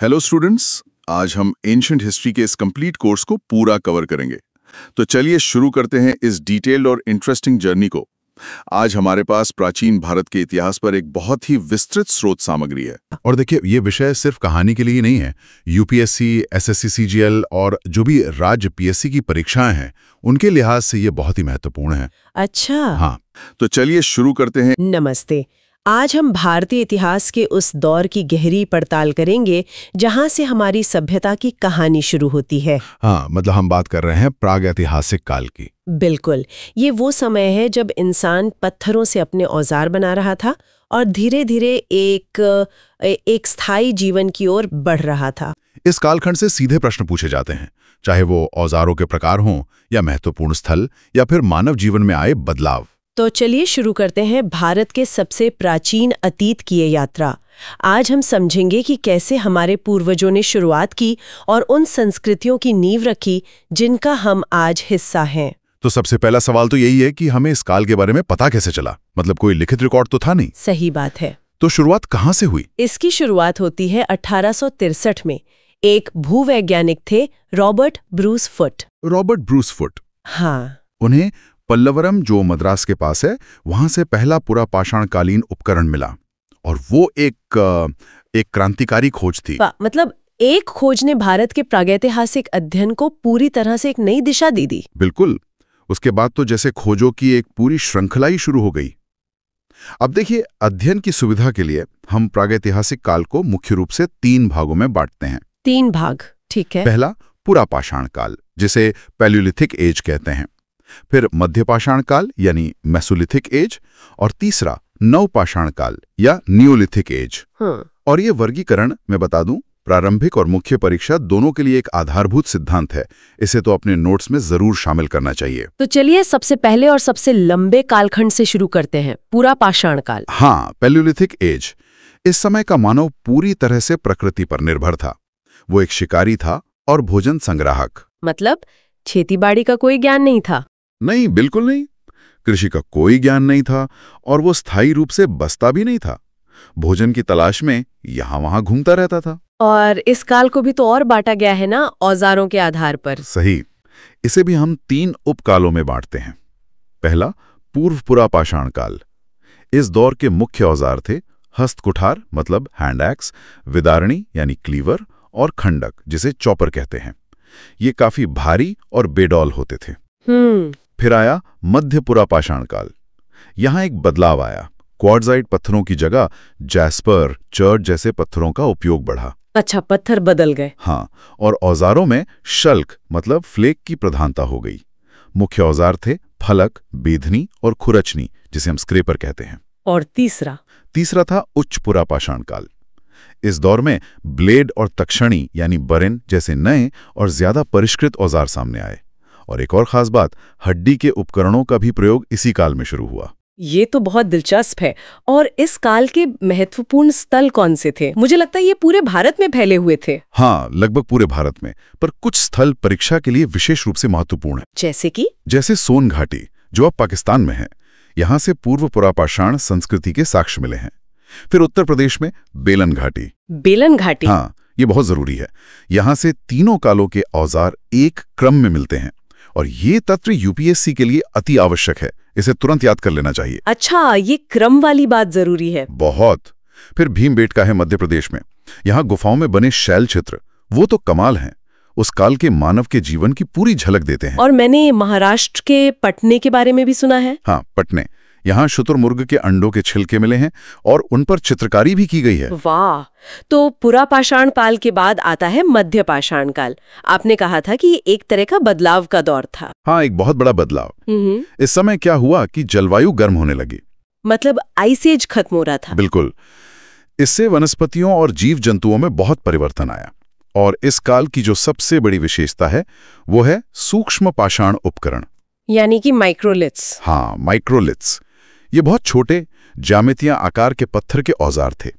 Hello students, आज हम ancient history के इस कंप्लीट कोर्स को पूरा कवर करेंगे। तो चलिए शुरू करते हैं इस डिटेल्ड और इंटरेस्टिंग जर्नी को। आज हमारे पास प्राचीन भारत के इतिहास पर एक बहुत ही विस्तृत स्रोत सामग्री है। और देखिए, ये विषय सिर्फ कहानी के लिए ही नहीं है। यूपीएससी, एसएससी, सीजीएल और जो भी राज्य पीएससी की परीक्षाएं हैं, उनके लिहाज से ये बहुत ही महत्वपूर्ण है। अच्छा। हाँ, तो चलिए शुरू करते हैं। नमस्ते। आज हम भारतीय इतिहास के उस दौर की गहरी पड़ताल करेंगे जहां से हमारी सभ्यता की कहानी शुरू होती है। हाँ, मतलब हम बात कर रहे हैं प्रागैतिहासिक काल की। बिल्कुल, ये वो समय है जब इंसान पत्थरों से अपने औजार बना रहा था और धीरे धीरे एक स्थायी जीवन की ओर बढ़ रहा था। इस कालखंड से सीधे प्रश्न पूछे जाते हैं, चाहे वो औजारों के प्रकार हों या महत्वपूर्ण स्थल या फिर मानव जीवन में आए बदलाव। तो चलिए शुरू करते हैं भारत के सबसे प्राचीन अतीत की ये यात्रा। आज हम समझेंगे कि कैसे हमारे पूर्वजों ने शुरुआत की और उन संस्कृतियों की नींव रखी जिनका हम आज हिस्सा हैं। तो सबसे पहला सवाल तो यही है कि हमें इस काल के बारे में पता कैसे चला? मतलब कोई लिखित रिकॉर्ड तो था नहीं। सही बात है। तो शुरुआत कहाँ से हुई? इसकी शुरुआत होती है 1863 में। एक भूवैज्ञानिक थे, Robert Bruce foot. Robert Bruce foot. हाँ। उन्हें पल्लवरम, जो मद्रास के पास है, वहां से पहला पूरा पाषाणकालीन उपकरण मिला और वो एक क्रांतिकारी खोज थी। मतलब एक खोज ने भारत के प्रागैतिहासिक अध्ययन को पूरी तरह से एक नई दिशा दी। बिल्कुल। उसके बाद तो जैसे खोजों की एक पूरी श्रृंखला ही शुरू हो गई। अब देखिए, अध्ययन की सुविधा के लिए हम प्रागैतिहासिक काल को मुख्य रूप से 3 भागों में बांटते हैं। 3 भाग, ठीक है। पहला पूरा पाषाण काल, जिसे पैलियोलिथिक एज कहते हैं। फिर मध्य पाषाण काल यानी मेसोलिथिक एज, और तीसरा नवपाषाण काल या नियोलिथिक एज। और ये वर्गीकरण मैं बता दूं, प्रारंभिक और मुख्य परीक्षा दोनों के लिए एक आधारभूत सिद्धांत है। इसे तो अपने नोट्स में जरूर शामिल करना चाहिए। तो चलिए सबसे पहले और सबसे लंबे कालखंड से शुरू करते हैं, पूरा पाषाण काल। हाँ, पैलियोलिथिक एज। इस समय का मानव पूरी तरह से प्रकृति पर निर्भर था। वो एक शिकारी था और भोजन संग्राहक। मतलब खेतीबाड़ी का कोई ज्ञान नहीं था? नहीं, बिल्कुल नहीं। कृषि का कोई ज्ञान नहीं था और वो स्थायी रूप से बसता भी नहीं था। भोजन की तलाश में यहां वहां घूमता रहता था। और इस काल को भी तो और बांटा गया है ना, औजारों के आधार पर। सही। इसे भी हम 3 उपकालों में बांटते हैं। पहला पूर्व पुरा पाषाण काल। इस दौर के मुख्य औजार थे हस्तकुठार मतलब हैंड एक्स, विदारणी यानी क्लीवर, और खंडक जिसे चॉपर कहते हैं। ये काफी भारी और बेडौल होते थे। फिर आया मध्य पुरा पाषाण काल। यहां एक बदलाव आया। क्वार्ट्जाइट पत्थरों की जगह जैस्पर, चर्च जैसे पत्थरों का उपयोग बढ़ा। अच्छा, पत्थर बदल गए। हाँ, और औजारों में शल्क मतलब फ्लेक की प्रधानता हो गई। मुख्य औजार थे फलक, बेधनी और खुरचनी, जिसे हम स्क्रेपर कहते हैं। और तीसरा था उच्च पुरा पाषाण काल। इस दौर में ब्लेड और तक्षणी यानी बरेन जैसे नए और ज्यादा परिष्कृत औजार सामने आए। और एक और खास बात, हड्डी के उपकरणों का भी प्रयोग इसी काल में शुरू हुआ। ये तो बहुत दिलचस्प है। और इस काल के महत्वपूर्ण स्थल कौन से थे? मुझे लगता है ये पूरे भारत में फैले हुए थे। हाँ, लगभग पूरे भारत में, पर कुछ स्थल परीक्षा के लिए विशेष रूप से महत्वपूर्ण है। जैसे सोन घाटी, जो अब पाकिस्तान में है। यहां से पूर्व पुरापाषाण संस्कृति के साक्ष्य मिले हैं। फिर उत्तर प्रदेश में बेलन घाटी। हाँ, ये बहुत जरूरी है। यहां से तीनों कालों के औजार एक क्रम में मिलते हैं और ये तत्व यूपीएससी के लिए अति आवश्यक है। इसे तुरंत याद कर लेना चाहिए। अच्छा, ये क्रम वाली बात जरूरी है। बहुत। फिर भीमबेटका है मध्य प्रदेश में। यहाँ गुफाओं में बने शैल चित्र, वो तो कमाल हैं। उस काल के मानव के जीवन की पूरी झलक देते हैं। और मैंने महाराष्ट्र के पटने के बारे में भी सुना है। हाँ, पटने। यहाँ शुतुरमुर्ग के अंडों के छिलके मिले हैं और उन पर चित्रकारी भी की गई है। वाह। तो पुरा पाषाण काल के बाद आता है मध्य पाषाण काल। आपने कहा था कि ये एक तरह का बदलाव का दौर था। हाँ, एक बहुत बड़ा बदलाव। इस समय क्या हुआ कि जलवायु गर्म होने लगी। मतलब आइस एज खत्म हो रहा था। बिल्कुल। इससे वनस्पतियों और जीव जंतुओं में बहुत परिवर्तन आया। और इस काल की जो सबसे बड़ी विशेषता है वो है सूक्ष्म पाषाण उपकरण, यानी कि माइक्रोलिथ्स। हाँ, माइक्रोलिथ्स। ये बहुत छोटे ज्यामितीय आकार के पत्थर के औजार थे।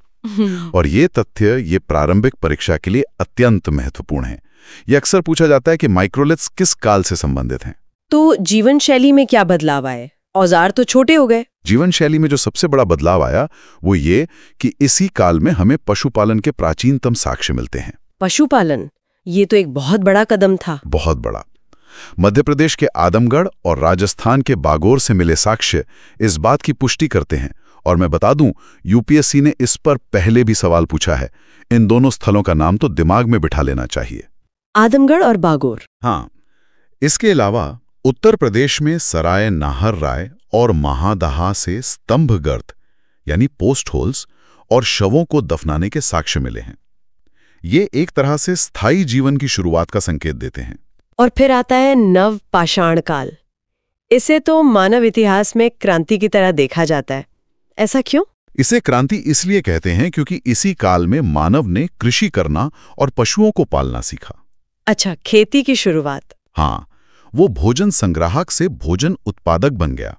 और ये तथ्य ये प्रारंभिक परीक्षा के लिए अत्यंत महत्वपूर्ण है। ये अक्सर पूछा जाता है कि माइक्रोलिथ्स किस काल से संबंधित हैं। तो जीवन शैली में क्या बदलाव आए? औजार तो छोटे हो गए। जीवन शैली में जो सबसे बड़ा बदलाव आया वो ये कि इसी काल में हमें पशुपालन के प्राचीनतम साक्ष्य मिलते हैं। पशुपालन, ये तो एक बहुत बड़ा कदम था। बहुत बड़ा। मध्य प्रदेश के आदमगढ़ और राजस्थान के बागोर से मिले साक्ष्य इस बात की पुष्टि करते हैं। और मैं बता दूं, यूपीएससी ने इस पर पहले भी सवाल पूछा है। इन दोनों स्थलों का नाम तो दिमाग में बिठा लेना चाहिए। आदमगढ़ और बागोर। हाँ, इसके अलावा उत्तर प्रदेश में सराय नाहर राय और महादहा से स्तंभ गर्त यानी पोस्ट होल्स और शवों को दफनाने के साक्ष्य मिले हैं। ये एक तरह से स्थायी जीवन की शुरुआत का संकेत देते हैं। और फिर आता है नव पाषाण काल। इसे तो मानव इतिहास में क्रांति की तरह देखा जाता है। ऐसा क्यों? इसे क्रांति इसलिए कहते हैं क्योंकि इसी काल में मानव ने कृषि करना और पशुओं को पालना सीखा। अच्छा, खेती की शुरुआत। हाँ, वो भोजन संग्राहक से भोजन उत्पादक बन गया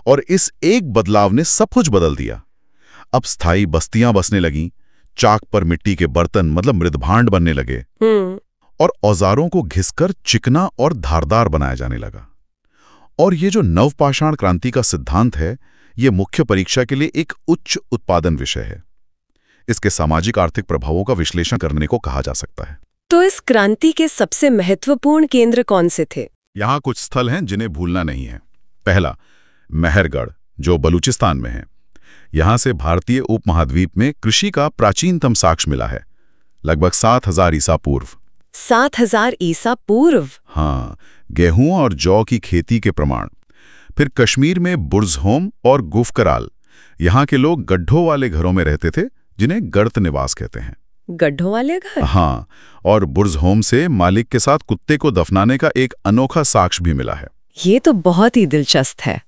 और इस एक बदलाव ने सब कुछ बदल दिया। अब स्थायी बस्तियां बसने लगीं, चाक पर मिट्टी के बर्तन मतलब मृदभांड बनने लगे और औजारों को घिसकर चिकना और धारदार बनाया जाने लगा। और ये जो नवपाषाण क्रांति का सिद्धांत है, ये मुख्य परीक्षा के लिए एक उच्च उत्पादन विषय है। इसके सामाजिक आर्थिक प्रभावों का विश्लेषण करने को कहा जा सकता है। तो इस क्रांति के सबसे महत्वपूर्ण केंद्र कौन से थे? यहाँ कुछ स्थल हैं जिन्हें भूलना नहीं है। पहला, मेहरगढ़, जो बलूचिस्तान में है। यहाँ से भारतीय उपमहाद्वीप में कृषि का प्राचीनतम साक्ष्य मिला है, लगभग 7000 ईसा पूर्व। 7000 ईसा पूर्व? हाँ, गेहूं और जौ की खेती के प्रमाण। फिर कश्मीर में बुर्ज़होम और गुफकराल। यहाँ के लोग गड्ढों वाले घरों में रहते थे जिन्हें गर्त निवास कहते हैं। गड्ढों वाले घर? हाँ, और बुर्ज़होम से मालिक के साथ कुत्ते को दफनाने का एक अनोखा साक्ष्य भी मिला है। ये तो बहुत ही दिलचस्प है।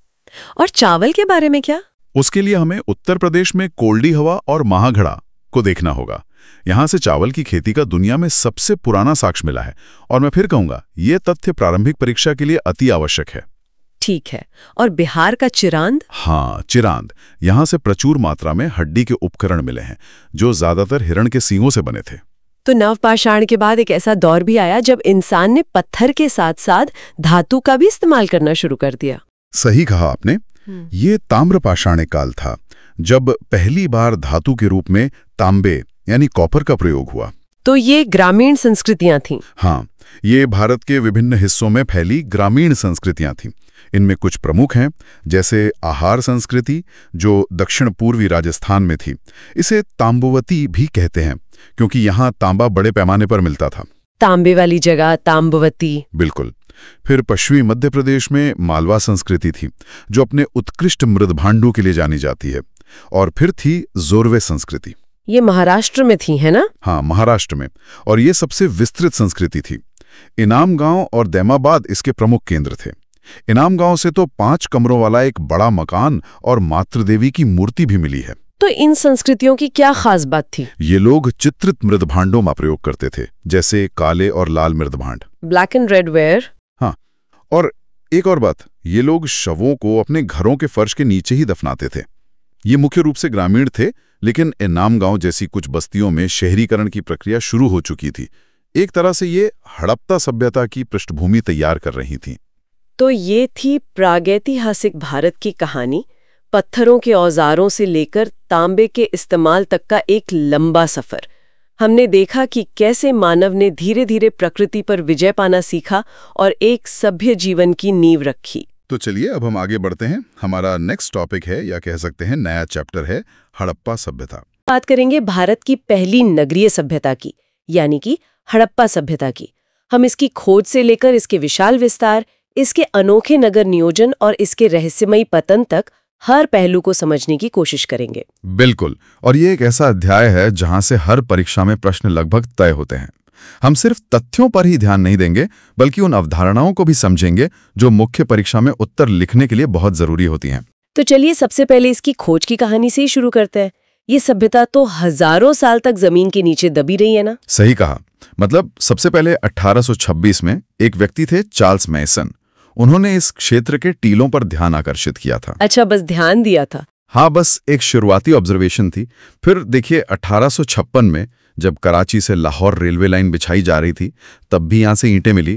और चावल के बारे में क्या? उसके लिए हमें उत्तर प्रदेश में कोल्डी हवा और महाघड़ा को देखना होगा। यहाँ से चावल की खेती का दुनिया में सबसे पुराना साक्ष्य मिला है। और मैं फिर कहूँगा, ये तथ्य प्रारंभिक परीक्षा के लिए अति आवश्यक है। ठीक है। और बिहार का चिरांद? हाँ, चिरांद। यहाँ से प्रचुर मात्रा में हड्डी के उपकरण मिले हैं जो ज्यादातर हिरण के सींगों से बने थे। तो नवपाषाण के बाद एक ऐसा दौर भी आया जब इंसान ने पत्थर के साथ साथ धातु का भी इस्तेमाल करना शुरू कर दिया। सही कहा आपने। ये ताम्रपाषाण काल था जब पहली बार धातु के रूप में तांबे यानी कॉपर का प्रयोग हुआ। तो ये ग्रामीण संस्कृतियां थीं। हाँ, ये भारत के विभिन्न हिस्सों में फैली ग्रामीण संस्कृतियां थीं। इनमें कुछ प्रमुख हैं, जैसे आहार संस्कृति जो दक्षिण पूर्वी राजस्थान में थी। इसे तांबुवती भी कहते हैं क्योंकि यहाँ तांबा बड़े पैमाने पर मिलता था। तांबे वाली जगह तांबवती। बिल्कुल। फिर पश्चिमी मध्य प्रदेश में मालवा संस्कृति थी जो अपने उत्कृष्ट मृदभांडों के लिए जानी जाती है। और फिर थी जोरवे संस्कृति। ये महाराष्ट्र में थी, है ना? हाँ, महाराष्ट्र में। और ये सबसे विस्तृत संस्कृति थी। इनाम गांव और दैमाबाद इसके प्रमुख केंद्र थे। इनाम गांव से तो 5 कमरों वाला एक बड़ा मकान और मातृदेवी की मूर्ति भी मिली है। तो इन संस्कृतियों की क्या खास बात थी? ये लोग चित्रित मृदभांडों में प्रयोग करते थे, जैसे काले और लाल मृदभांड, ब्लैक एंड रेड वेयर। हाँ, और एक और बात, ये लोग शवों को अपने घरों के फर्श के नीचे ही दफनाते थे। ये मुख्य रूप से ग्रामीण थे, लेकिन इनाम गांव जैसी कुछ बस्तियों में शहरीकरण की प्रक्रिया शुरू हो चुकी थी। एक तरह से ये हड़प्पा सभ्यता की पृष्ठभूमि तैयार कर रही थी। तो ये थी प्रागैतिहासिक भारत की कहानी, पत्थरों के औजारों से लेकर तांबे के इस्तेमाल तक का एक लंबा सफर। हमने देखा कि कैसे मानव ने धीरे धीरे प्रकृति पर विजय पाना सीखा और एक सभ्य जीवन की नींव रखी। तो चलिए अब हम आगे बढ़ते हैं। हमारा नेक्स्ट टॉपिक है, या कह सकते हैं नया चैप्टर है, हड़प्पा सभ्यता। बात करेंगे भारत की पहली नगरीय सभ्यता की, यानी कि हड़प्पा सभ्यता की। हम इसकी खोज से लेकर इसके विशाल विस्तार, इसके अनोखे नगर नियोजन और इसके रहस्यमयी पतन तक हर पहलू को समझने की कोशिश करेंगे। बिल्कुल। और ये एक ऐसा अध्याय है जहां से हर परीक्षा में प्रश्न लगभग तय होते हैं। हम सिर्फ तथ्यों पर ही ध्यान नहीं देंगे, बल्कि उन अवधारणाओं को भी समझेंगे जो मुख्य परीक्षा में उत्तर लिखने के लिए बहुत जरूरी होती हैं। तो चलिए सबसे पहले इसकी खोज की कहानी से ही शुरू करते हैं। ये सभ्यता तो हजारों साल तक जमीन के नीचे दबी रही है ना? सही कहा। मतलब सबसे पहले 1826 में एक व्यक्ति थे, चार्ल्स मैसन। उन्होंने इस क्षेत्र के टीलों पर ध्यान आकर्षित किया था। अच्छा, बस ध्यान दिया था? हाँ, बस एक शुरुआती ऑब्जर्वेशन थी। फिर देखिए 1856 में जब कराची से लाहौर रेलवे लाइन बिछाई जा रही थी, तब भी यहाँ से ईंटें मिली,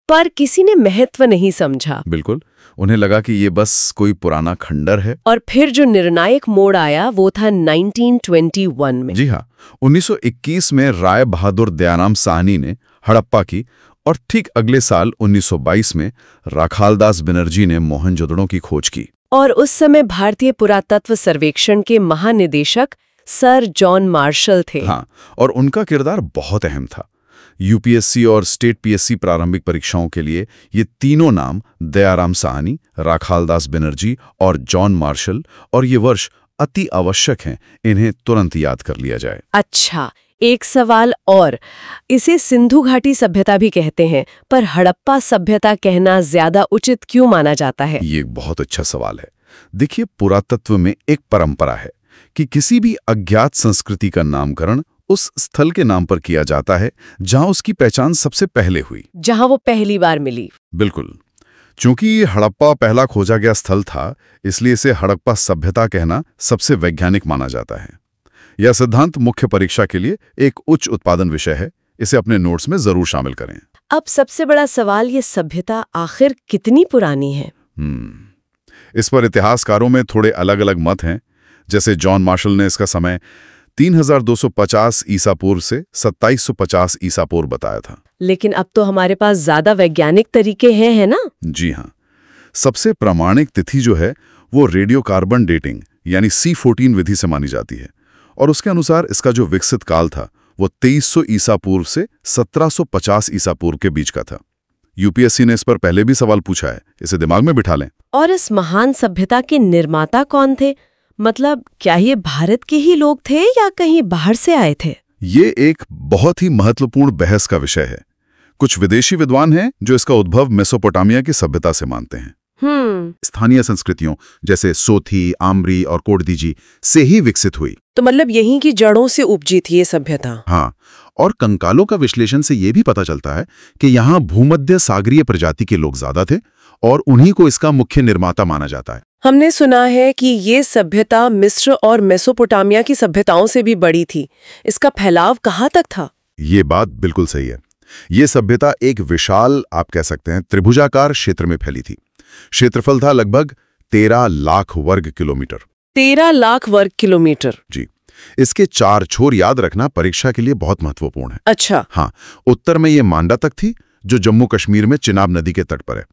पर किसी ने महत्व नहीं समझा। बिल्कुल। उन्हें लगा कि ये बस कोई पुराना खंडर है। और फिर जो निर्णायक मोड़ आया वो था 1921 में। जी हाँ, 1921 में राय बहादुर दयाराम साहनी ने हड़प्पा की, और ठीक अगले साल 1922 में राखालदास बनर्जी ने मोहनजोदड़ो की खोज की। और उस समय भारतीय पुरातत्व सर्वेक्षण के महानिदेशक सर जॉन मार्शल थे। हाँ, और उनका किरदार बहुत अहम था। यूपीएससी और स्टेट पीएससी प्रारंभिक परीक्षाओं के लिए ये तीनों नाम, दयाराम साहनी, राखालदास बनर्जी और जॉन मार्शल, और ये वर्ष अति आवश्यक हैं, इन्हें तुरंत याद कर लिया जाए। अच्छा, एक सवाल और, इसे सिंधु घाटी सभ्यता भी कहते हैं, पर हड़प्पा सभ्यता कहना ज्यादा उचित क्यों माना जाता है? ये एक बहुत अच्छा सवाल है। देखिए, पुरातत्व में एक परंपरा है कि किसी भी अज्ञात संस्कृति का नामकरण उस स्थल के नाम पर किया जाता है जहां उसकी पहचान सबसे पहले हुई, जहां वो पहली बार मिली। बिल्कुल। चूंकि ये हड़प्पा पहला खोजा गया स्थल था, इसलिए इसे हड़प्पा सभ्यता कहना सबसे वैज्ञानिक माना जाता है। यह सिद्धांत मुख्य परीक्षा के लिए एक उच्च उत्पादन विषय है, इसे अपने नोट्स में जरूर शामिल करें। अब सबसे बड़ा सवाल, ये सभ्यता आखिर कितनी पुरानी है? इस पर इतिहासकारों में थोड़े अलग अलग मत हैं। जैसे जॉन मार्शल ने इसका समय 3250 ईसा पूर्व से 2750 ईसा पूर्व बताया था। लेकिन अब तो हमारे पास ज्यादा वैज्ञानिक तरीके हैं, है ना? जी हाँ, सबसे प्रामाणिक तिथि जो है वो रेडियो कार्बन डेटिंग यानी C14 विधि से मानी जाती है, और उसके अनुसार इसका जो विकसित काल था वो 2300 ईसा पूर्व से 1750 ईसा पूर्व के बीच का था। यूपीएससी ने इस पर पहले भी सवाल पूछा है, इसे दिमाग में बिठा लें। और इस महान सभ्यता के निर्माता कौन थे? मतलब क्या ये भारत के ही लोग थे या कहीं बाहर से आए थे? ये एक बहुत ही महत्वपूर्ण बहस का विषय है। कुछ विदेशी विद्वान हैं जो इसका उद्भव मेसोपोटामिया की सभ्यता से मानते हैं। स्थानीय संस्कृतियों जैसे सोथी, आम्री और कोडदीजी से ही विकसित हुई। तो मतलब यहीं की जड़ों से उपजी थी ये सभ्यता। हाँ, और कंकालों का विश्लेषण से ये भी पता चलता है कि यहाँ भूमध्य सागरीय प्रजाति के लोग ज्यादा थे, और उन्हीं को इसका मुख्य निर्माता माना जाता है। हमने सुना है कि ये सभ्यता मिस्र और मेसोपोटामिया की सभ्यताओं से भी बड़ी थी। इसका फैलाव कहाँ तक था? ये बात बिल्कुल सही है। ये सभ्यता एक विशाल, आप कह सकते हैं, त्रिभुजाकार क्षेत्र में फैली थी। क्षेत्रफल था लगभग 13 लाख वर्ग किलोमीटर। 13 लाख वर्ग किलोमीटर? जी। इसके 4 छोर याद रखना परीक्षा के लिए बहुत महत्वपूर्ण है। अच्छा। हाँ, उत्तर में ये मांडा तक थी, जो जम्मू कश्मीर में चिनाब नदी के तट पर है।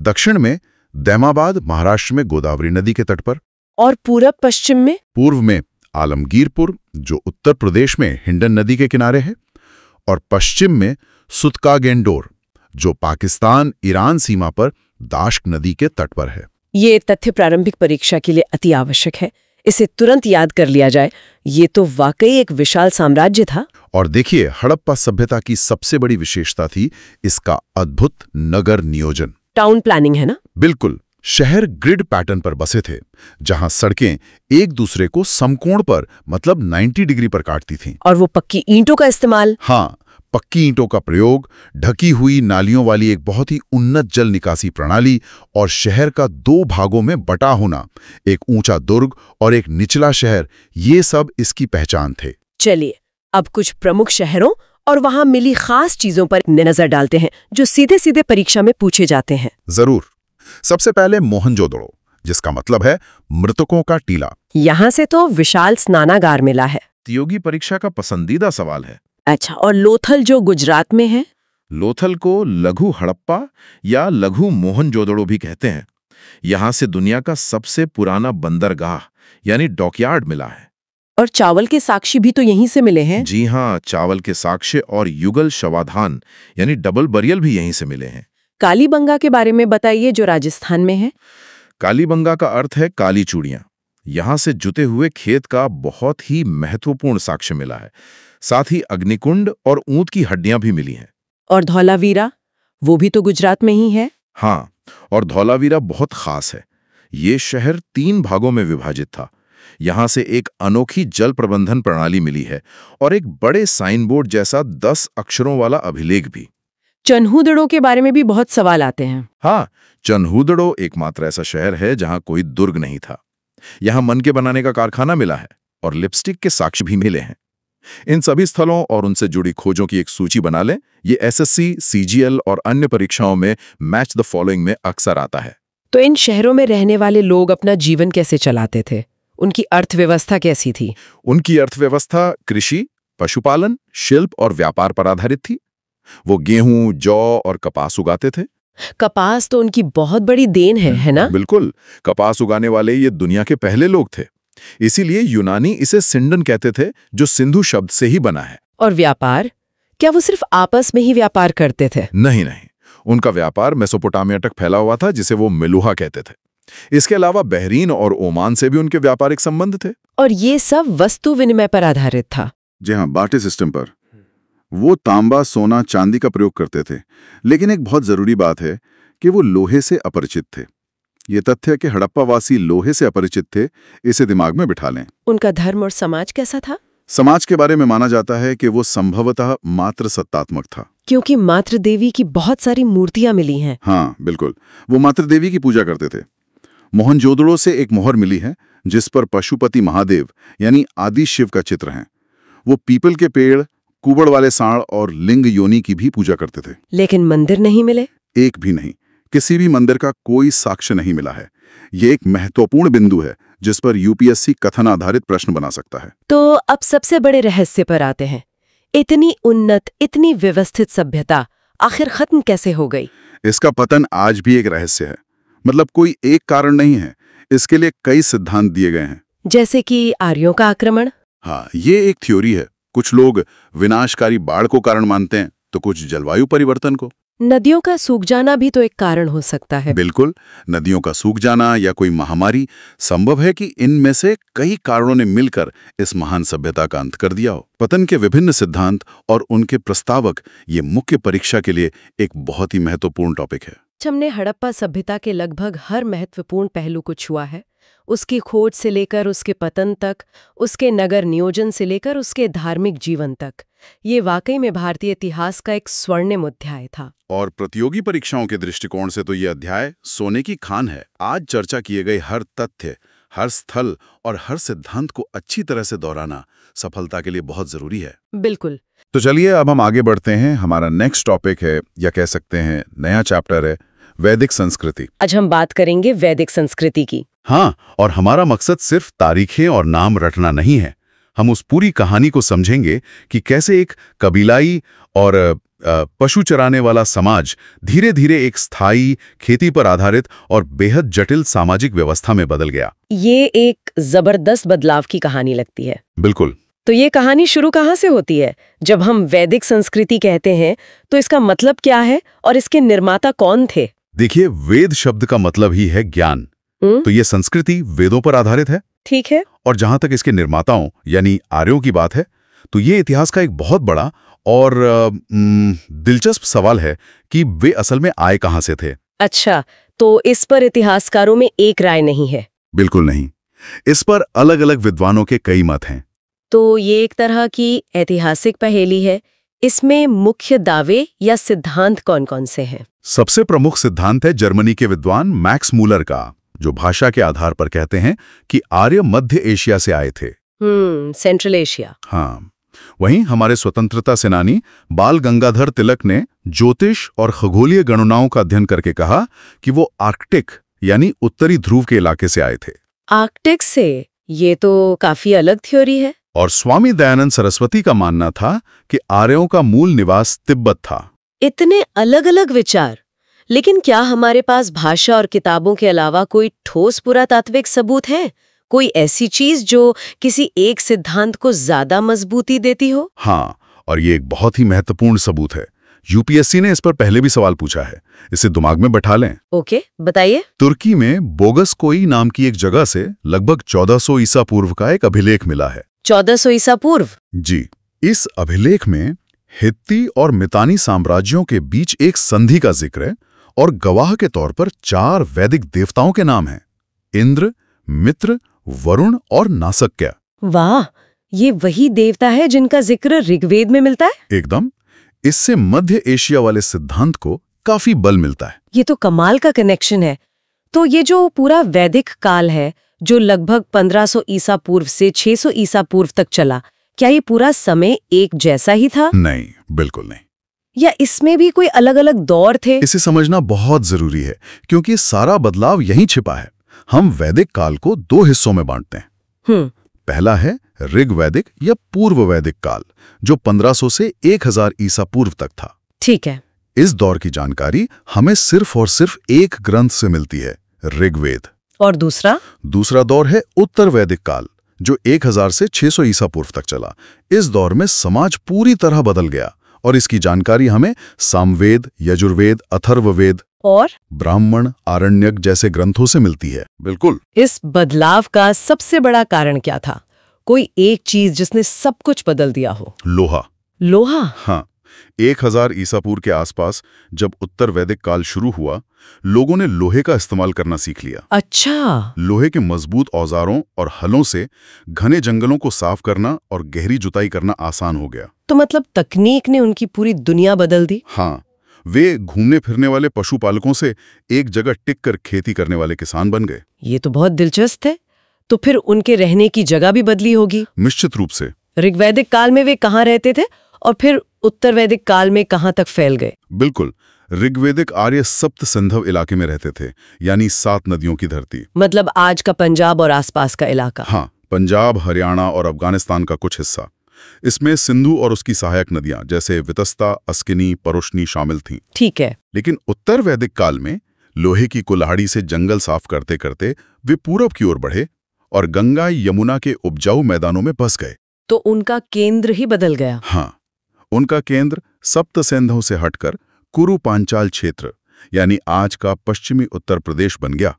दक्षिण में दैमाबाद, महाराष्ट्र में गोदावरी नदी के तट पर। और पूरब पश्चिम में? पूर्व में आलमगीरपुर, जो उत्तर प्रदेश में हिंडन नदी के किनारे है, और पश्चिम में सुतकागेंडोर, जो पाकिस्तान ईरान सीमा पर दाश्क नदी के तट पर है। ये तथ्य प्रारंभिक परीक्षा के लिए अति आवश्यक है, इसे तुरंत याद कर लिया जाए। ये तो वाकई एक विशाल साम्राज्य था। और देखिए, हड़प्पा सभ्यता की सबसे बड़ी विशेषता थी इसका अद्भुत नगर नियोजन। टाउन प्लानिंग है ना? बिल्कुल। शहर ग्रिड पैटर्न पर बसे थे, जहां सड़कें एक दूसरे को समकोण पर, मतलब 90 डिग्री पर काटती थीं। और वो पक्की ईंटों का इस्तेमाल? हाँ, पक्की ईंटों का प्रयोग, ढकी हुई नालियों वाली एक बहुत ही उन्नत जल निकासी प्रणाली, और शहर का 2 भागों में बटा होना, एक ऊंचा दुर्ग और एक निचला शहर, ये सब इसकी पहचान थे। चलिए, अब कुछ प्रमुख शहरों और वहां मिली खास चीजों पर नजर डालते हैं, जो सीधे सीधे परीक्षा में पूछे जाते हैं। जरूर। सबसे पहले मोहनजोदड़ो, जिसका मतलब है मृतकों का टीला। यहाँ से तो विशाल स्नानागार मिला है। प्रतियोगी परीक्षा का पसंदीदा सवाल है। अच्छा, और लोथल जो गुजरात में है? लोथल को लघु हड़प्पा या लघु मोहनजोदड़ो भी कहते हैं। यहाँ से दुनिया का सबसे पुराना बंदरगाह यानी डॉकयार्ड मिला है। और चावल के साक्ष्य भी तो यहीं से मिले हैं? जी हाँ, चावल के साक्ष्य और युगल शवाधान यानी डबल बरियल भी यहीं से मिले हैं। कालीबंगा के बारे में बताइए, जो राजस्थान में है। कालीबंगा का अर्थ है काली चूड़ियां। यहाँ से जुते हुए खेत का बहुत ही महत्वपूर्ण साक्ष्य मिला है। साथ ही अग्निकुंड और ऊंट की हड्डियां भी मिली हैं। और धौलावीरा, वो भी तो गुजरात में ही है। हाँ, और धौलावीरा बहुत खास है। ये शहर 3 भागों में विभाजित था। यहाँ से एक अनोखी जल प्रबंधन प्रणाली मिली है, और एक बड़े साइन बोर्ड जैसा 10 अक्षरों वाला अभिलेख भी। चन्हूदड़ों के बारे में भी बहुत सवाल आते हैं। हाँ, चन्हूदड़ो एकमात्र ऐसा शहर है जहाँ कोई दुर्ग नहीं था। यहाँ मन के बनाने का कारखाना मिला है, और लिपस्टिक के साक्ष्य भी मिले हैं। इन सभी स्थलों और उनसे जुड़ी खोजों की एक सूची बना लें। ये एसएससी, सीजीएल और अन्य परीक्षाओं में मैच द फॉलोइंग में अक्सर आता है। तो इन शहरों में रहने वाले लोग अपना जीवन कैसे चलाते थे? उनकी अर्थव्यवस्था कैसी थी? उनकी अर्थव्यवस्था कृषि, पशुपालन, शिल्प और व्यापार पर आधारित थी। वो गेहूं, जौ और कपास उगाते थे। कपास तो उनकी बहुत बड़ी देन है ना? बिल्कुल, कपास उगाने वाले ये दुनिया के पहले लोग थे। इसीलिए यूनानी इसे सिंडन कहते थे, जो सिंधु शब्द से ही बना है। और व्यापार, क्या वो सिर्फ आपस में ही व्यापार करते थे? नहीं, उनका व्यापार मेसोपोटामिया तक फैला हुआ था, जिसे वो मिलुहा कहते थे। इसके अलावा बहरीन और ओमान से भी उनके व्यापारिक संबंध थे। और ये सब वस्तु विनिमय पर आधारित था। जी हाँ, बाटे सिस्टम पर। वो तांबा, सोना, चांदी का प्रयोग करते थे, लेकिन एक बहुत जरूरी बात है कि वो लोहे से अपरिचित थे। ये तथ्य कि हड़प्पावासी लोहे से अपरिचित थे, इसे दिमाग में बिठा लें। उनका धर्म और समाज कैसा था? समाज के बारे में माना जाता है कि वो संभवतः मात्र सत्तात्मक था, क्योंकि मातृ देवी की बहुत सारी मूर्तियां मिली हैं। हाँ बिल्कुल, वो मातृ देवी की पूजा करते थे। मोहनजोदड़ो से एक मोहर मिली है जिस पर पशुपति महादेव यानी आदि शिव का चित्र है। वो पीपल के पेड़, कुबड़ वाले सांड और लिंग योनि की भी पूजा करते थे। लेकिन मंदिर नहीं मिले? एक भी नहीं, किसी भी मंदिर का कोई साक्ष्य नहीं मिला है। ये एक महत्वपूर्ण बिंदु है जिस पर यूपीएससी कथन आधारित प्रश्न बना सकता है। तो अब सबसे बड़े रहस्य पर आते हैं। इतनी उन्नत, इतनी व्यवस्थित सभ्यता आखिर खत्म कैसे हो गई? इसका पतन आज भी एक रहस्य है। मतलब कोई एक कारण नहीं है, इसके लिए कई सिद्धांत दिए गए हैं। जैसे कि आर्यों का आक्रमण? हाँ, ये एक थ्योरी है। कुछ लोग विनाशकारी बाढ़ को कारण मानते हैं, तो कुछ जलवायु परिवर्तन को। नदियों का सूख जाना भी तो एक कारण हो सकता है। बिल्कुल, नदियों का सूख जाना या कोई महामारी। संभव है कि इनमें से कई कारणों ने मिलकर इस महान सभ्यता का अंत कर दिया हो। पतन के विभिन्न सिद्धांत और उनके प्रस्तावक ये मुख्य परीक्षा के लिए एक बहुत ही महत्वपूर्ण टॉपिक है। हमने हड़प्पा सभ्यता के लगभग हर महत्वपूर्ण पहलू को छुआ है। उसकी खोज से लेकर उसके पतन तक, उसके नगर नियोजन से लेकर उसके धार्मिक जीवन तक। ये वाकई में भारतीय इतिहास का एक स्वर्णिम अध्याय था। और प्रतियोगी परीक्षाओं के दृष्टिकोण से तो ये अध्याय सोने की खान है। आज चर्चा किए गए हर तथ्य, हर स्थल और हर सिद्धांत को अच्छी तरह से दोहराना सफलता के लिए बहुत जरूरी है। बिल्कुल। तो चलिए अब हम आगे बढ़ते हैं। हमारा नेक्स्ट टॉपिक है, या कह सकते हैं नया चैप्टर है, वैदिक संस्कृति। आज हम बात करेंगे वैदिक संस्कृति की। हाँ, और हमारा मकसद सिर्फ तारीखें और नाम रटना नहीं है। हम उस पूरी कहानी को समझेंगे कि कैसे एक कबीलाई और पशु चराने वाला समाज धीरे धीरे एक स्थायी, खेती पर आधारित और बेहद जटिल सामाजिक व्यवस्था में बदल गया। ये एक जबरदस्त बदलाव की कहानी लगती है। बिल्कुल। तो ये कहानी शुरू कहाँ से होती है? जब हम वैदिक संस्कृति कहते हैं तो इसका मतलब क्या है और इसके निर्माता कौन थे? देखिए, वेद शब्द का मतलब ही है ज्ञान। तो ये संस्कृति वेदों पर आधारित है। ठीक है। और जहां तक इसके निर्माताओं यानी आर्यों की बात है, तो ये इतिहास का एक बहुत बड़ा और दिलचस्प सवाल है कि वे असल में आए कहां से थे। अच्छा, तो इस पर इतिहासकारों में एक राय नहीं है? बिल्कुल नहीं। इस पर अलग अलग विद्वानों के कई मत हैं। तो ये एक तरह की ऐतिहासिक पहेली है। इसमें मुख्य दावे या सिद्धांत कौन-कौन से हैं? सबसे प्रमुख सिद्धांत है जर्मनी के विद्वान मैक्स मूलर का, जो भाषा के आधार पर कहते हैं कि आर्य मध्य एशिया से आए थे। Central Asia. हाँ। वहीं हमारे स्वतंत्रता सेनानी बाल गंगाधर तिलक ने ज्योतिष और खगोलीय गणनाओं का अध्ययन करके कहा कि वो आर्कटिक यानी उत्तरी ध्रुव के इलाके से आए थे। आर्कटिक से? ये तो काफी अलग थ्योरी है। और स्वामी दयानंद सरस्वती का मानना था कि आर्यों का मूल निवास तिब्बत था। इतने अलग अलग विचार, लेकिन क्या हमारे पास भाषा और किताबों के अलावा कोई ठोस पुरातात्विक सबूत है? कोई ऐसी चीज जो किसी एक सिद्धांत को ज्यादा मजबूती देती हो? हाँ, और ये एक बहुत ही महत्वपूर्ण सबूत है। यूपीएससी ने इस पर पहले भी सवाल पूछा है, इसे दिमाग में बैठा लें। ओके, बताइए। तुर्की में बोगसकोई नाम की एक जगह से लगभग 1400 ईसा पूर्व का एक अभिलेख मिला है। 1400 ईसा पूर्व? जी। इस अभिलेख में हित्ती और मितानी साम्राज्यों के बीच एक संधि का जिक्र है और गवाह के तौर पर 4 वैदिक देवताओं के नाम हैं: इंद्र, मित्र, वरुण और नासक्य। वाह, ये वही देवता है जिनका जिक्र ऋग्वेद में मिलता है? एकदम। इससे मध्य एशिया वाले सिद्धांत को काफी बल मिलता है। ये तो कमाल का कनेक्शन है। तो ये जो पूरा वैदिक काल है, जो लगभग 1500 ईसा पूर्व से 600 ईसा पूर्व तक चला, क्या ये पूरा समय एक जैसा ही था? नहीं, बिल्कुल नहीं। या इसमें भी कोई अलग अलग दौर थे? इसे समझना बहुत जरूरी है, क्योंकि सारा बदलाव यहीं छिपा है। हम वैदिक काल को दो हिस्सों में बांटते हैं। पहला है ऋग्वैदिक या पूर्व वैदिक काल, जो 1500 से 1000 ईसा पूर्व तक था। ठीक है। इस दौर की जानकारी हमें सिर्फ और सिर्फ एक ग्रंथ से मिलती है, ऋग्वेद। और दूसरा दौर है उत्तर वैदिक काल, जो 1000 से 600 ईसा पूर्व तक चला। इस दौर में समाज पूरी तरह बदल गया और इसकी जानकारी हमें सामवेद, यजुर्वेद, अथर्ववेद और ब्राह्मण, आरण्यक जैसे ग्रंथों से मिलती है। बिल्कुल। इस बदलाव का सबसे बड़ा कारण क्या था? कोई एक चीज जिसने सब कुछ बदल दिया हो? लोहा। हाँ, 1000 ईसा पूर्व के आसपास जब उत्तर वैदिक काल शुरू हुआ, लोगों ने लोहे का इस्तेमाल करना सीख लिया। अच्छा। लोहे के मजबूत औजारों और हलों से घने जंगलों को साफ करना और गहरी जुताई करना आसान हो गया। तो मतलब तकनीक ने उनकी पूरी दुनिया बदल दी? हाँ, वे घूमने फिरने वाले पशुपालकों से एक जगह टिक कर खेती करने वाले किसान बन गए। ये तो बहुत दिलचस्प है। तो फिर उनके रहने की जगह भी बदली होगी? निश्चित रूप से। ऋग्वैदिक काल में वे कहाँ रहते थे और फिर उत्तर वैदिक काल में कहाँ तक फैल गए? बिल्कुल। ऋग्वैदिक आर्य सप्त सिंधव इलाके में रहते थे, यानी 7 नदियों की धरती। मतलब आज का पंजाब और आसपास का इलाका? हाँ, पंजाब, हरियाणा और अफगानिस्तान का कुछ हिस्सा। इसमें सिंधु और उसकी सहायक नदियां जैसे वितस्ता, अस्किनी, परुष्णी शामिल थीं। ठीक है। लेकिन उत्तर वैदिक काल में लोहे की कुल्हाड़ी से जंगल साफ करते करते वे पूरब की ओर बढ़े और गंगा यमुना के उपजाऊ मैदानों में बस गए। तो उनका केंद्र ही बदल गया? हाँ, उनका केंद्र सप्त सिंधु से हटकर कुरु पांचाल क्षेत्र यानी आज का पश्चिमी उत्तर प्रदेश बन गया।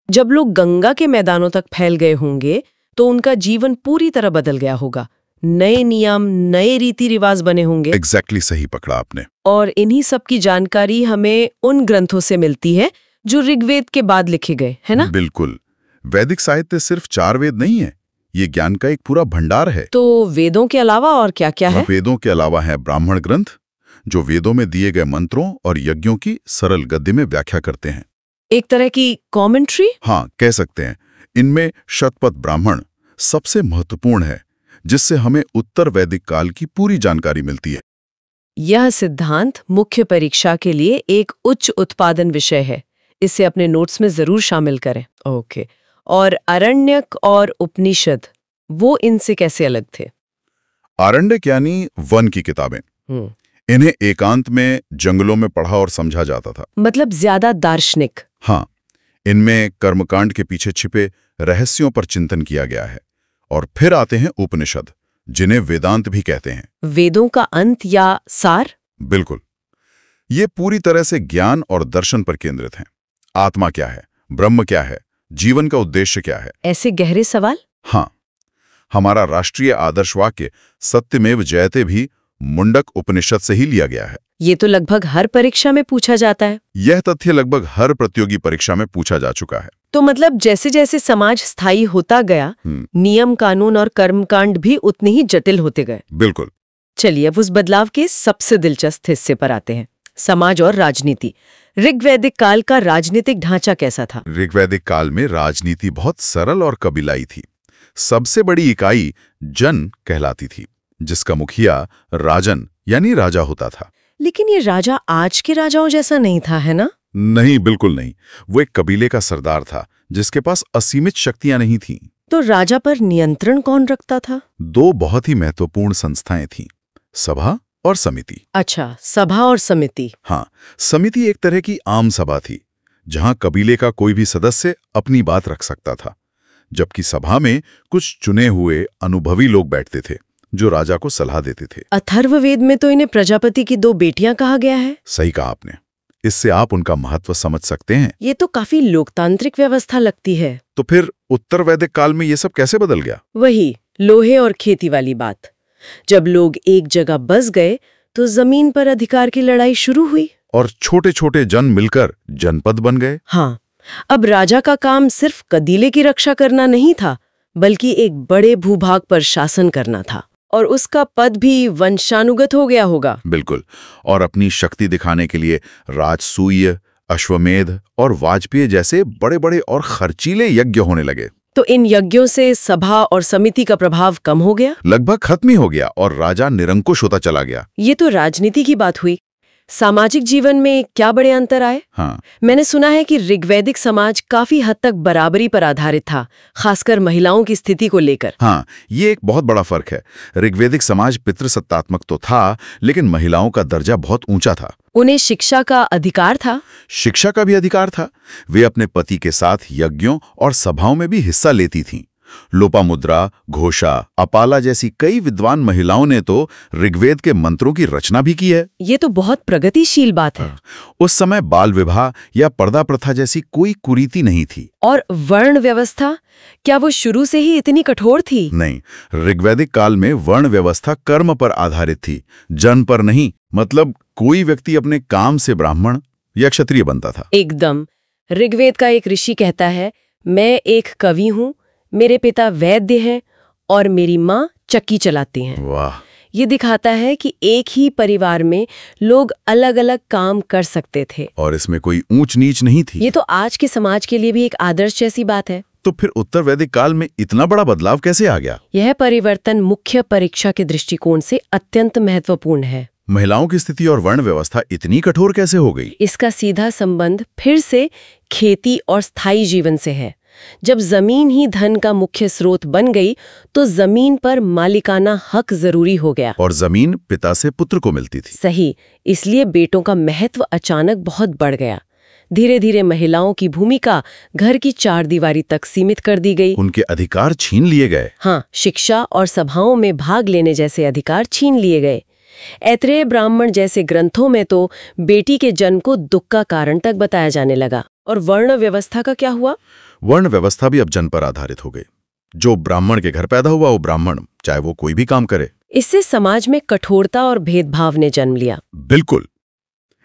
जब लोग गंगा के मैदानों तक फैल गए होंगे तो उनका जीवन पूरी तरह बदल गया होगा। नए नियम, नए रीति रिवाज बने होंगे। एग्जैक्टली सही पकड़ा आपने। और इन्हीं सब की जानकारी हमें उन ग्रंथों से मिलती है जो ऋग्वेद के बाद लिखे गए, है ना? बिल्कुल। वैदिक साहित्य सिर्फ 4 वेद नहीं है, ये ज्ञान का एक पूरा भंडार है। तो वेदों के अलावा और क्या क्या है? वेदों के अलावा है ब्राह्मण ग्रंथ, जो वेदों में दिए गए मंत्रों और यज्ञों की सरल गद्य में व्याख्या करते हैं। एक तरह की कमेंट्री? हाँ, कह सकते हैं। इनमें शतपथ ब्राह्मण सबसे महत्वपूर्ण है, जिससे हमें उत्तर वैदिक काल की पूरी जानकारी मिलती है। यह सिद्धांत मुख्य परीक्षा के लिए एक उच्च उत्पादन विषय है। इसे अपने नोट्स में जरूर शामिल करें। ओके। और आरण्यक और उपनिषद, वो इनसे कैसे अलग थे? आरण्यक यानी वन की किताबें, इन्हें एकांत में जंगलों में पढ़ा और समझा जाता था। मतलब ज्यादा दार्शनिक? हाँ, इनमें कर्मकांड के पीछे छिपे रहस्यों पर चिंतन किया गया है। और फिर आते हैं उपनिषद, जिन्हें वेदांत भी कहते हैं। वेदों का अंत या सार? बिल्कुल। ये पूरी तरह से ज्ञान और दर्शन पर केंद्रित हैं। आत्मा क्या है, ब्रह्म क्या है, जीवन का उद्देश्य क्या है, ऐसे गहरे सवाल। हाँ, हमारा राष्ट्रीय आदर्श वाक्य सत्यमेव जयते भी मुंडक उपनिषद से ही लिया गया है। ये तो लगभग हर परीक्षा में पूछा जाता है। यह तथ्य लगभग हर प्रतियोगी परीक्षा में पूछा जा चुका है। तो मतलब जैसे जैसे समाज स्थायी होता गया, नियम, कानून और कर्मकांड भी उतने ही जटिल होते गए। बिल्कुल। चलिए अब उस बदलाव के सबसे दिलचस्प हिस्से पर आते हैं, समाज और राजनीति। ऋग्वैदिक काल का राजनीतिक ढांचा कैसा था? ऋग्वैदिक काल में राजनीति बहुत सरल और कबीलाई थी। सबसे बड़ी इकाई जन कहलाती थी, जिसका मुखिया राजन यानी राजा होता था। लेकिन ये राजा आज के राजाओं जैसा नहीं था, है ना? नहीं, बिल्कुल नहीं। वो एक कबीले का सरदार था, जिसके पास असीमित शक्तियां नहीं थीं। तो राजा पर नियंत्रण कौन रखता था? 2 बहुत ही महत्वपूर्ण संस्थाएं थीं, सभा और समिति। अच्छा, सभा और समिति। हाँ, समिति एक तरह की आम सभा थी, जहां कबीले का कोई भी सदस्य अपनी बात रख सकता था, जबकि सभा में कुछ चुने हुए अनुभवी लोग बैठते थे, जो राजा को सलाह देते थे। अथर्ववेद में तो इन्हें प्रजापति की 2 बेटियां कहा गया है। सही कहा आपने। इससे आप उनका महत्व समझ सकते हैं। ये तो काफी लोकतांत्रिक व्यवस्था लगती है। तो फिर उत्तर वैदिक काल में ये सब कैसे बदल गया? वही लोहे और खेती वाली बात। जब लोग एक जगह बस गए तो जमीन पर अधिकार की लड़ाई शुरू हुई और छोटे छोटे जन मिलकर जनपद बन गए। हाँ, अब राजा का काम सिर्फ कबीले की रक्षा करना नहीं था, बल्कि एक बड़े भूभाग पर शासन करना था। और उसका पद भी वंशानुगत हो गया होगा। बिल्कुल। और अपनी शक्ति दिखाने के लिए राजसूय, अश्वमेध और वाजपेयी जैसे बड़े बड़े और खर्चीले यज्ञ होने लगे। तो इन यज्ञों से सभा और समिति का प्रभाव कम हो गया, लगभग खत्म ही हो गया और राजा निरंकुश होता चला गया। ये तो राजनीति की बात हुई। सामाजिक जीवन में क्या बड़े अंतर आए? हाँ, मैंने सुना है कि ऋग्वैदिक समाज काफी हद तक बराबरी पर आधारित था, खासकर महिलाओं की स्थिति को लेकर। हाँ, ये एक बहुत बड़ा फर्क है। ऋग्वैदिक समाज पितृसत्तात्मक तो था, लेकिन महिलाओं का दर्जा बहुत ऊंचा था। उन्हें शिक्षा का अधिकार था। शिक्षा का भी अधिकार था। वे अपने पति के साथ यज्ञों और सभाओं में भी हिस्सा लेती थीं। लोपामुद्रा, घोषा, अपाला जैसी कई विद्वान महिलाओं ने तो ऋग्वेद के मंत्रों की रचना भी की है। ये तो बहुत प्रगतिशील बात है। उस समय बाल विवाह या पर्दा प्रथा जैसी कोई कुरीति नहीं थी। और वर्ण व्यवस्था, क्या वो शुरू से ही इतनी कठोर थी? नहीं, ऋग्वैदिक काल में वर्ण व्यवस्था कर्म पर आधारित थी, जन्म पर नहीं। मतलब कोई व्यक्ति अपने काम से ब्राह्मण या क्षत्रिय बनता था। एकदम। ऋग्वेद का एक ऋषि कहता है, मैं एक कवि हूँ, मेरे पिता वैद्य हैं और मेरी माँ चक्की चलाती हैं। वाह! ये दिखाता है कि एक ही परिवार में लोग अलग अलग काम कर सकते थे और इसमें कोई ऊंच नीच नहीं थी। ये तो आज के समाज के लिए भी एक आदर्श जैसी बात है। तो फिर उत्तर वैदिक काल में इतना बड़ा बदलाव कैसे आ गया? यह परिवर्तन मुख्य परीक्षा के दृष्टिकोण से अत्यंत महत्वपूर्ण है। महिलाओं की स्थिति और वर्ण व्यवस्था इतनी कठोर कैसे हो गई? इसका सीधा संबंध फिर से खेती और स्थायी जीवन से है। जब जमीन ही धन का मुख्य स्रोत बन गई, तो जमीन पर मालिकाना हक जरूरी हो गया। और जमीन पिता से पुत्र को मिलती थी। सही। इसलिए बेटों का महत्व अचानक बहुत बढ़ गया। धीरे धीरे महिलाओं की भूमिका घर की चारदीवारी तक सीमित कर दी गई। उनके अधिकार छीन लिए गए। हाँ, शिक्षा और सभाओं में भाग लेने जैसे अधिकार छीन लिए गए। ऐत्रेय ब्राह्मण जैसे ग्रंथों में तो बेटी के जन्म को दुख का कारण तक बताया जाने लगा। और वर्ण व्यवस्था का क्या हुआ? वर्ण व्यवस्था भी अब जन्म पर आधारित हो गई। जो ब्राह्मण के घर पैदा हुआ वो ब्राह्मण, चाहे वो कोई भी काम करे। इससे समाज में कठोरता और भेदभाव ने जन्म लिया। बिल्कुल।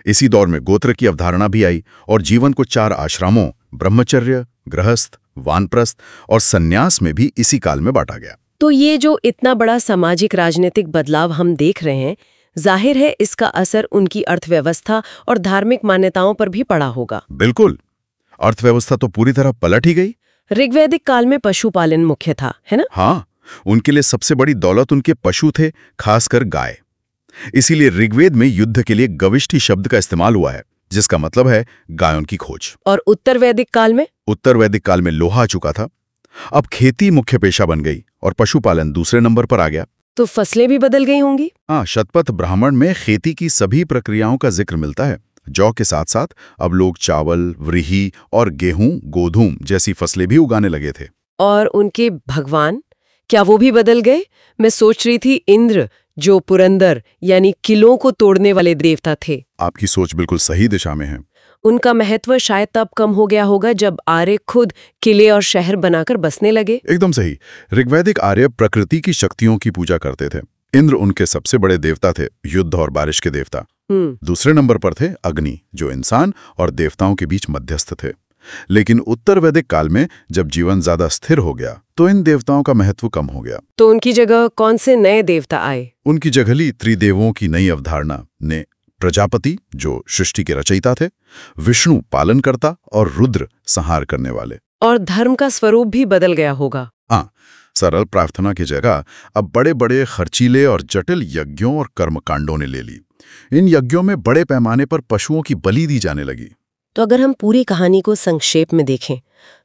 इसी दौर में गोत्र की अवधारणा भी आई और जीवन को 4 आश्रमों ब्रह्मचर्य, गृहस्थ, वानप्रस्थ और सन्यास में भी इसी काल में बांटा गया। तो ये जो इतना बड़ा सामाजिक राजनीतिक बदलाव हम देख रहे हैं, जाहिर है इसका असर उनकी अर्थव्यवस्था और धार्मिक मान्यताओं पर भी पड़ा होगा। बिल्कुल। अर्थव्यवस्था तो पूरी तरह पलट ही गई। ऋग्वैदिक काल में पशुपालन मुख्य था, है ना? हाँ, उनके लिए सबसे बड़ी दौलत उनके पशु थे, खासकर गाय। इसीलिए ऋग्वेद में युद्ध के लिए गविष्ठी शब्द का इस्तेमाल हुआ है, जिसका मतलब है गायों की खोज। और उत्तर वैदिक काल में? उत्तर वैदिक काल में लोहा आ चुका था। अब खेती मुख्य पेशा बन गई और पशुपालन दूसरे नंबर पर आ गया। तो फसलें भी बदल गई होंगी? हाँ, शतपथ ब्राह्मण में खेती की सभी प्रक्रियाओं का जिक्र मिलता है। जौ के साथ साथ अब लोग चावल, व्रीहि और गेहूं, गोधूम जैसी फसलें भी उगाने लगे थे। और उनके भगवान, क्या वो भी बदल गए? मैं सोच रही थी इंद्र, जो पुरंदर यानी किलों को तोड़ने वाले देवता थे। आपकी सोच बिल्कुल सही दिशा में है। उनका महत्व शायद तब कम हो गया होगा जब आर्य खुद किले और शहर बनाकर बसने लगे। एकदम सही। ऋग्वैदिक आर्य प्रकृति की शक्तियों की पूजा करते थे। इंद्र उनके सबसे बड़े देवता थे, युद्ध और बारिश के देवता। दूसरे नंबर पर थे अग्नि, जो इंसान और देवताओं के बीच मध्यस्थ थे। लेकिन उत्तर वैदिक काल में जब जीवन ज्यादा स्थिर हो गया, तो इन देवताओं का महत्व कम हो गया। तो उनकी जगह कौन से नए देवता आए? उनकी जगह ली त्रिदेवों की नई अवधारणा ने। प्रजापति, जो सृष्टि के रचयिता थे, विष्णु पालनकर्ता और रुद्र संहार करने वाले। और धर्म का स्वरूप भी बदल गया होगा। हाँ, सरल प्रार्थना की जगह अब बड़े बड़े खर्चीले और जटिल यज्ञों और कर्मकांडों ने ले ली। इन यज्ञों में बड़े पैमाने पर पशुओं की बलि दी जाने लगी। तो अगर हम पूरी कहानी को संक्षेप में देखें,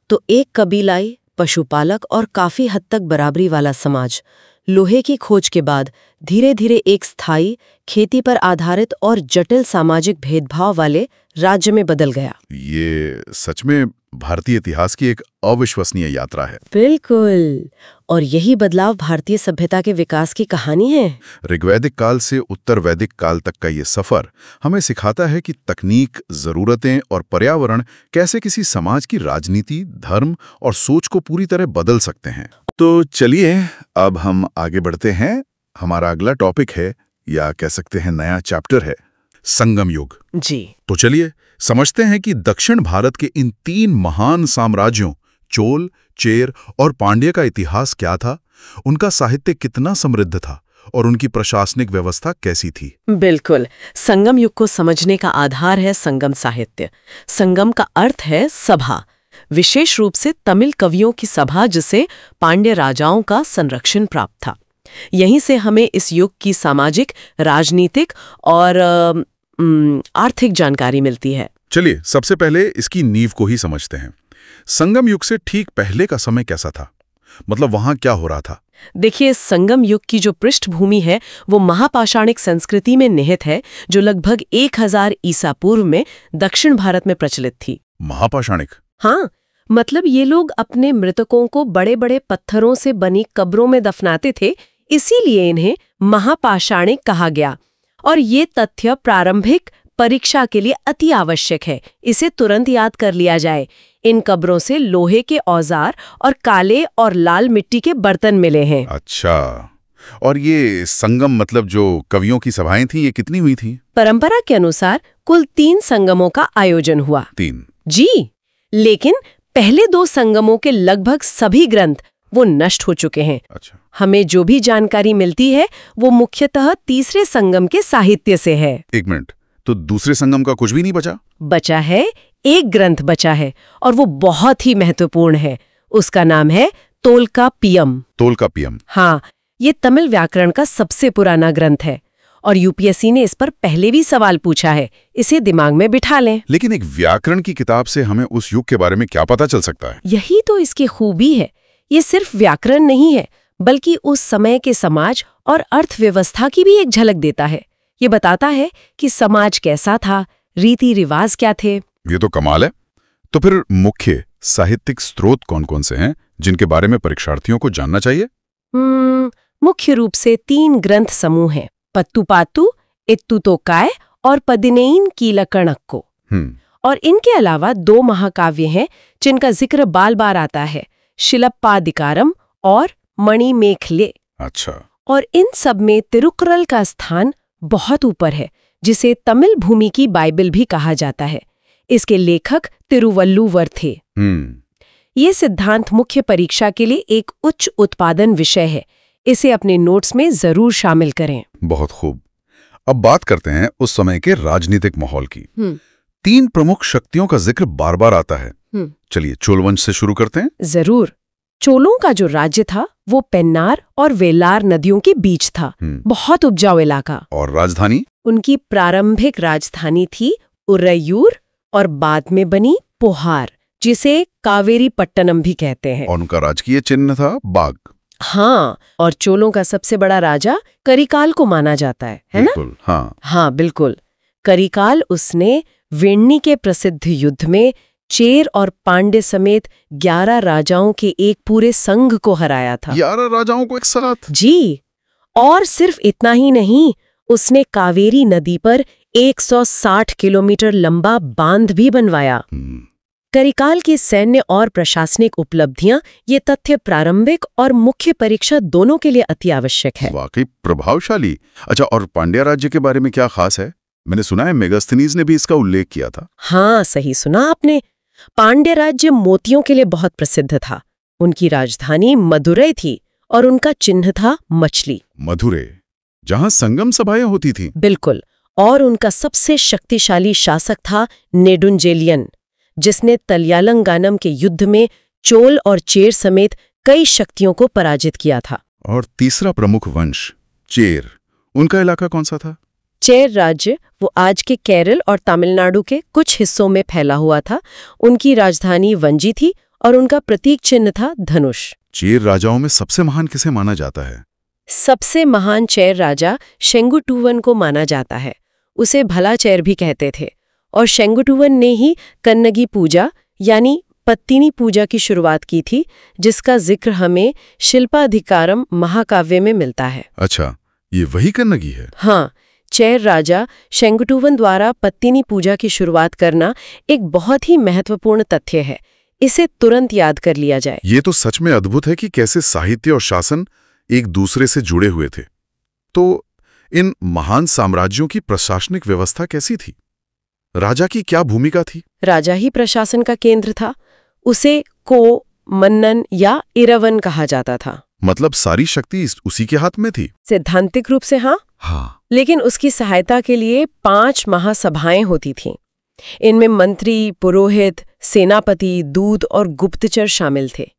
तो एक कबीलाई, पशुपालक और काफी हद तक बराबरी वाला समाज लोहे की खोज के बाद धीरे धीरे एक स्थायी, खेती पर आधारित और जटिल सामाजिक भेदभाव वाले राज्य में बदल गया। ये सच में भारतीय इतिहास की एक अविश्वसनीय यात्रा है। बिल्कुल। और यही बदलाव भारतीय सभ्यता के विकास की कहानी है। ऋग्वैदिक काल से उत्तर वैदिक काल तक का ये सफर हमें सिखाता है कि तकनीक, जरूरतें और पर्यावरण कैसे किसी समाज की राजनीति, धर्म और सोच को पूरी तरह बदल सकते हैं। तो चलिए अब हम आगे बढ़ते हैं। हमारा अगला टॉपिक है, या कह सकते हैं नया चैप्टर है, संगम युग। जी। तो चलिए समझते हैं कि दक्षिण भारत के इन 3 महान साम्राज्यों चोल, चेर और पांड्य का इतिहास क्या था, उनका साहित्य कितना समृद्ध था और उनकी प्रशासनिक व्यवस्था कैसी थी। बिल्कुल। संगम युग को समझने का आधार है संगम साहित्य। संगम का अर्थ है सभा, विशेष रूप से तमिल कवियों की सभा, जिसे पांड्य राजाओं का संरक्षण प्राप्त था। यहीं से हमें इस युग की सामाजिक, राजनीतिक और आर्थिक जानकारी मिलती है। चलिए सबसे पहले इसकी नींव को ही समझते हैं। संगम युग से ठीक पहले का समय कैसा था? मतलब वहां क्या हो रहा था? देखिए, संगम युग की जो पृष्ठभूमि है वो महापाषाणिक संस्कृति में निहित है, जो लगभग 1000 ईसा पूर्व में दक्षिण भारत में प्रचलित थी। महापाषाणिक? हाँ, मतलब ये लोग अपने मृतकों को बड़े बड़े पत्थरों से बनी कब्रों में दफनाते थे, इसीलिए इन्हें महापाषाणिक कहा गया। और ये तथ्य प्रारंभिक परीक्षा के लिए अति आवश्यक है, इसे तुरंत याद कर लिया जाए। इन कब्रों से लोहे के औजार और काले और लाल मिट्टी के बर्तन मिले हैं। अच्छा, और ये संगम मतलब जो कवियों की सभाएं थीं, ये कितनी हुई थीं? परंपरा के अनुसार कुल 3 संगमों का आयोजन हुआ। 3? जी, लेकिन पहले 2 संगमों के लगभग सभी ग्रंथ वो नष्ट हो चुके हैं। अच्छा। हमें जो भी जानकारी मिलती है वो मुख्यतः तीसरे संगम के साहित्य से है। एक मिनट, तो दूसरे संगम का कुछ भी नहीं बचा? बचा है, एक ग्रंथ बचा है, और वो बहुत ही महत्वपूर्ण है। उसका नाम है तोल्काप्पियम। तोल्काप्पियम? हाँ, ये तमिल व्याकरण का सबसे पुराना ग्रंथ है और यूपीएससी ने इस पर पहले भी सवाल पूछा है। इसे दिमाग में बिठा लें। लेकिन एक व्याकरण की किताब से हमें उस युग के बारे में क्या पता चल सकता है? यही तो इसकी खूबी है। ये सिर्फ व्याकरण नहीं है, बल्कि उस समय के समाज और अर्थव्यवस्था की भी एक झलक देता है। ये बताता है कि समाज कैसा था, रीति रिवाज क्या थे। ये तो कमाल है। तो फिर मुख्य साहित्यिक स्रोत कौन-कौन से हैं जिनके बारे में परीक्षार्थियों को जानना चाहिए? मुख्य रूप से 3 ग्रंथ समूह हैं: पत्तुपातु, इत्तुतोकाय और पदिनेइन कीलकणक्को। और इनके अलावा 2 महाकाव्य हैं जिनका जिक्र बार-बार आता है: शिलप्पादिकारम और मणिमेखले। अच्छा। और इन सब में तिरुक्कुरल का स्थान बहुत ऊपर है, जिसे तमिल भूमि की बाइबल भी कहा जाता है। इसके लेखक तिरुवल्लुवर थे। ये सिद्धांत मुख्य परीक्षा के लिए एक उच्च उत्पादन विषय है। इसे अपने नोट्स में जरूर शामिल करें। बहुत खूब। अब बात करते हैं उस समय के राजनीतिक माहौल की। 3 प्रमुख शक्तियों का जिक्र बार बार आता है। चलिए चोल वंश से शुरू करते हैं। जरूर। चोलों का जो राज्य था वो पेन्नार और वेलार नदियों के बीच था। बहुत उपजाऊ इलाका। और राजधानी? उनकी प्रारंभिक राजधानी थी उरैयूर और बाद में बनी पोहार, जिसे कावेरी पट्टनम भी कहते हैं। और उनका राजकीय चिन्ह था बाघ। हाँ, और चोलों का सबसे बड़ा राजा करिकाल को माना जाता है ना? बिल्कुल, हाँ। हाँ, बिल्कुल। करिकाल, उसने वेण्णी के प्रसिद्ध युद्ध में चेर और पांड्य समेत 11 राजाओं के एक पूरे संघ को हराया था। 11 राजाओं को एक साथ? जी। और सिर्फ इतना ही नहीं, उसने कावेरी नदी पर 160 किलोमीटर लंबा बांध भी बनवाया। करिकाल की सैन्य और प्रशासनिक उपलब्धियां, ये तथ्य प्रारंभिक और मुख्य परीक्षा दोनों के लिए अति आवश्यक है। वाकई प्रभावशाली। अच्छा, और पांड्या राज्य के बारे में क्या खास है? मैंने सुना है मेगास्थनीज ने भी इसका उल्लेख किया था। हाँ, सही सुना आपने। पांड्य राज्य मोतियों के लिए बहुत प्रसिद्ध था। उनकी राजधानी मदुरै थी और उनका चिन्ह था मछली। मदुरै, जहां संगम सभाएं होती थी? बिल्कुल। और उनका सबसे शक्तिशाली शासक था नेडुंजेलियन, जिसने तलयालंगानम के युद्ध में चोल और चेर समेत कई शक्तियों को पराजित किया था। और तीसरा प्रमुख वंश चेर, उनका इलाका कौन सा था? चेर राज्य वो आज के केरल और तमिलनाडु के कुछ हिस्सों में फैला हुआ था। उनकी राजधानी वंजी थी और उनका प्रतीक चिन्ह था धनुष। चेर राजाओं में सबसे महान किसे माना जाता है? सबसे महान चेर राजा शेंगुटुवन को माना जाता है। उसे भला चेर भी कहते थे। और शेंगुटुवन ने ही कन्नगी पूजा यानी पत्तिनी पूजा की शुरुआत की थी, जिसका जिक्र हमें शिल्पाधिकारम महाकाव्य में मिलता है। अच्छा, ये वही कन्नगी है? हाँ, चेर राजा शेंगुटुवन द्वारा पत्तिनी पूजा की शुरुआत करना एक बहुत ही महत्वपूर्ण तथ्य है। इसे तुरंत याद कर लिया जाए। ये तो सच में अद्भुत है कि कैसे साहित्य और शासन एक दूसरे से जुड़े हुए थे। तो इन महान साम्राज्यों की प्रशासनिक व्यवस्था कैसी थी? राजा की क्या भूमिका थी? राजा ही प्रशासन का केंद्र था। उसे को, मन्नन या इरवन कहा जाता था। मतलब सारी शक्ति उसी के हाथ में थी? सैद्धांतिक रूप से हाँ। लेकिन उसकी सहायता के लिए 5 महासभाएं होती थीं। इनमें मंत्री, पुरोहित, सेनापति, दूत और गुप्तचर शामिल थे।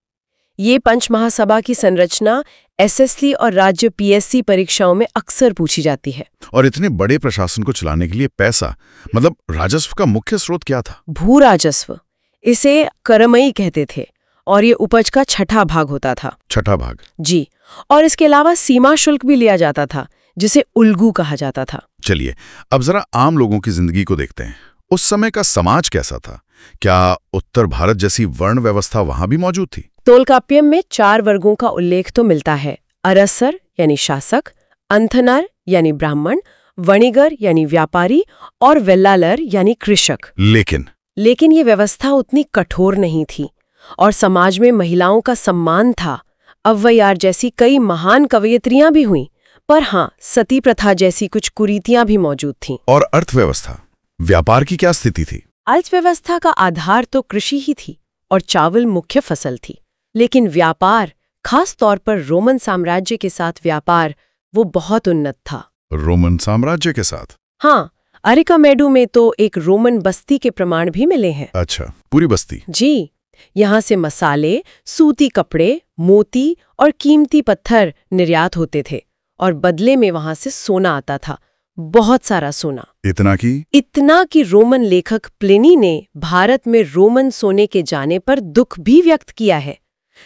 ये पंच महासभा की संरचना एसएससी और राज्य पीएससी परीक्षाओं में अक्सर पूछी जाती है। और इतने बड़े प्रशासन को चलाने के लिए पैसा, मतलब राजस्व का मुख्य स्रोत क्या था? भू राजस्व, इसे करमई कहते थे, और ये उपज का छठा भाग होता था। छठा भाग? जी। और इसके अलावा सीमा शुल्क भी लिया जाता था, जिसे उल्गू कहा जाता था। चलिए अब जरा आम लोगों की जिंदगी को देखते हैं। उस समय का समाज कैसा था? क्या उत्तर भारत जैसी वर्ण व्यवस्था वहां भी मौजूद थी? तोलकाप्पियम में 4 वर्गों का उल्लेख तो मिलता है। अरसर यानी शासक, अंथनर यानी ब्राह्मण, वणिगर यानी व्यापारी और वेल्लालर यानी कृषक। लेकिन ये व्यवस्था उतनी कठोर नहीं थी और समाज में महिलाओं का सम्मान था। अव्वयार जैसी कई महान कवयित्रियां भी हुईं, पर हाँ, सती प्रथा जैसी कुछ कुरीतियां भी मौजूद थीं। और अर्थव्यवस्था, व्यापार की क्या स्थिति थी? अर्थव्यवस्था का आधार तो कृषि ही थी और चावल मुख्य फसल थी। लेकिन व्यापार, खास तौर पर रोमन साम्राज्य के साथ व्यापार, वो बहुत उन्नत था। रोमन साम्राज्य के साथ? हाँ, अरिकामेडू में तो एक रोमन बस्ती के प्रमाण भी मिले हैं। अच्छा, पूरी बस्ती? जी। यहाँ से मसाले, सूती कपड़े, मोती और कीमती पत्थर निर्यात होते थे और बदले में वहां से सोना आता था, बहुत सारा सोना। इतना कि रोमन लेखक प्लिनी ने भारत में रोमन सोने के जाने पर दुख भी व्यक्त किया है।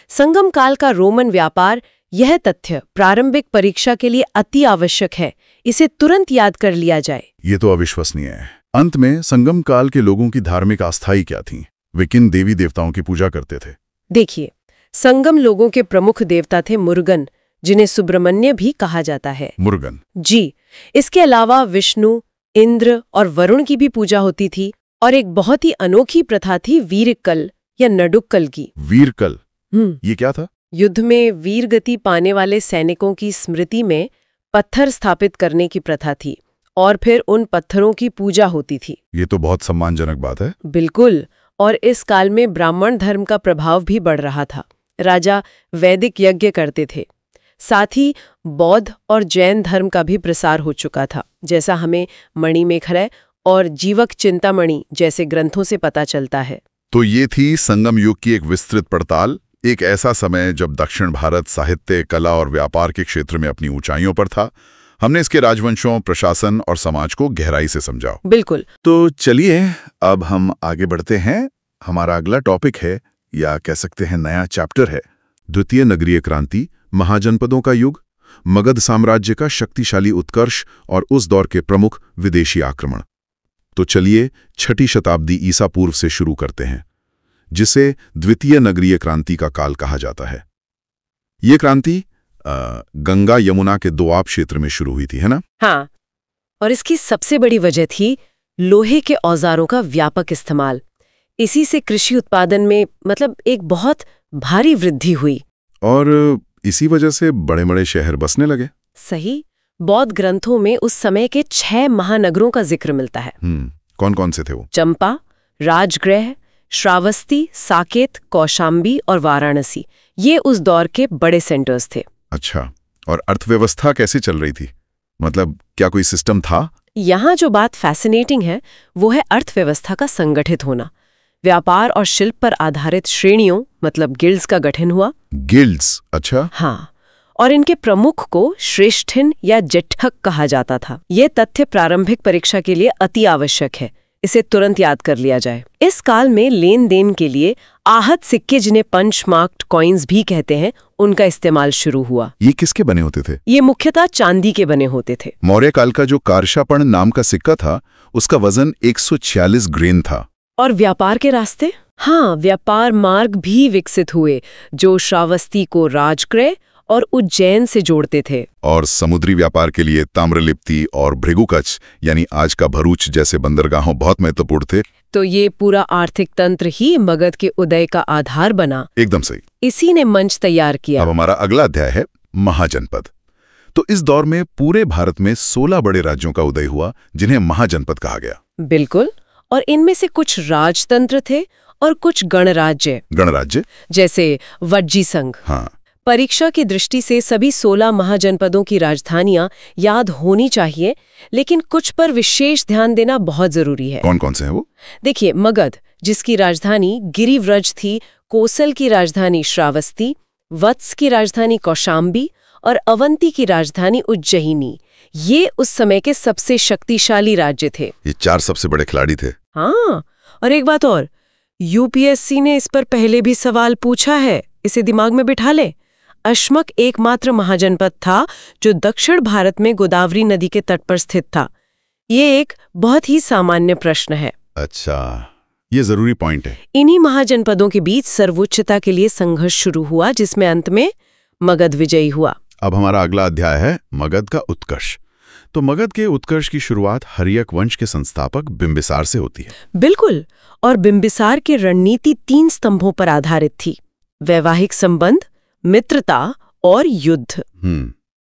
संगम काल का रोमन व्यापार, यह तथ्य प्रारंभिक परीक्षा के लिए अति आवश्यक है। इसे तुरंत याद कर लिया जाए। ये तो अविश्वसनीय है। अंत में संगम काल के लोगों की धार्मिक आस्थाएं क्या थीं? वे किन देवी देवताओं की पूजा करते थे? देखिए, संगम लोगों के प्रमुख देवता थे मुरुगन, जिन्हें सुब्रमण्य भी कहा जाता है। मुरुगन? जी। इसके अलावा विष्णु, इंद्र और वरुण की भी पूजा होती थी। और एक बहुत ही अनोखी प्रथा थी वीरकल या नडुक्कल की। वीरकल? ये क्या था? युद्ध में वीर गति पाने वाले सैनिकों की स्मृति में पत्थर स्थापित करने की प्रथा थी और फिर उन पत्थरों की पूजा होती थी। ये तो बहुत सम्मानजनक बात है। बिल्कुल। और इस काल में ब्राह्मण धर्म का प्रभाव भी बढ़ रहा था। राजा वैदिक यज्ञ करते थे। साथ ही बौद्ध और जैन धर्म का भी प्रसार हो चुका था, जैसा हमें मणिमेखलय और जीवक चिंतामणि जैसे ग्रंथों से पता चलता है। तो ये थी संगम युग की एक विस्तृत पड़ताल, एक ऐसा समय जब दक्षिण भारत साहित्य, कला और व्यापार के क्षेत्र में अपनी ऊंचाइयों पर था। हमने इसके राजवंशों, प्रशासन और समाज को गहराई से समझा। बिल्कुल। तो चलिए अब हम आगे बढ़ते हैं। हमारा अगला टॉपिक है, या कह सकते हैं नया चैप्टर है, द्वितीय नगरीय क्रांति, महाजनपदों का युग, मगध साम्राज्य का शक्तिशाली उत्कर्ष और उस दौर के प्रमुख विदेशी आक्रमण। तो चलिए 6ठी शताब्दी ईसा पूर्व से शुरू करते हैं, जिसे द्वितीय नगरीय क्रांति का काल कहा जाता है। ये क्रांति गंगा यमुना के दोआब क्षेत्र में शुरू हुई थी, है ना? हाँ, और इसकी सबसे बड़ी वजह थी लोहे के औजारों का व्यापक इस्तेमाल। इसी से कृषि उत्पादन में एक बहुत भारी वृद्धि हुई और इसी वजह से बड़े बड़े शहर बसने लगे। सही। बौद्ध ग्रंथों में उस समय के 6 महानगरों का जिक्र मिलता है। कौन कौन से थे वो? चंपा, राजगृह, श्रावस्ती, साकेत, कौशाम्बी और वाराणसी। ये उस दौर के बड़े सेंटर्स थे। अच्छा, और अर्थव्यवस्था कैसे चल रही थी? क्या कोई सिस्टम था? यहाँ जो बात फैसिनेटिंग है वो है अर्थव्यवस्था का संगठित होना। व्यापार और शिल्प पर आधारित श्रेणियों गिल्ड्स का गठन हुआ। गिल्ड्स? अच्छा। हाँ, और इनके प्रमुख को श्रेष्ठिन या जेठक कहा जाता था। ये तथ्य प्रारंभिक परीक्षा के लिए अति आवश्यक है, इसे तुरंत याद कर लिया जाए। इस काल में लेन देन के लिए आहत सिक्के, जिन्हें पंच मार्क्ड कॉइन्स भी कहते हैं, उनका इस्तेमाल शुरू हुआ। ये किसके बने होते थे? ये मुख्यतः चांदी के बने होते थे। मौर्य काल का जो कारशापण नाम का सिक्का था, उसका वजन 146 ग्रेन था। और व्यापार के रास्ते? हाँ, व्यापार मार्ग भी विकसित हुए जो श्रावस्ती को राजगृह और उज्जैन से जोड़ते थे। और समुद्री व्यापार के लिए ताम्रलिप्ति और भृगुकच्छ यानी आज का भरूच जैसे बंदरगाहों बहुत महत्वपूर्ण थे। तो ये पूरा आर्थिक तंत्र ही मगध के उदय का आधार बना। एकदम सही। इसी ने मंच तैयार किया। अब हमारा अगला अध्याय है महाजनपद। तो इस दौर में पूरे भारत में 16 बड़े राज्यों का उदय हुआ, जिन्हें महाजनपद कहा गया। बिल्कुल। और इनमें से कुछ राजतंत्र थे और कुछ गणराज्य। गणराज्य जैसे वज्जी संघ। हाँ। परीक्षा की दृष्टि से सभी 16 महाजनपदों की राजधानियां याद होनी चाहिए, लेकिन कुछ पर विशेष ध्यान देना बहुत जरूरी है। कौन कौन से हैं वो? देखिए, मगध, जिसकी राजधानी गिरिव्रज थी, कोसल की राजधानी श्रावस्ती, वत्स की राजधानी कौशाम्बी और अवंती की राजधानी उज्जयिनी, ये उस समय के सबसे शक्तिशाली राज्य थे। ये 4 सबसे बड़े खिलाड़ी थे। हाँ, और एक बात और, यूपीएससी ने इस पर पहले भी सवाल पूछा है, इसे दिमाग में बिठा ले। अश्मक एकमात्र महाजनपद था जो दक्षिण भारत में गोदावरी नदी के तट पर स्थित था। ये एक बहुत ही सामान्य प्रश्न है। अच्छा, ये जरूरी पॉइंट है। इन्हीं महाजनपदों के बीच सर्वोच्चता के लिए संघर्ष शुरू हुआ, जिसमें अंत में मगध विजयी हुआ। अब हमारा अगला अध्याय है मगध का उत्कर्ष। तो मगध के उत्कर्ष की शुरुआत हर्यक वंश के संस्थापक बिंबिसार से होती है। बिल्कुल, और बिंबिसार की रणनीति 3 स्तंभों पर आधारित थी: वैवाहिक संबंध, मित्रता और युद्ध।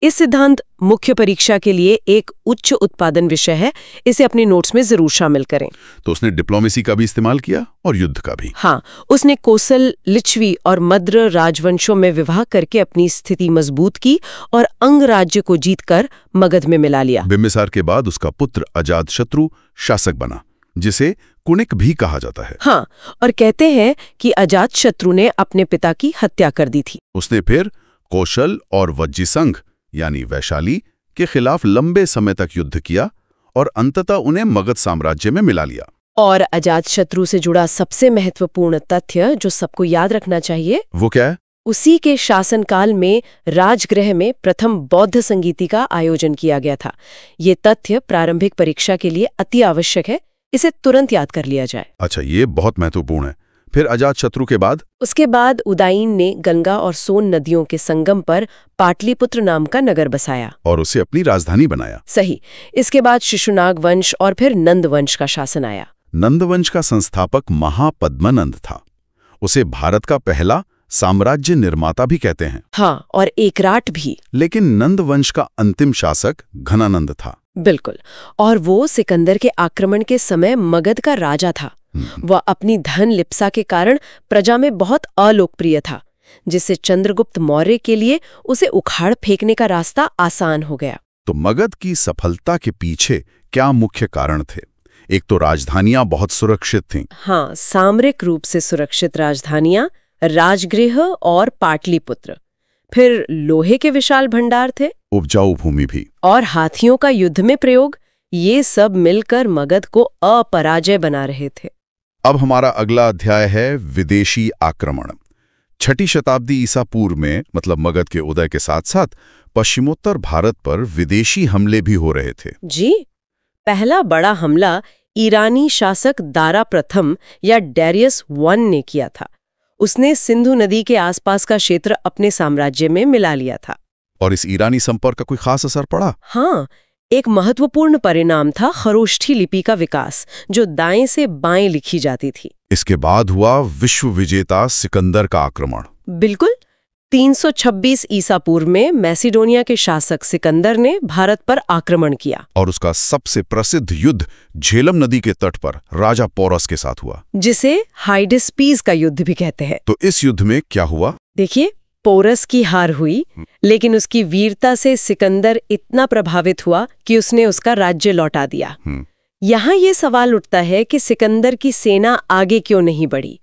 इस सिद्धांत मुख्य परीक्षा के लिए एक उच्च उत्पादन विषय है, इसे अपने नोट्स में जरूर शामिल करें। तो उसने डिप्लोमेसी का भी इस्तेमाल किया और युद्ध का भी। हाँ, उसने कोसल, लिच्छवी और मद्र राजवंशों में विवाह करके अपनी स्थिति मजबूत की और अंग राज्य को जीतकर मगध में मिला लिया। बिंबिसार के बाद उसका पुत्र अजातशत्रु शासक बना, जिसे कुणिक भी कहा जाता है। हाँ, और कहते हैं कि अजातशत्रु ने अपने पिता की हत्या कर दी थी। उसने फिर कौशल और वज्जीसंघ यानी वैशाली के खिलाफ लंबे समय तक युद्ध किया और अंततः उन्हें मगध साम्राज्य में मिला लिया। और अजातशत्रु से जुड़ा सबसे महत्वपूर्ण तथ्य जो सबको याद रखना चाहिए, वो क्या है? उसी के शासनकाल में राजगृह में प्रथम बौद्ध संगीति का आयोजन किया गया था। ये तथ्य प्रारंभिक परीक्षा के लिए अति आवश्यक है, इसे तुरंत याद कर लिया जाए। अच्छा, ये बहुत महत्वपूर्ण है। फिर अजातशत्रु के बाद? उसके बाद उदायीन ने गंगा और सोन नदियों के संगम पर पाटलिपुत्र नाम का नगर बसाया और उसे अपनी राजधानी बनाया। सही। इसके बाद शिशुनाग वंश और फिर नंद वंश का शासन आया। नंद वंश का संस्थापक महापद्मनंद था। उसे भारत का पहला साम्राज्य निर्माता भी कहते हैं। हाँ, और एकराट भी। लेकिन नंद वंश का अंतिम शासक घनानंद था। बिल्कुल, और वो सिकंदर के आक्रमण के समय मगध का राजा था। वह अपनी धन लिप्सा के कारण प्रजा में बहुत अलोकप्रिय था, जिससे चंद्रगुप्त मौर्य के लिए उसे उखाड़ फेंकने का रास्ता आसान हो गया। तो मगध की सफलता के पीछे क्या मुख्य कारण थे? एक तो राजधानियां बहुत सुरक्षित थीं। हाँ, सामरिक रूप से सुरक्षित राजधानियां, राजगृह और पाटलिपुत्र। फिर लोहे के विशाल भंडार थे, उपजाऊ भूमि भी, और हाथियों का युद्ध में प्रयोग। ये सब मिलकर मगध को अपराजय बना रहे थे। अब हमारा अगला अध्याय है विदेशी आक्रमण। 6ठी शताब्दी ईसा पूर्व में, मतलब मगध के उदय के साथ साथ पश्चिमोत्तर भारत पर विदेशी हमले भी हो रहे थे। जी, पहला बड़ा हमला ईरानी शासक दारा प्रथम या डैरियस I ने किया था। उसने सिंधु नदी के आसपास का क्षेत्र अपने साम्राज्य में मिला लिया था। और इस ईरानी संपर्क का कोई खास असर पड़ा? हाँ, एक महत्वपूर्ण परिणाम था खरोष्ठी लिपि का विकास, जो दाएं से बाएं लिखी जाती थी। इसके बाद हुआ विश्व विजेता सिकंदर का आक्रमण। बिल्कुल, 326 ईसा पूर्व में मैसिडोनिया के शासक सिकंदर ने भारत पर आक्रमण किया। और उसका सबसे प्रसिद्ध युद्ध झेलम नदी के तट पर राजा पोरस के साथ हुआ, जिसे हाइडेस्पीस का युद्ध भी कहते हैं। तो इस युद्ध में क्या हुआ? देखिए, पोरस की हार हुई, लेकिन उसकी वीरता से सिकंदर इतना प्रभावित हुआ कि उसने उसका राज्य लौटा दिया। यहाँ ये सवाल उठता है कि सिकंदर की सेना आगे क्यों नहीं बढ़ी।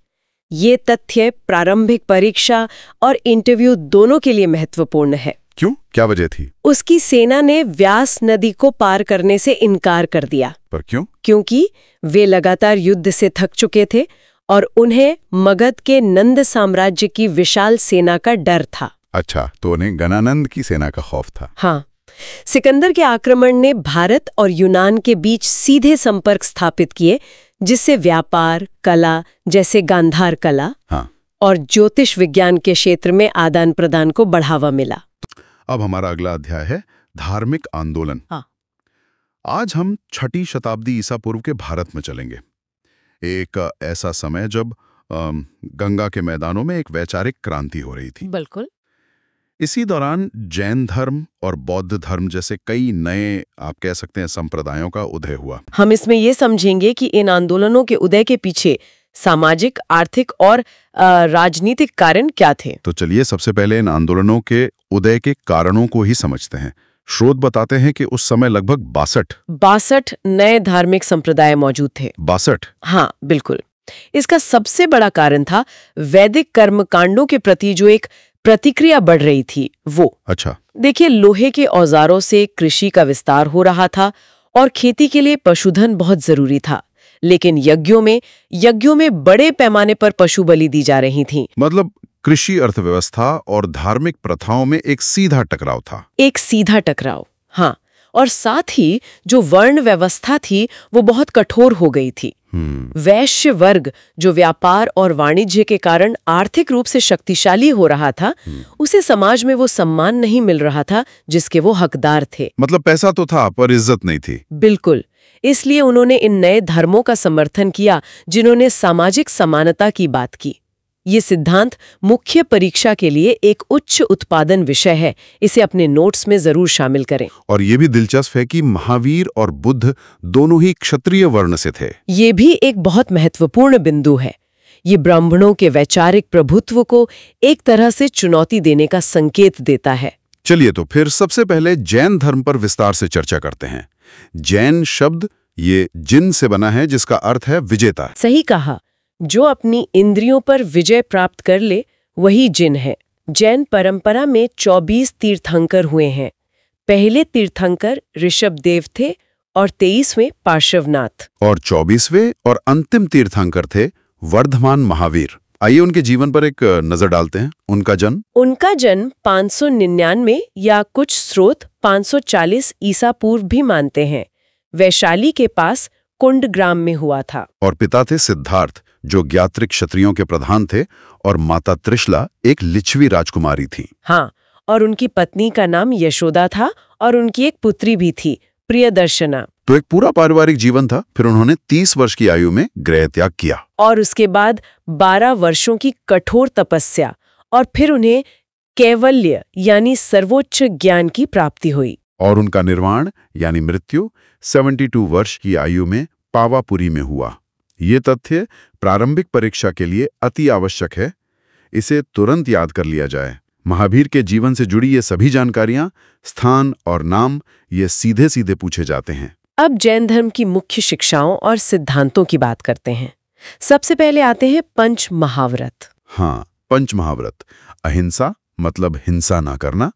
ये तथ्य प्रारंभिक परीक्षा और इंटरव्यू दोनों के लिए महत्वपूर्ण है। क्यों? क्या वजह थी? उसकी सेना ने व्यास नदी को पार करने से इनकार कर दिया। पर क्यों? क्योंकि वे लगातार युद्ध से थक चुके थे और उन्हें मगध के नंद साम्राज्य की विशाल सेना का डर था। अच्छा, तो उन्हें गणानंद की सेना का खौफ था। हाँ, सिकंदर के आक्रमण ने भारत और यूनान के बीच सीधे संपर्क स्थापित किए, जिससे व्यापार, कला जैसे गांधार कला और ज्योतिष विज्ञान के क्षेत्र में आदान प्रदान को बढ़ावा मिला। अब हमारा अगला अध्याय है धार्मिक आंदोलन। आज हम 6ठी शताब्दी ईसा पूर्व के भारत में चलेंगे। एक ऐसा समय जब गंगा के मैदानों में एक वैचारिक क्रांति हो रही थी। बिल्कुल। इसी दौरान जैन धर्म और बौद्ध धर्म जैसे कई नए, आप कह सकते हैं, संप्रदायों का उदय हुआ। हम इसमें ये समझेंगे कि इन आंदोलनों के उदय के पीछे सामाजिक, आर्थिक और राजनीतिक कारण क्या थे। तो चलिए सबसे पहले इन आंदोलनों के उदय के कारणों को ही समझते हैं। स्रोत बताते हैं कि उस समय लगभग 62 नए धार्मिक संप्रदाय मौजूद थे। 62? हाँ, बिल्कुल। इसका सबसे बड़ा कारण था वैदिक कर्मकांडों के प्रति जो एक प्रतिक्रिया बढ़ रही थी वो। अच्छा। देखिए, लोहे के औजारों से कृषि का विस्तार हो रहा था और खेती के लिए पशुधन बहुत जरूरी था, लेकिन यज्ञों में बड़े पैमाने पर पशु बलि दी जा रही थीं। मतलब कृषि अर्थव्यवस्था और धार्मिक प्रथाओं में एक सीधा टकराव था। एक सीधा टकराव, हाँ। और साथ ही जो वर्ण व्यवस्था थी वो बहुत कठोर हो गई थी। वैश्य वर्ग जो व्यापार और वाणिज्य के कारण आर्थिक रूप से शक्तिशाली हो रहा था, उसे समाज में वो सम्मान नहीं मिल रहा था जिसके वो हकदार थे। मतलब पैसा तो था पर इज्जत नहीं थी। बिल्कुल। इसलिए उन्होंने इन नए धर्मों का समर्थन किया जिन्होंने सामाजिक समानता की बात की। ये सिद्धांत मुख्य परीक्षा के लिए एक उच्च उत्पादन विषय है, इसे अपने नोट्स में जरूर शामिल करें। और ये भी दिलचस्प है कि महावीर और बुद्ध दोनों ही क्षत्रिय वर्ण से थे। ये भी एक बहुत महत्वपूर्ण बिंदु है। ये ब्राह्मणों के वैचारिक प्रभुत्व को एक तरह से चुनौती देने का संकेत देता है। चलिए तो फिर सबसे पहले जैन धर्म पर विस्तार से चर्चा करते हैं। जैन शब्द ये जिन से बना है, जिसका अर्थ है विजेता। सही कहा। जो अपनी इंद्रियों पर विजय प्राप्त कर ले वही जिन है। जैन परंपरा में 24 तीर्थंकर हुए हैं। पहले तीर्थंकर ऋषभदेव थे और 23वें पार्श्वनाथ। और 24वें और अंतिम तीर्थंकर थे वर्धमान महावीर। आइए उनके जीवन पर एक नजर डालते हैं। उनका जन्म 599 या कुछ स्रोत 540 ईसा पूर्व भी मानते हैं। वैशाली के पास कुंड ग्राम में हुआ था। और पिता थे सिद्धार्थ, जो ज्ञात्रिक क्षत्रियों के प्रधान थे, और माता त्रिशला एक लिच्छवी राजकुमारी थी। हाँ, और उनकी पत्नी का नाम यशोदा था और उनकी एक पुत्री भी थी, प्रियदर्शना। तो एक पूरा पारिवारिक जीवन था। फिर उन्होंने 30 वर्ष की आयु में गृह त्याग किया और उसके बाद 12 वर्षों की कठोर तपस्या, और फिर उन्हें कैवल्य यानी सर्वोच्च ज्ञान की प्राप्ति हुई। और उनका निर्वाण यानी मृत्यु 72 वर्ष की आयु में पावापुरी में हुआ। ये तथ्य प्रारंभिक परीक्षा के लिए अति आवश्यक है। इसे तुरंत याद कर लिया जाए। महावीर के जीवन से जुड़ी ये सभी जानकारियां, स्थान और नाम, ये सीधे सीधे पूछे जाते हैं। अब जैन धर्म की मुख्य शिक्षाओं और सिद्धांतों की बात करते हैं। सबसे पहले आते हैं पंच महाव्रत। हाँ, पंच महाव्रत। अहिंसा मतलब हिंसा ना करना,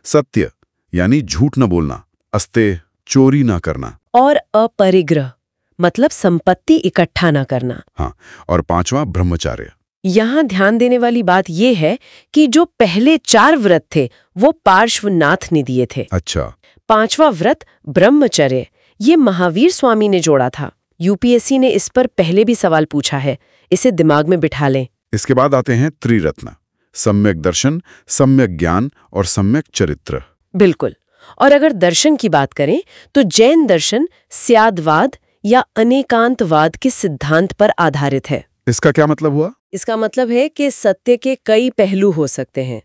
सत्य यानी झूठ न बोलना, अस्तेय चोरी ना करना, और अपरिग्रह मतलब संपत्ति इकट्ठा ना करना। हाँ, और 5वां ब्रह्मचर्य। यहाँ ध्यान देने वाली बात यह है कि जो पहले 4 व्रत थे वो पार्श्वनाथ ने दिए थे। अच्छा। 5वां व्रत ब्रह्मचर्य ये महावीर स्वामी ने जोड़ा था। यूपीएससी ने इस पर पहले भी सवाल पूछा है, इसे दिमाग में बिठा लें। इसके बाद आते हैं त्रिरत्न, सम्यक दर्शन, सम्यक ज्ञान और सम्यक चरित्र। बिल्कुल। और अगर दर्शन की बात करें तो जैन दर्शन स्यादवाद या अनेकांतवाद के सिद्धांत पर आधारित है। इसका क्या मतलब हुआ? इसका मतलब है कि सत्य के कई पहलू हो सकते हैं,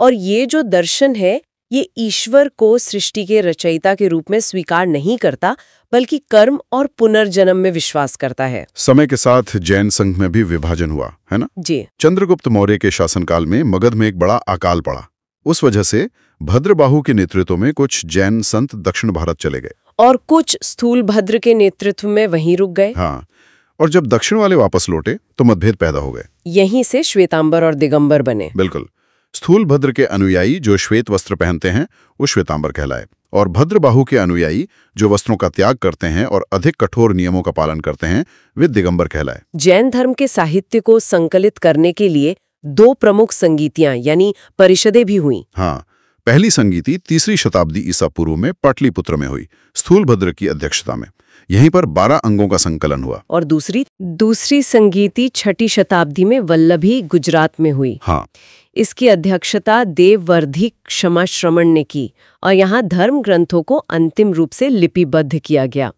और ये जो दर्शन है ये ईश्वर को सृष्टि के रचयिता के रूप में स्वीकार नहीं करता, बल्कि कर्म और पुनर्जन्म में विश्वास करता है। समय के साथ जैन संघ में भी विभाजन हुआ है ना? जी। चंद्रगुप्त मौर्य के शासनकाल में मगध में एक बड़ा अकाल पड़ा। उस वजह से भद्रबाहु के नेतृत्व में कुछ जैन संत दक्षिण भारत चले गए और कुछ स्थूलभद्र के नेतृत्व में वहीं रुक गए। हाँ, और जब दक्षिण वाले वापस लौटे तो मतभेद पैदा हो गए। यहीं से श्वेतांबर और दिगंबर बने। बिल्कुल। स्थूलभद्र के अनुयायी जो श्वेत वस्त्र पहनते हैं वो श्वेतांबर कहलाए, और भद्रबाहु के अनुयायी जो वस्त्रों का त्याग करते हैं और अधिक कठोर नियमों का पालन करते हैं वे दिगंबर कहलाए। जैन धर्म के साहित्य को संकलित करने के लिए 2 प्रमुख संगीतियां यानी परिषदें भी हुई। हाँ, पहली संगीति 3री शताब्दी ईसा पूर्व में पाटलिपुत्र में हुई, स्थूलभद्र की अध्यक्षता में। यहीं पर 12 अंगों का संकलन हुआ। और दूसरी संगीति 6ठी शताब्दी में वल्लभी गुजरात में हुई। हाँ, इसकी अध्यक्षता देववर्धी क्षमाश्रमण ने की, और यहाँ धर्म ग्रंथों को अंतिम रूप से लिपिबद्ध किया गया।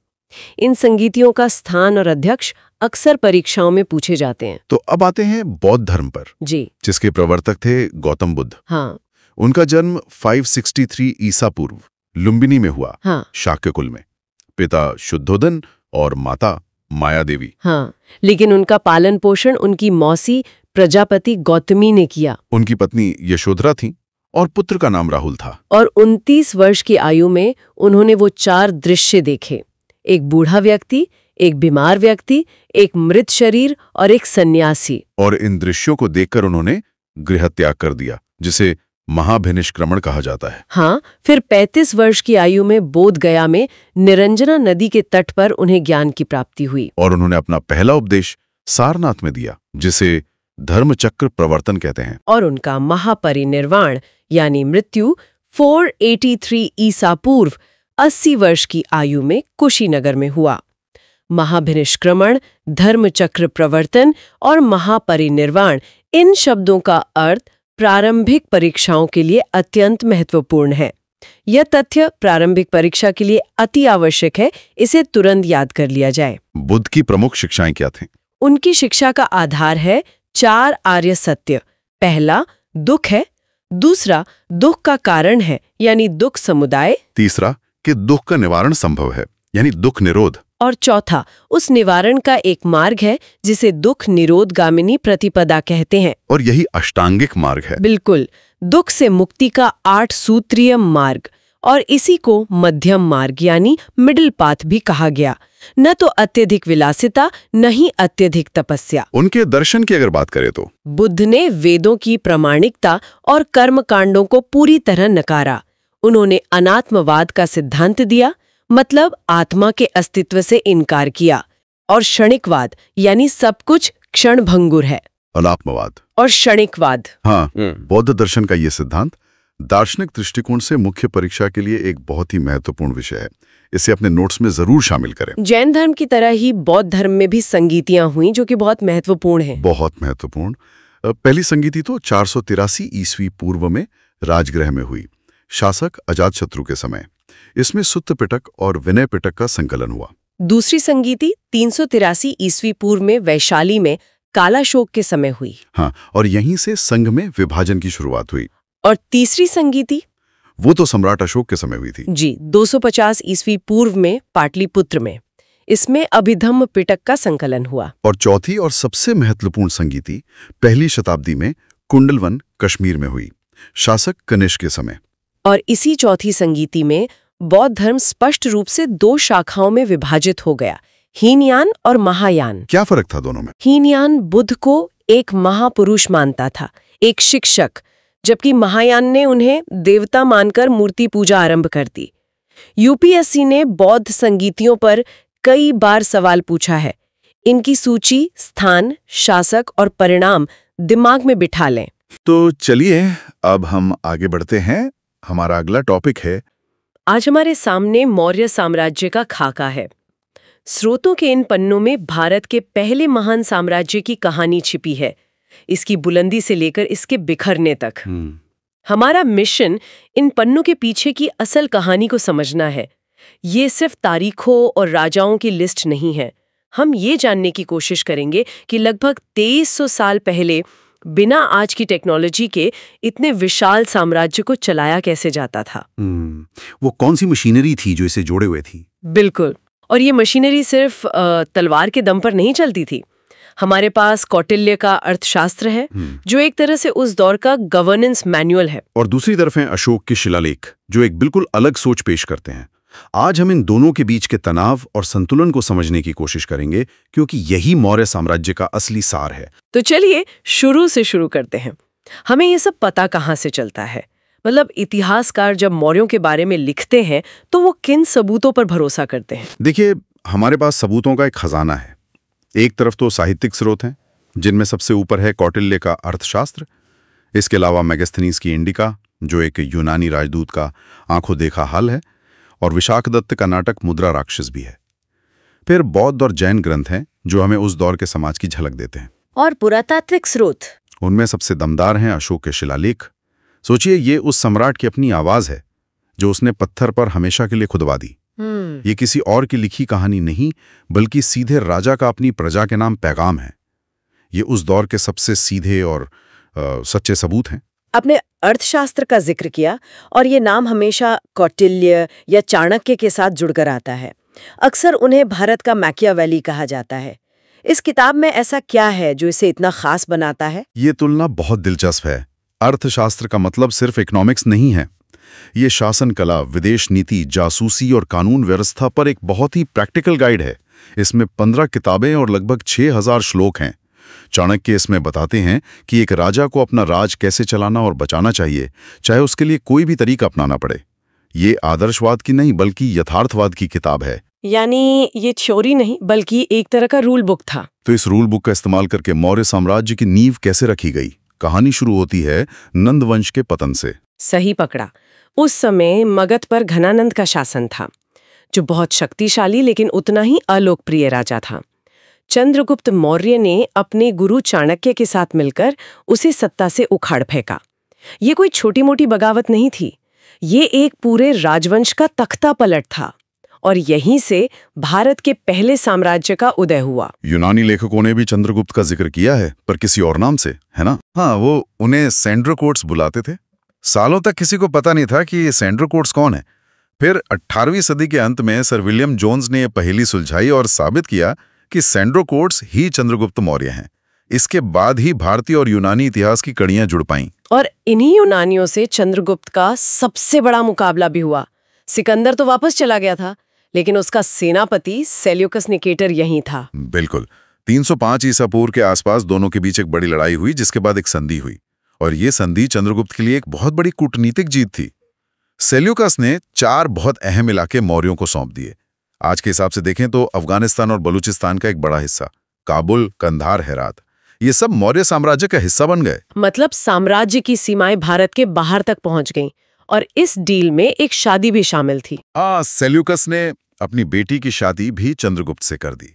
इन संगीतियों का स्थान और अध्यक्ष अक्सर परीक्षाओं में पूछे जाते हैं। तो अब आते हैं बौद्ध धर्म पर, जी, जिसके प्रवर्तक थे गौतम बुद्ध। हाँ। उनका जन्म 563 ईसा पूर्व लुम्बिनी में हुआ। हाँ। शाक्य कुल में। पिता शुद्धोदन और माता माया देवी। हाँ, लेकिन उनका पालन पोषण उनकी मौसी प्रजापति गौतमी ने किया। उनकी पत्नी यशोधरा थी और पुत्र का नाम राहुल था। और 29 वर्ष की आयु में उन्होंने वो 4 दृश्य देखे, एक बूढ़ा व्यक्ति, एक बीमार व्यक्ति, एक मृत शरीर और एक सन्यासी। और इन दृश्यों को देखकर उन्होंने गृह त्याग कर दिया, जिसे महाभिनिष्क्रमण कहा जाता है। हाँ, फिर 35 वर्ष की आयु में बोध गया में निरंजना नदी के तट पर उन्हें ज्ञान की प्राप्ति हुई। और उन्होंने अपना पहला उपदेश सारनाथ में दिया, जिसे धर्मचक्र प्रवर्तन कहते हैं। और उनका महापरिनिर्वाण यानी मृत्यु 483 ईसा पूर्व 80 वर्ष की आयु में कुशीनगर में हुआ। महाभिनिष्क्रमण, धर्मचक्र प्रवर्तन और महापरिनिर्वाण, इन शब्दों का अर्थ प्रारंभिक परीक्षाओं के लिए अत्यंत महत्वपूर्ण है। यह तथ्य प्रारंभिक परीक्षा के लिए अति आवश्यक है, इसे तुरंत याद कर लिया जाए। बुद्ध की प्रमुख शिक्षाएं क्या थीं? उनकी शिक्षा का आधार है 4 आर्य सत्य। पहला दुख है, दूसरा दुख का कारण है यानी दुख समुदाय, तीसरा कि दुख का निवारण संभव है यानी दुख निरोध, और चौथा उस निवारण का एक मार्ग है जिसे दुख निरोधगामिनी प्रतिपदा कहते हैं। और यही अष्टांगिक मार्ग है। बिल्कुल, दुख से मुक्ति का 8 सूत्रीय मार्ग, और इसी को मध्यम मार्ग यानी मिडिल पाथ भी कहा गया। न तो अत्यधिक विलासिता, न ही अत्यधिक तपस्या। उनके दर्शन की अगर बात करें तो बुद्ध ने वेदों की प्रामाणिकता और कर्मकांडों को पूरी तरह नकारा। उन्होंने अनात्मवाद का सिद्धांत दिया, मतलब आत्मा के अस्तित्व से इनकार किया, और क्षणिकवाद यानी सब कुछ क्षणभंगुर है। अनात्मवाद और क्षणिकवाद, हाँ, बौद्ध दर्शन का ये सिद्धांत दार्शनिक दृष्टिकोण से मुख्य परीक्षा के लिए एक बहुत ही महत्वपूर्ण विषय है। इसे अपने नोट्स में जरूर शामिल करें। जैन धर्म की तरह ही बौद्ध धर्म में भी संगीतियां हुई जो कि बहुत महत्वपूर्ण हैं। बहुत महत्वपूर्ण। पहली संगीति तो 483 ईस्वी पूर्व में राजगृह में हुई, शासक अजातशत्रु के समय। इसमें सुत्त पिटक और विनय पिटक का संकलन हुआ। दूसरी संगीति 383 ईस्वी पूर्व में वैशाली में कालाशोक के समय हुई। हाँ, और यहीं से संघ में विभाजन की शुरुआत हुई। और तीसरी संगीति वो तो सम्राट अशोक के समय हुई थी। जी, 250 ईस्वी पूर्व में पाटलिपुत्र में। इसमें अभिधम्म पिटक का संकलन हुआ। और चौथी और सबसे महत्वपूर्ण संगीति पहली शताब्दी में कुंडलवन कश्मीर में हुई, शासक कनिष्क के समय। और इसी चौथी संगीति में बौद्ध धर्म स्पष्ट रूप से 2 शाखाओं में विभाजित हो गया, हीनयान और महायान। क्या फर्क था दोनों में? हीनयान बुद्ध को एक महापुरुष मानता था, एक शिक्षक, जबकि महायान ने उन्हें देवता मानकर मूर्ति पूजा आरंभ कर दी। यूपीएससी ने बौद्ध संगीतियों पर कई बार सवाल पूछा है। इनकी सूची, स्थान, शासक और परिणाम दिमाग में बिठा लें। तो चलिए अब हम आगे बढ़ते हैं। हमारा अगला टॉपिक है, आज हमारे सामने मौर्य साम्राज्य का खाका है। स्रोतों के इन पन्नों में भारत के पहले महान साम्राज्य की कहानी छिपी है, इसकी बुलंदी से लेकर इसके बिखरने तक। हमारा मिशन इन पन्नों के पीछे की असल कहानी को समझना है। ये सिर्फ तारीखों और राजाओं की लिस्ट नहीं है। हम ये जानने की कोशिश करेंगे कि लगभग 2300 साल पहले बिना आज की टेक्नोलॉजी के इतने विशाल साम्राज्य को चलाया कैसे जाता था। वो कौन सी मशीनरी थी जो इसे जोड़े हुए थी? बिल्कुल, और ये मशीनरी सिर्फ तलवार के दम पर नहीं चलती थी। हमारे पास कौटिल्य का अर्थशास्त्र है, जो एक तरह से उस दौर का गवर्नेंस मैनुअल है। और दूसरी तरफ है अशोक के शिलालेख, जो एक बिल्कुल अलग सोच पेश करते हैं। आज हम इन दोनों के बीच के तनाव और संतुलन को समझने की कोशिश करेंगे, क्योंकि यही मौर्य साम्राज्य का असली सार है। तो चलिए शुरू से शुरू करते हैं। हमें ये सब पता कहाँ से चलता है? मतलब इतिहासकार जब मौर्यों के बारे में लिखते हैं तो वो किन सबूतों पर भरोसा करते हैं? देखिए, हमारे पास सबूतों का एक खजाना है। एक तरफ तो साहित्यिक स्रोत हैं, जिनमें सबसे ऊपर है कौटिल्य का अर्थशास्त्र। इसके अलावा मेगास्थनीज की इंडिका, जो एक यूनानी राजदूत का आंखों देखा हाल है, और विशाखदत्त का नाटक मुद्रा राक्षस भी है। फिर बौद्ध और जैन ग्रंथ हैं, जो हमें उस दौर के समाज की झलक देते हैं। और पुरातात्विक स्रोत, उनमें सबसे दमदार हैं अशोक के शिलालेख। सोचिए, ये उस सम्राट की अपनी आवाज है, जो उसने पत्थर पर हमेशा के लिए खुदवा दी। ये किसी और की लिखी कहानी नहीं, बल्कि सीधे राजा का अपनी प्रजा के नाम पैगाम है। ये उस दौर के सबसे सीधे और सच्चे सबूत हैं। अपने अर्थशास्त्र का जिक्र किया, और ये नाम हमेशा कौटिल्य या चाणक्य के साथ जुड़कर आता है। अक्सर उन्हें भारत का मैकियावेली कहा जाता है। इस किताब में ऐसा क्या है जो इसे इतना खास बनाता है? ये तुलना बहुत दिलचस्प है। अर्थशास्त्र का मतलब सिर्फ इकोनॉमिक्स नहीं है। ये शासन कला, विदेश नीति, जासूसी और कानून व्यवस्था पर एक बहुत ही प्रैक्टिकल गाइड है। इसमें 15 किताबें और लगभग 6000 श्लोक हैं। चाणक्य इसमें बताते हैं कि एक राजा को अपना राज कैसे चलाना और बचाना चाहिए, चाहे उसके लिए कोई भी तरीका अपनाना पड़े। ये आदर्शवाद की नहीं बल्कि यथार्थवाद की किताब है। यानी ये थ्योरी नहीं बल्कि एक तरह का रूल बुक था। तो इस रूल बुक का इस्तेमाल करके मौर्य साम्राज्य की नींव कैसे रखी गई? कहानी शुरू होती है नंद वंश के पतन से। सही पकड़ा। उस समय मगध पर घनानंद का शासन था, जो बहुत शक्तिशाली लेकिन उतना ही अलोकप्रिय राजा था। चंद्रगुप्त मौर्य ने अपने गुरु चाणक्य के साथ मिलकर उसे सत्ता से उखाड़ फेंका। ये कोई छोटी मोटी बगावत नहीं थी, ये एक पूरे राजवंश का तख्ता पलट था, और यहीं से भारत के पहले साम्राज्य का उदय हुआ। यूनानी लेखकों ने भी चंद्रगुप्त का जिक्र किया है, पर किसी और नाम से, है ना? हाँ, वो उन्हें सेंड्रोकोट्स बुलाते थे। सालों तक किसी को पता नहीं था कि ये सेंड्रोकोट्स कौन है। फिर 18वीं सदी के अंत में सर विलियम जोन्स ने यह पहेली सुलझाई और साबित किया कि सेंड्रोकोट्स ही चंद्रगुप्त मौर्य हैं। इसके बाद ही भारतीय और यूनानी इतिहास की कड़ियां जुड़ पाईं। और इन्हीं यूनानियों से चंद्रगुप्त का सबसे बड़ा मुकाबला भी हुआ। सिकंदर तो वापस चला गया था, लेकिन उसका सेनापति सेल्यूकस निकेटर यहीं था। बिल्कुल। 305 ईसा पूर्व के आसपास दोनों के बीच एक बड़ी लड़ाई हुई, जिसके बाद एक संधि हुई, और ये संधि चंद्रगुप्त के लिए एक बहुत बड़ी कूटनीतिक जीत थी। सेल्यूकस ने 4 बहुत अहम इलाके मौर्यों को सौंप दिए। आज के हिसाब से देखें तो अफगानिस्तान और बलूचिस्तान का एक बड़ा हिस्सा, काबुल, कंधार, हेरात, ये सब मौर्य साम्राज्य का हिस्सा बन गए। मतलब साम्राज्य की सीमाएं भारत के बाहर तक पहुंच गईं, और इस डील में एक शादी भी शामिल थी। सेल्यूकस ने अपनी बेटी की शादी भी चंद्रगुप्त से कर दी।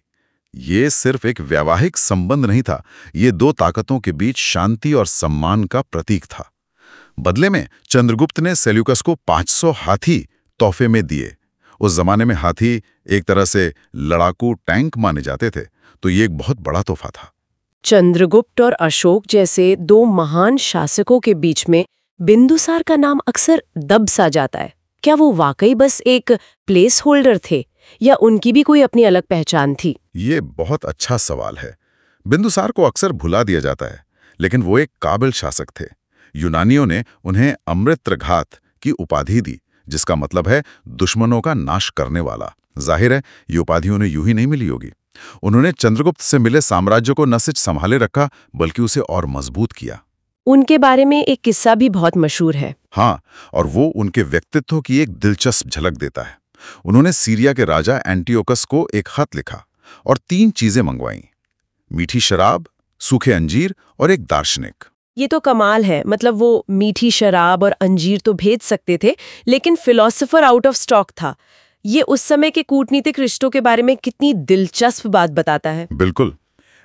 ये सिर्फ एक वैवाहिक संबंध नहीं था, ये 2 ताकतों के बीच शांति और सम्मान का प्रतीक था। बदले में चंद्रगुप्त ने सेल्यूकस को 500 हाथी तोहफे में दिए। उस जमाने में हाथी एक तरह से लड़ाकू टैंक माने जाते थे, तो ये एक बहुत बड़ा तोहफा था। चंद्रगुप्त और अशोक जैसे 2 महान शासकों के बीच में बिंदुसार का नाम अक्सर दब सा जाता है। क्या वो वाकई बस एक प्लेस होल्डर थे, या उनकी भी कोई अपनी अलग पहचान थी? ये बहुत अच्छा सवाल है। बिंदुसार को अक्सर भुला दिया जाता है, लेकिन वो एक काबिल शासक थे। यूनानियों ने उन्हें अमृतघात की उपाधि दी, जिसका मतलब है दुश्मनों का नाश करने वाला। जाहिर है ये उपाधि उन्हें यूं ही नहीं मिली होगी। उन्होंने चंद्रगुप्त से मिले साम्राज्य को न सिर्फ संभाले रखा, बल्कि उसे और मजबूत किया। उनके बारे में एक किस्सा भी बहुत मशहूर है। हाँ, और वो उनके व्यक्तित्व की एक दिलचस्प झलक देता है। उन्होंने सीरिया के राजा एंटियोकस को एक खत लिखा और 3 चीजें मंगवाईं: मीठी शराब, सूखे अंजीर और एक दार्शनिक। ये तो कमाल है। मतलब वो मीठी शराब और अंजीर तो भेज सकते थे, लेकिन फिलोसोफर आउट ऑफ स्टॉक था। ये उस समय के कूटनीतिक रिश्तों के बारे में कितनी दिलचस्प बात बताता है। बिल्कुल।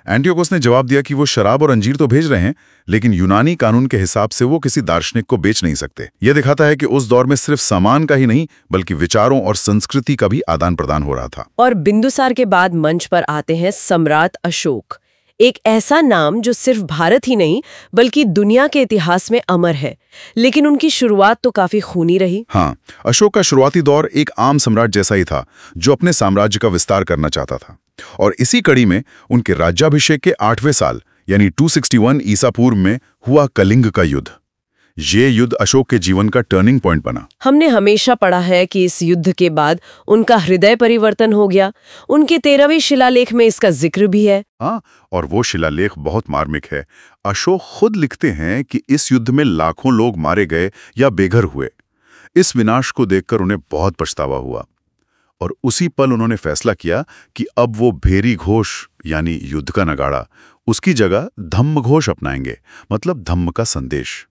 एंटियोकस ने जवाब दिया कि वो शराब और अंजीर तो भेज रहे हैं, लेकिन यूनानी कानून के हिसाब से वो किसी दार्शनिक को बेच नहीं सकते। यह दिखाता है कि उस दौर में सिर्फ सामान का ही नहीं, बल्कि विचारों और संस्कृति का भी आदान प्रदान हो रहा था। और बिंदुसार के बाद मंच पर आते हैं सम्राट अशोक, एक ऐसा नाम जो सिर्फ भारत ही नहीं बल्कि दुनिया के इतिहास में अमर है। लेकिन उनकी शुरुआत तो काफी खूनी रही। हाँ, अशोक का शुरुआती दौर एक आम सम्राट जैसा ही था, जो अपने साम्राज्य का विस्तार करना चाहता था। और इसी कड़ी में उनके राज्याभिषेक के 8वें साल यानी 261 ईसा पूर्व में हुआ कलिंग का युद्ध। ये युद्ध अशोक के जीवन का टर्निंग पॉइंट बना। हमने हमेशा पढ़ा है कि इस युद्ध के बाद उनका हृदय परिवर्तन हो गया। उनके 13वें शिलालेख में इसका जिक्र भी है। हाँ, और वो शिलालेख बहुत मार्मिक है। अशोक खुद लिखते हैं कि इस युद्ध में लाखों लोग मारे गए या बेघर हुए। इस विनाश को देखकर उन्हें बहुत पछतावा हुआ, और उसी पल उन्होंने फैसला किया कि अब वो भेरी घोष यानी युद्ध का नगाड़ा, उसकी जगह धम्म घोष अपनाएंगे, मतलब धम्म का संदेश।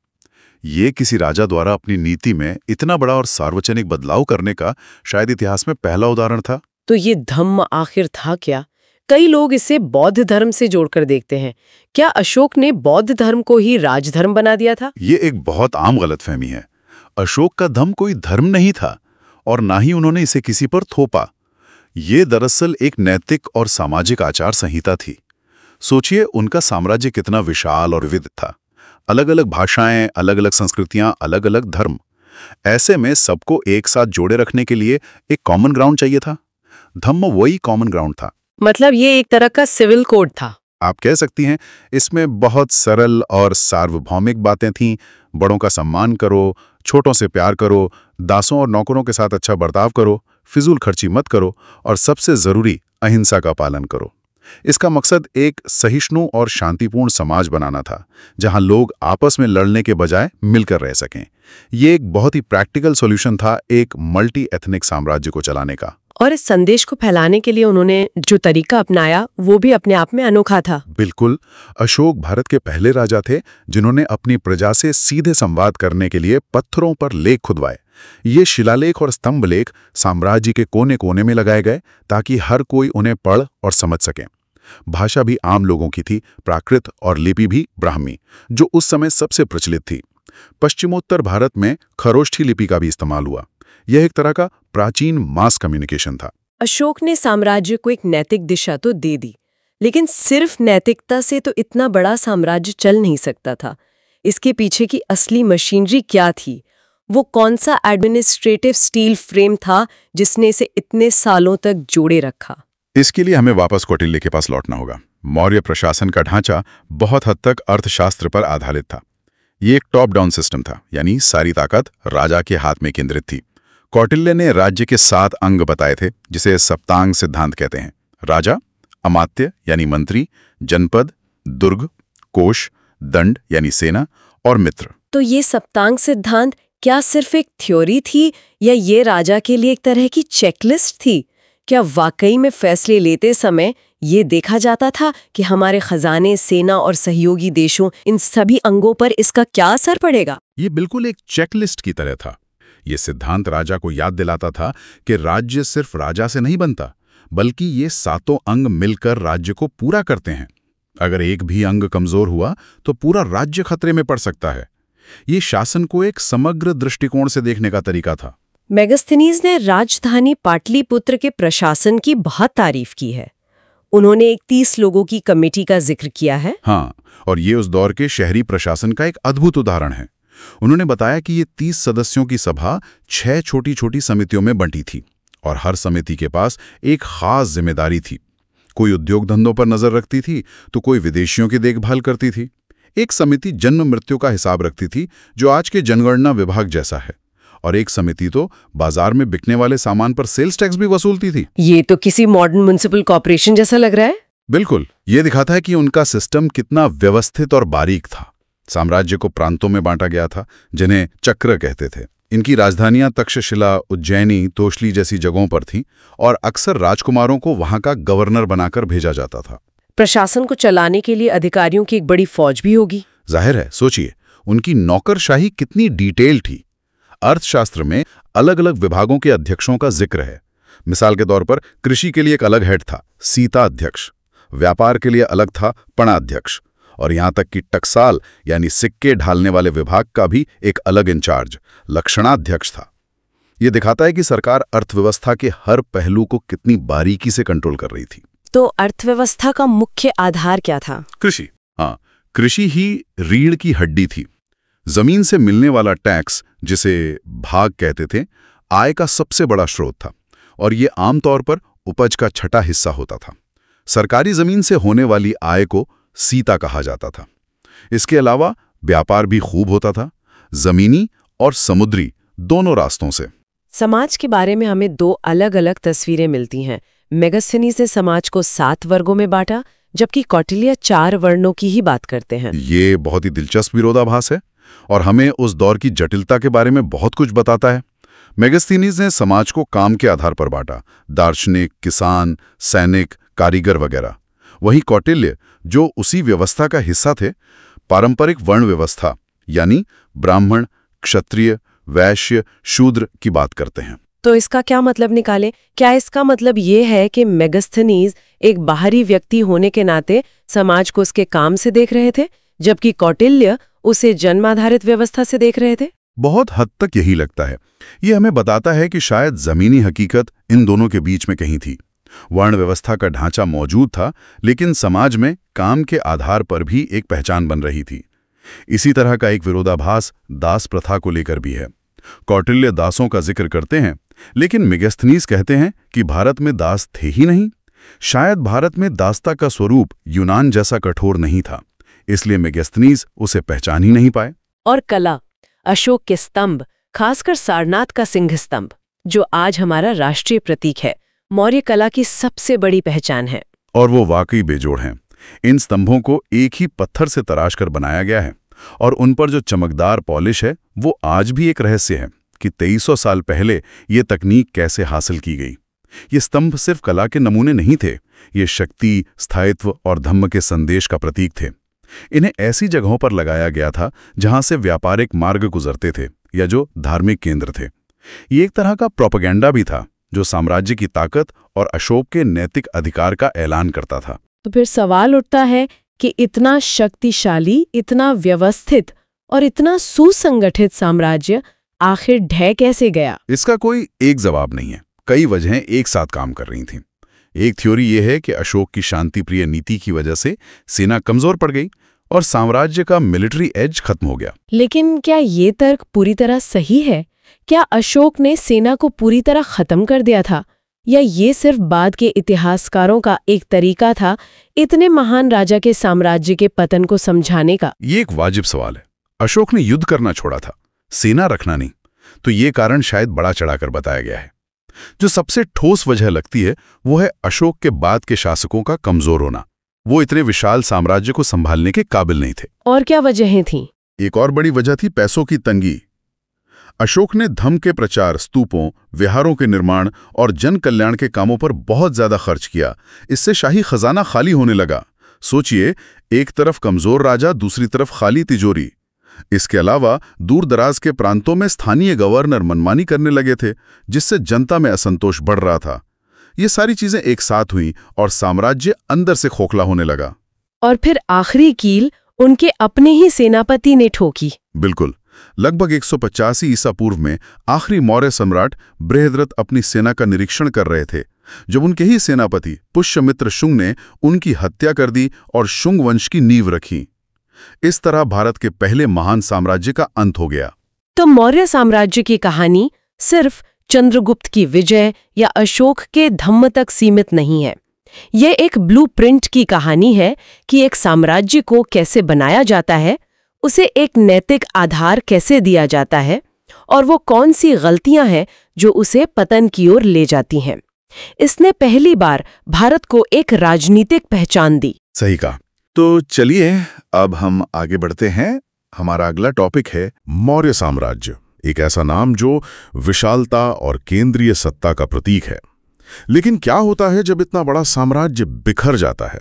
ये किसी राजा द्वारा अपनी नीति में इतना बड़ा और सार्वजनिक बदलाव करने का शायद इतिहास में पहला उदाहरण था। तो ये धम्म आखिर था क्या? कई लोग इसे बौद्ध धर्म से जोड़कर देखते हैं। क्या अशोक ने बौद्ध धर्म को ही राजधर्म बना दिया था? ये एक बहुत आम गलतफहमी है। अशोक का धम्म कोई धर्म नहीं था, और ना ही उन्होंने इसे किसी पर थोपा। ये दरअसल एक नैतिक और सामाजिक आचार संहिता थी। सोचिए, उनका साम्राज्य कितना विशाल और विविध था। अलग अलग भाषाएं, अलग अलग संस्कृतियां, अलग अलग धर्म। ऐसे में सबको एक साथ जोड़े रखने के लिए एक कॉमन ग्राउंड चाहिए था। धम्म वही कॉमन ग्राउंड था। मतलब ये एक तरह का सिविल कोड था। आप कह सकती हैं। इसमें बहुत सरल और सार्वभौमिक बातें थीं। बड़ों का सम्मान करो, छोटों से प्यार करो, दासों और नौकरों के साथ अच्छा बर्ताव करो, फिजूल खर्ची मत करो और सबसे जरूरी अहिंसा का पालन करो। इसका मकसद एक सहिष्णु और शांतिपूर्ण समाज बनाना था, जहां लोग आपस में लड़ने के बजाय मिलकर रह सकें। ये एक बहुत ही प्रैक्टिकल सॉल्यूशन था एक मल्टी एथनिक साम्राज्य को चलाने का। और इस संदेश को फैलाने के लिए उन्होंने जो तरीका अपनाया वो भी अपने आप में अनोखा था। बिल्कुल। अशोक भारत के पहले राजा थे जिन्होंने अपनी प्रजा से सीधे संवाद करने के लिए पत्थरों पर लेख खुदवाए। ये शिलालेख और स्तंभ लेख साम्राज्य के कोने कोने में लगाए गए ताकि हर कोई उन्हें पढ़ और समझ सके। भाषा भी आम लोगों की थी, प्राकृत, और लिपि भी ब्राह्मी, जो उस समय सबसे प्रचलित थी। पश्चिमोत्तर भारत में खरोष्ठी लिपि का भी इस्तेमाल हुआ। यह एक तरह का प्राचीन मास कम्युनिकेशन था। अशोक ने साम्राज्य को एक नैतिक दिशा तो दे दी, लेकिन सिर्फ नैतिकता से तो इतना बड़ा साम्राज्य चल नहीं सकता था। इसके पीछे की असली मशीनरी क्या थी? वो कौन सा एडमिनिस्ट्रेटिव स्टील फ्रेम था जिसने इसे इतने सालों तक जोड़े रखा? इसके लिए हमें वापस कौटिल्य के पास लौटना होगा। मौर्य प्रशासन का ढांचा बहुत हद तक अर्थशास्त्र पर आधारित था। ये एक टॉप डाउन सिस्टम था, यानी सारी ताकत राजा के हाथ में केंद्रित थी। कौटिल्य ने राज्य के 7 अंग बताए थे, जिसे सप्तांग सिद्धांत कहते हैं। राजा, अमात्य यानी मंत्री, जनपद, दुर्ग, कोश, दंड यानी सेना, और मित्र। तो ये सप्तांग सिद्धांत क्या सिर्फ एक थ्योरी थी या ये राजा के लिए एक तरह की चेकलिस्ट थी? क्या वाकई में फैसले लेते समय ये देखा जाता था कि हमारे खजाने, सेना और सहयोगी देशों, इन सभी अंगों पर इसका क्या असर पड़ेगा? ये बिल्कुल एक चेकलिस्ट की तरह था। ये सिद्धांत राजा को याद दिलाता था कि राज्य सिर्फ राजा से नहीं बनता, बल्कि ये 7 अंग मिलकर राज्य को पूरा करते हैं। अगर एक भी अंग कमजोर हुआ तो पूरा राज्य खतरे में पड़ सकता है। ये शासन को एक समग्र दृष्टिकोण से देखने का तरीका था। मेगास्थनीज ने राजधानी पाटलिपुत्र के प्रशासन की बहुत तारीफ की है। उन्होंने एक 30 लोगों की कमेटी का जिक्र किया है। हाँ, और ये उस दौर के शहरी प्रशासन का एक अद्भुत उदाहरण है। उन्होंने बताया कि ये 30 सदस्यों की सभा 6 छोटी छोटी समितियों में बंटी थी और हर समिति के पास एक खास जिम्मेदारी थी। कोई उद्योग धंधों पर नजर रखती थी तो कोई विदेशियों की देखभाल करती थी। एक समिति जन्म मृत्यु का हिसाब रखती थी, जो आज के जनगणना विभाग जैसा है, और एक समिति तो बाजार में बिकने वाले सामान पर सेल्स टैक्स भी वसूलती थी। ये तो किसी मॉडर्न म्युनिसिपल कॉर्पोरेशन जैसा लग रहा है। बिल्कुल, ये दिखाता है कि उनका सिस्टम कितना व्यवस्थित और बारीक था। साम्राज्य को प्रांतों में बांटा गया था, जिन्हें चक्र कहते थे। इनकी राजधानियां तक्षशिला, उज्जैनी, तोशली जैसी जगहों पर थीं और अक्सर राजकुमारों को वहां का गवर्नर बनाकर भेजा जाता था। प्रशासन को चलाने के लिए अधिकारियों की एक बड़ी फौज भी होगी। जाहिर है, सोचिए उनकी नौकरशाही कितनी डिटेल थी। अर्थशास्त्र में अलग अलग विभागों के अध्यक्षों का जिक्र है। मिसाल के तौर पर कृषि के लिए एक अलग हेड था, सीता अध्यक्ष। व्यापार के लिए अलग था, पणाध्यक्ष। और यहां तक कि टकसाल यानी सिक्के ढालने वाले विभाग का भी एक अलग इंचार्ज, लक्षणाध्यक्ष था। यह दिखाता है कि सरकार अर्थव्यवस्था के हर पहलू को कितनी बारीकी से कंट्रोल कर रही थी। तो अर्थव्यवस्था का मुख्य आधार क्या था? कृषि। हाँ, कृषि ही रीढ़ की हड्डी थी। जमीन से मिलने वाला टैक्स, जिसे भाग कहते थे, आय का सबसे बड़ा स्रोत था और ये आमतौर पर उपज का छठा हिस्सा होता था। सरकारी जमीन से होने वाली आय को सीता कहा जाता था। इसके अलावा व्यापार भी खूब होता था, जमीनी और समुद्री दोनों रास्तों से। समाज के बारे में हमें 2 अलग अलग तस्वीरें मिलती हैं। मेगास्थनीज ने समाज को 7 वर्गों में बांटा, जबकि कौटिल्य 4 वर्णों की ही बात करते हैं। ये बहुत ही दिलचस्प विरोधाभास है और हमें उस दौर की जटिलता के बारे में बहुत कुछ बताता है। मेगास्थनीज ने समाज को काम के आधार पर बांटा, दार्शनिक, किसान, सैनिक, कारीगर वगैरह। वहीं कौटिल्य, जो उसी व्यवस्था का हिस्सा थे, पारंपरिक वर्ण व्यवस्था यानी ब्राह्मण, क्षत्रिय, वैश्य, शूद्र की बात करते हैं। तो इसका क्या मतलब निकालें? क्या इसका मतलब ये है कि मेगास्थनीज एक बाहरी व्यक्ति होने के नाते समाज को उसके काम से देख रहे थे, जबकि कौटिल्य उसे जन्माधारित व्यवस्था से देख रहे थे? बहुत हद तक यही लगता है। ये हमें बताता है कि शायद जमीनी हकीकत इन दोनों के बीच में कहीं थी। वर्ण व्यवस्था का ढांचा मौजूद था, लेकिन समाज में काम के आधार पर भी एक पहचान बन रही थी। इसी तरह का एक विरोधाभास दास प्रथा को लेकर भी है। कौटिल्य दासों का जिक्र करते हैं, लेकिन मेगास्थनीज कहते हैं कि भारत में दास थे ही नहीं। शायद भारत में दासता का स्वरूप यूनान जैसा कठोर नहीं था, इसलिए मेगास्थनीज उसे पहचान ही नहीं पाए। और कला, अशोक के स्तंभ, खासकर सारनाथ का सिंह स्तंभ, जो आज हमारा राष्ट्रीय प्रतीक है, मौर्य कला की सबसे बड़ी पहचान है। और वो वाकई बेजोड़ हैं। इन स्तंभों को एक ही पत्थर से तराश कर बनाया गया है और उन पर जो चमकदार पॉलिश है वो आज भी एक रहस्य है कि 2300 साल पहले ये तकनीक कैसे हासिल की गई। ये स्तंभ सिर्फ कला के नमूने नहीं थे, ये शक्ति, स्थायित्व और धम्म के संदेश का प्रतीक थे। इन्हें ऐसी जगहों पर लगाया गया था जहां से व्यापारिक मार्ग गुजरते थे या जो धार्मिक केंद्र थे। ये एक तरह का प्रोपेगेंडा भी था जो साम्राज्य की ताकत और अशोक के नैतिक अधिकार का ऐलान करता था। तो फिर सवाल उठता है कि इतना शक्तिशाली, इतना व्यवस्थित और इतना सुसंगठित साम्राज्य आखिर ढह कैसे गया? इसका कोई एक जवाब नहीं है। कई वजहें एक साथ काम कर रही थीं। एक थ्योरी ये है कि अशोक की शांतिप्रिय नीति की वजह से सेना कमजोर पड़ गई और साम्राज्य का मिलिट्री एज खत्म हो गया। लेकिन क्या ये तर्क पूरी तरह सही है? क्या अशोक ने सेना को पूरी तरह खत्म कर दिया था, या ये सिर्फ बाद के इतिहासकारों का एक तरीका था इतने महान राजा के साम्राज्य के पतन को समझाने का? ये एक वाजिब सवाल है। अशोक ने युद्ध करना छोड़ा था, सेना रखना नहीं। तो ये कारण शायद बड़ा चढ़ाकर बताया गया है। जो सबसे ठोस वजह लगती है वो है अशोक के बाद के शासकों का कमजोर होना। वो इतने विशाल साम्राज्य को संभालने के काबिल नहीं थे। और क्या वजहें थीं? एक और बड़ी वजह थी पैसों की तंगी। अशोक ने धम्म के प्रचार, स्तूपों, विहारों के निर्माण और जन कल्याण के कामों पर बहुत ज्यादा खर्च किया। इससे शाही खजाना खाली होने लगा। सोचिए, एक तरफ कमजोर राजा, दूसरी तरफ खाली तिजोरी। इसके अलावा दूर दराज के प्रांतों में स्थानीय गवर्नर मनमानी करने लगे थे, जिससे जनता में असंतोष बढ़ रहा था। ये सारी चीजें एक साथ हुई और साम्राज्य अंदर से खोखला होने लगा। और फिर आखिरी कील उनके अपने ही सेनापति ने ठोकी। बिल्कुल। लगभग 185 ईसा पूर्व में आखिरी मौर्य सम्राट बृहद्रथ अपनी सेना का निरीक्षण कर रहे थे जब उनके ही सेनापति पुष्यमित्र शुंग ने उनकी हत्या कर दी और शुंग वंश की नींव रखी। इस तरह भारत के पहले महान साम्राज्य का अंत हो गया। तो मौर्य साम्राज्य की कहानी सिर्फ चंद्रगुप्त की विजय या अशोक के धम्म तक सीमित नहीं है। यह एक ब्लूप्रिंट की कहानी है कि एक साम्राज्य को कैसे बनाया जाता है, उसे एक नैतिक आधार कैसे दिया जाता है और वो कौन सी गलतियां हैं जो उसे पतन की ओर ले जाती हैं। इसने पहली बार भारत को एक राजनीतिक पहचान दी। सही कहा। तो चलिए अब हम आगे बढ़ते हैं। हमारा अगला टॉपिक है मौर्य साम्राज्य, एक ऐसा नाम जो विशालता और केंद्रीय सत्ता का प्रतीक है। लेकिन क्या होता है जब इतना बड़ा साम्राज्य बिखर जाता है?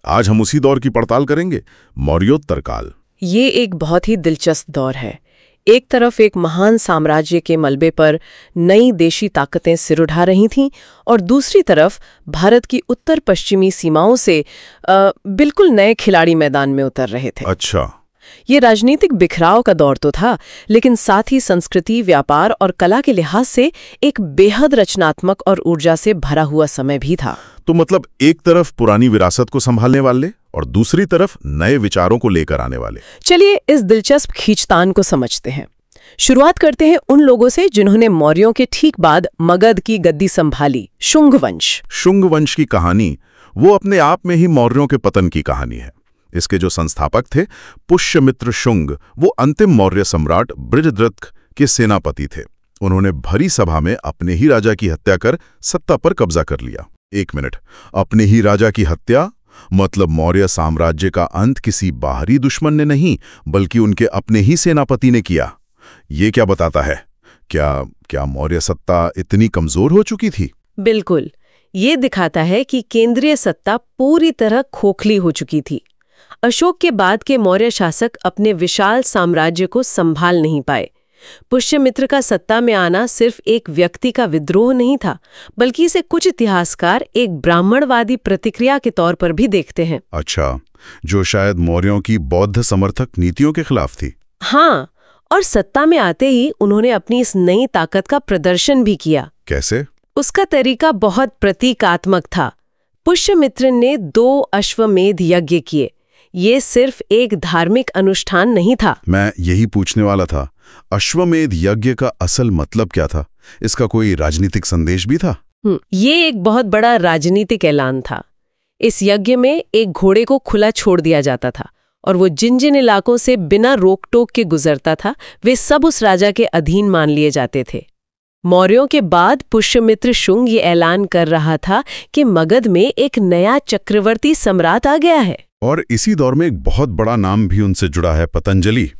आज हम उसी दौर की पड़ताल करेंगे, मौर्योत्तर काल। ये एक बहुत ही दिलचस्प दौर है। एक तरफ एक महान साम्राज्य के मलबे पर नई देशी ताकतें सिर उठा रही थीं और दूसरी तरफ भारत की उत्तर पश्चिमी सीमाओं से बिल्कुल नए खिलाड़ी मैदान में उतर रहे थे। अच्छा, ये राजनीतिक बिखराव का दौर तो था, लेकिन साथ ही संस्कृति, व्यापार और कला के लिहाज से एक बेहद रचनात्मक और ऊर्जा से भरा हुआ समय भी था। तो मतलब एक तरफ पुरानी विरासत को संभालने वाले और दूसरी तरफ नए विचारों को लेकर आने वाले। चलिए इस दिलचस्प खींचतान को समझते हैं। शुरुआत करते हैं उन लोगों से जिन्होंने मौर्यों के ठीक बाद मगध की गद्दी संभाली, शुंग वंश। शुंग वंश की कहानी वो अपने आप में ही मौर्यों के पतन की कहानी है। इसके जो संस्थापक थे पुष्यमित्र शुंग, वो अंतिम मौर्य सम्राट बृहद्रथ के सेनापति थे। उन्होंने भरी सभा में अपने ही राजा की हत्या कर सत्ता पर कब्जा कर लिया। एक मिनट, अपने ही राजा की हत्या? मतलब मौर्य साम्राज्य का अंत किसी बाहरी दुश्मन ने नहीं, बल्कि उनके अपने ही सेनापति ने किया। ये क्या बताता है? क्या मौर्य सत्ता इतनी कमजोर हो चुकी थी? बिल्कुल, ये दिखाता है कि केंद्रीय सत्ता पूरी तरह खोखली हो चुकी थी। अशोक के बाद के मौर्य शासक अपने विशाल साम्राज्य को संभाल नहीं पाए। पुष्यमित्र का सत्ता में आना सिर्फ एक व्यक्ति का विद्रोह नहीं था, बल्कि इसे कुछ इतिहासकार एक ब्राह्मणवादी प्रतिक्रिया के तौर पर भी देखते हैं। अच्छा, जो शायद मौर्यों की बौद्ध समर्थक नीतियों के खिलाफ थी। हाँ, और सत्ता में आते ही उन्होंने अपनी इस नई ताकत का प्रदर्शन भी किया। कैसे? उसका तरीका बहुत प्रतीकात्मक था। पुष्यमित्र ने 2 अश्वमेध यज्ञ किए। ये सिर्फ एक धार्मिक अनुष्ठान नहीं था। मैं यही पूछने वाला था, अश्वमेध यज्ञ का असल मतलब क्या था? इसका कोई राजनीतिक संदेश भी था? ये एक बहुत बड़ा राजनीतिक ऐलान था। इस यज्ञ में एक घोड़े को खुला छोड़ दिया जाता था और वो जिन जिन इलाकों से बिना रोक टोक के गुजरता था, वे सब उस राजा के अधीन मान लिए जाते थे। मौर्यों के बाद पुष्यमित्र शुंग ये ऐलान कर रहा था कि मगध में एक नया चक्रवर्ती सम्राट आ गया है। और इसी दौर में एक बहुत बड़ा नाम भी उनसे जुड़ा है, पतंजलि।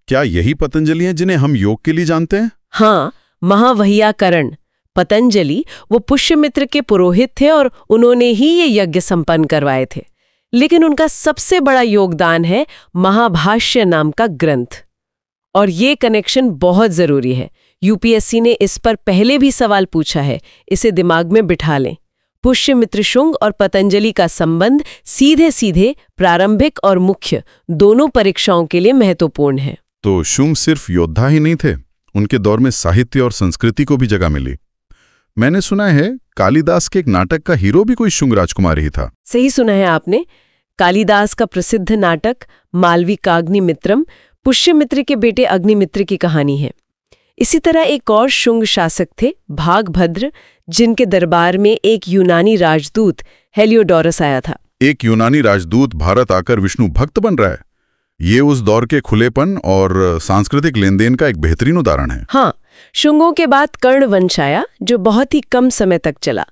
क्या यही पतंजलि हैं जिन्हें हम योग के लिए जानते हैं? हाँ, महावैयाकरण पतंजलि वो पुष्यमित्र के पुरोहित थे और उन्होंने ही ये यज्ञ संपन्न करवाए थे। लेकिन उनका सबसे बड़ा योगदान है महाभाष्य नाम का ग्रंथ। और ये कनेक्शन बहुत जरूरी है। यूपीएससी ने इस पर पहले भी सवाल पूछा है, इसे दिमाग में बिठा लें। पुष्यमित्र शुंग और पतंजलि का संबंध सीधे सीधे प्रारंभिक और मुख्य दोनों परीक्षाओं के लिए महत्वपूर्ण है। तो शुंग सिर्फ योद्धा ही नहीं थे, उनके दौर में साहित्य और संस्कृति को भी जगह मिली। मैंने सुना है कालिदास के एक नाटक का हीरो भी कोई शुंग राजकुमार ही था। सही सुना है आपने। कालिदास का प्रसिद्ध नाटक मालविकाग्निमित्रम पुष्यमित्र के बेटे अग्निमित्र की कहानी है। इसी तरह एक और शुंग शासक थे भागभद्र, जिनके दरबार में एक यूनानी राजदूत हेलियोडोरस आया था। एक यूनानी राजदूत भारत आकर विष्णु भक्त बन रहा है। ये उस दौर के खुलेपन और सांस्कृतिक लेनदेन का एक बेहतरीन उदाहरण है। हाँ, शुंगों के बाद कर्ण वंश आया, जो बहुत ही कम समय तक चला।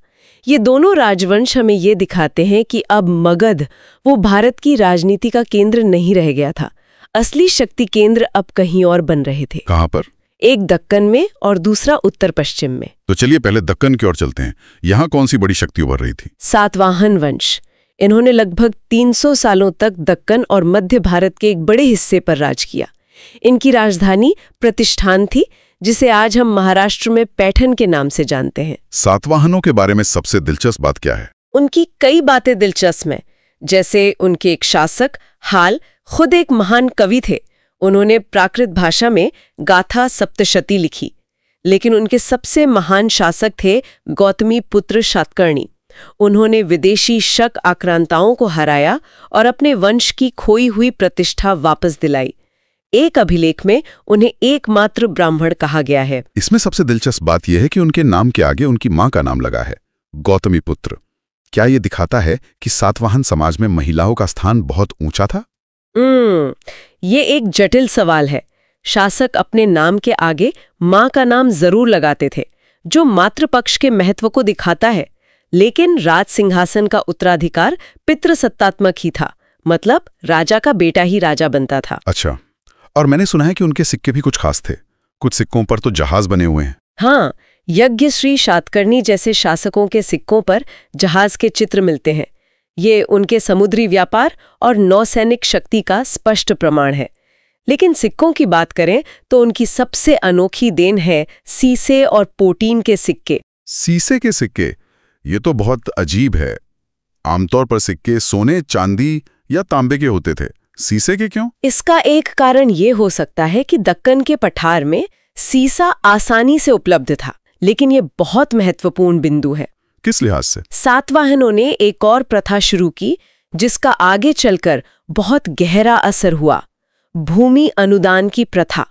ये दोनों राजवंश हमें ये दिखाते हैं कि अब मगध वो भारत की राजनीति का केंद्र नहीं रह गया था। असली शक्ति केंद्र अब कहीं और बन रहे थे। कहाँ पर? एक दक्कन में और दूसरा उत्तर पश्चिम में। तो चलिए पहले दक्कन की ओर चलते हैं। यहाँ कौन सी बड़ी शक्ति उभर रही थी? सातवाहन वंश। इन्होंने लगभग 300 सालों तक दक्कन और मध्य भारत के एक बड़े हिस्से पर राज किया। इनकी राजधानी प्रतिष्ठान थी, जिसे आज हम महाराष्ट्र में पैठन के नाम से जानते हैं। सातवाहनों के बारे में सबसे दिलचस्प बात क्या है? उनकी कई बातें दिलचस्प हैं, जैसे उनके एक शासक हाल खुद एक महान कवि थे। उन्होंने प्राकृत भाषा में गाथा सप्तशती लिखी। लेकिन उनके सबसे महान शासक थे गौतमी पुत्र शातकर्णी। उन्होंने विदेशी शक आक्रांताओं को हराया और अपने वंश की खोई हुई प्रतिष्ठा वापस दिलाई। एक अभिलेख में उन्हें एकमात्र ब्राह्मण कहा गया है। इसमें सबसे दिलचस्प बात यह है कि उनके नाम के आगे उनकी मां का नाम लगा है, गौतमी पुत्र। क्या ये दिखाता है कि सातवाहन समाज में महिलाओं का स्थान बहुत ऊंचा था? ये एक जटिल सवाल है। शासक अपने नाम के आगे मां का नाम जरूर लगाते थे, जो मातृपक्ष के महत्व को दिखाता है। लेकिन राज सिंहासन का उत्तराधिकार पितृसत्तात्मक ही था, मतलब राजा का बेटा ही राजा बनता था। अच्छा, और मैंने सुना है कि उनके सिक्के भी कुछ खास थे। कुछ सिक्कों पर तो जहाज बने हुए हैं। हाँ, यज्ञश्री शातकर्णी जैसे शासकों के सिक्कों पर जहाज के चित्र मिलते हैं। ये उनके समुद्री व्यापार और नौसैनिक शक्ति का स्पष्ट प्रमाण है। लेकिन सिक्कों की बात करें तो उनकी सबसे अनोखी देन है सीसे और पोटीन के सिक्के। सीसे के सिक्के? ये तो बहुत अजीब है। आमतौर पर सिक्के सोने, चांदी या तांबे के होते थे। सीसे के क्यों? इसका एक कारण ये हो सकता है कि दक्कन के पठार में सीसा आसानी से उपलब्ध था। लेकिन ये बहुत महत्वपूर्ण बिंदु है। किस लिहाज से? सातवाहनों ने एक और प्रथा शुरू की, जिसका आगे चलकर बहुत गहरा असर हुआ, भूमि अनुदान की प्रथा।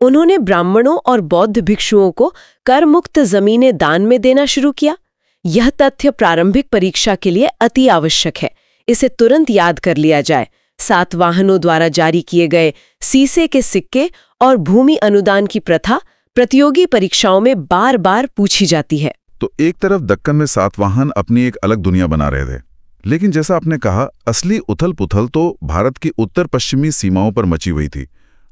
उन्होंने ब्राह्मणों और बौद्ध भिक्षुओं को कर मुक्त जमीनें दान में देना शुरू किया। यह तथ्य प्रारंभिक परीक्षा के लिए अति आवश्यक है। इसे तुरंत याद कर लिया जाए। सातवाहनों द्वारा जारी किए गए सीसे के सिक्के और भूमि अनुदान की प्रथा प्रतियोगी परीक्षाओं में बार बार पूछी जाती है। तो एक तरफ दक्कन में सातवाहन अपनी एक अलग दुनिया बना रहे थे, लेकिन जैसा आपने कहा, असली उथल पुथल तो भारत की उत्तर पश्चिमी सीमाओं पर मची हुई थी।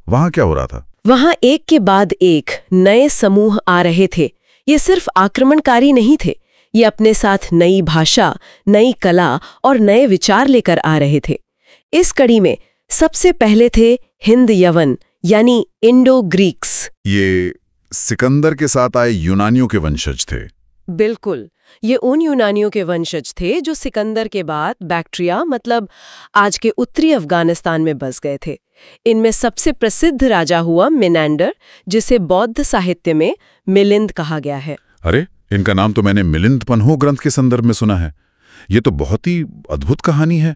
वहां क्या हो रहा था? वहां एक के बाद एक नए समूह आ रहे थे। ये सिर्फ आक्रमणकारी नहीं थे, ये अपने साथ नई भाषा, नई कला और नए विचार लेकर आ रहे थे। इस कड़ी में सबसे पहले थे हिंद यवन, यानी इंडो ग्रीक्स। ये सिकंदर के साथ आए यूनानियों के वंशज थे। बिल्कुल, ये उन यूनानियों के वंशज थे जो सिकंदर के बाद बैक्ट्रिया, मतलब आज के उत्तरी अफगानिस्तान में बस गए थे। इनमें सबसे प्रसिद्ध राजा हुआ मिनेंडर, जिसे बौद्ध साहित्य में मिलिंद कहा गया है। अरे, इनका नाम तो मैंने मिलिंद पन्हो ग्रंथ के संदर्भ में सुना है। ये तो बहुत ही अद्भुत कहानी है।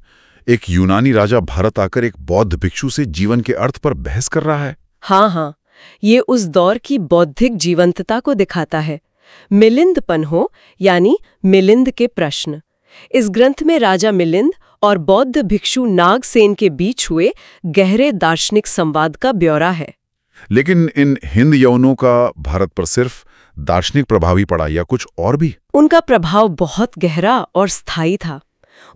एक यूनानी राजा भारत आकर एक बौद्ध भिक्षु से जीवन के अर्थ पर बहस कर रहा है। हाँ, ये उस दौर की बौद्धिक जीवंतता को दिखाता है। मिलिंद पन्हो यानी मिलिंद के प्रश्न। इस ग्रंथ में राजा मिलिंद और बौद्ध भिक्षु नागसेन के बीच हुए गहरे दार्शनिक संवाद का ब्यौरा है। लेकिन इन हिंद यवनों का भारत पर सिर्फ दार्शनिक प्रभाव ही पड़ा या कुछ और भी? उनका प्रभाव बहुत गहरा और स्थायी था।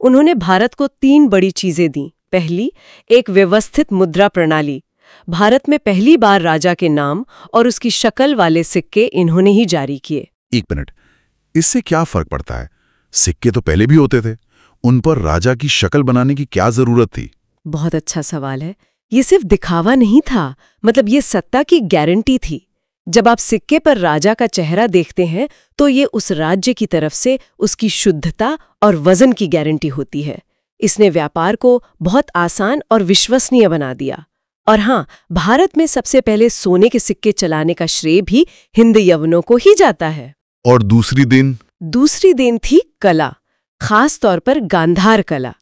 उन्होंने भारत को 3 बड़ी चीजें दी। पहली, एक व्यवस्थित मुद्रा प्रणाली। भारत में पहली बार राजा के नाम और उसकी शक्ल वाले सिक्के इन्होंने ही जारी किए। 1 मिनट, इससे क्या फर्क पड़ता है? सिक्के तो पहले भी होते थे, उन पर राजा की शक्ल बनाने की क्या जरूरत थी? बहुत अच्छा सवाल है। ये सिर्फ दिखावा नहीं था, मतलब ये सत्ता की गारंटी थी। जब आप सिक्के पर राजा का चेहरा देखते हैं तो ये उस राज्य की तरफ से उसकी शुद्धता और वजन की गारंटी होती है। इसने व्यापार को बहुत आसान और विश्वसनीय बना दिया। और हाँ, भारत में सबसे पहले सोने के सिक्के चलाने का श्रेय भी हिंद यवनों को ही जाता है। और दूसरी देन थी कला, खास तौर पर गांधार कला।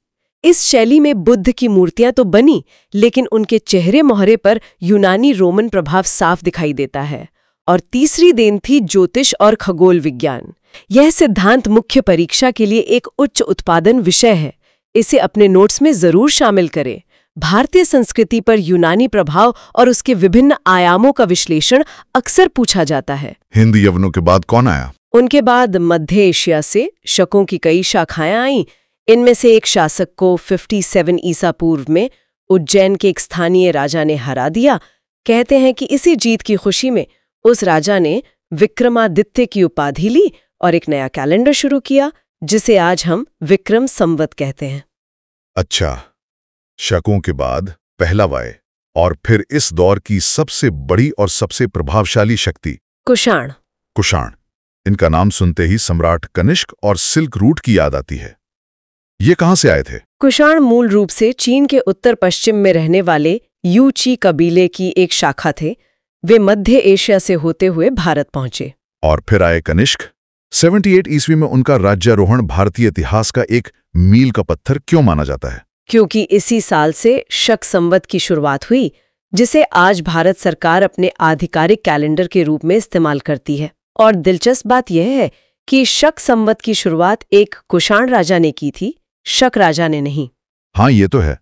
इस शैली में बुद्ध की मूर्तियां तो बनी, लेकिन उनके चेहरे मोहरे पर यूनानी रोमन प्रभाव साफ दिखाई देता है। और तीसरी देन थी ज्योतिष और खगोल विज्ञान। यह सिद्धांत मुख्य परीक्षा के लिए एक उच्च उत्पादन विषय है। इसे अपने नोट्स में जरूर शामिल करें। भारतीय संस्कृति पर यूनानी प्रभाव और उसके विभिन्न आयामों का विश्लेषण अक्सर पूछा जाता है। हिंद यवनों के बाद कौन आया? उनके बाद मध्य एशिया से शकों की कई शाखाएं आईं। इनमें से एक शासक को 57 ईसा पूर्व में उज्जैन के एक स्थानीय राजा ने हरा दिया। कहते हैं कि इसी जीत की खुशी में उस राजा ने विक्रमादित्य की उपाधि ली और एक नया कैलेंडर शुरू किया, जिसे आज हम विक्रम संवत कहते हैं। अच्छा, शकों के बाद पहलवाएं, और फिर इस दौर की सबसे बड़ी और सबसे प्रभावशाली शक्ति कुषाण। इनका नाम सुनते ही सम्राट कनिष्क और सिल्क रूट की याद आती है। ये कहां से आए थे? कुषाण मूल रूप से चीन के उत्तर पश्चिम में रहने वाले यूची कबीले की एक शाखा थे। वे मध्य एशिया से होते हुए भारत पहुंचे। और फिर आए कनिष्क। 78 ईस्वी में उनका राज्यारोहण भारतीय इतिहास का एक मील का पत्थर क्यों माना जाता है? क्योंकि इसी साल से शक संवत की शुरुआत हुई, जिसे आज भारत सरकार अपने आधिकारिक कैलेंडर के रूप में इस्तेमाल करती है। और दिलचस्प बात यह है कि शक संवत की शुरुआत एक कुषाण राजा ने की थी, शक राजा ने नहीं। हाँ, ये तो है।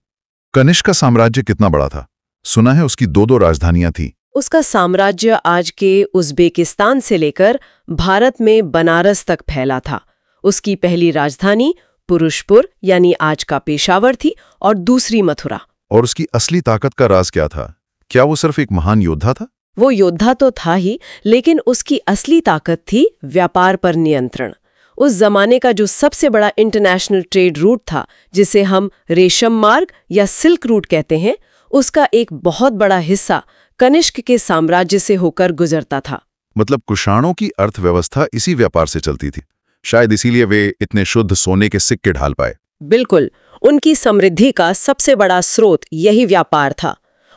कनिष्क का साम्राज्य कितना बड़ा था? सुना है उसकी 2 राजधानियां थी। उसका साम्राज्य आज के उज़्बेकिस्तान से लेकर भारत में बनारस तक फैला था। उसकी पहली राजधानी पुरुषपुर यानी आज का पेशावर थी और दूसरी मथुरा। और उसकी असली ताकत का राज क्या था? क्या वो सिर्फ एक महान योद्धा था? वो योद्धा तो था ही, लेकिन उसकी असली ताकत थी व्यापार पर नियंत्रण। उस जमाने का जो सबसे बड़ा इंटरनेशनल ट्रेड रूट था, जिसे हम रेशम मार्ग या सिल्क रूट कहते हैं, उसका एक बहुत बड़ा हिस्सा कनिष्क के साम्राज्य से होकर गुजरता था। मतलब कुषाणों की अर्थव्यवस्था इसी व्यापार से चलती थी। शायद इसीलिए वे इतने शुद्ध सोने के सिक्के ढाल पाए। बिल्कुल, उनकी समृद्धि का सबसे बड़ा स्रोत यही व्यापार था।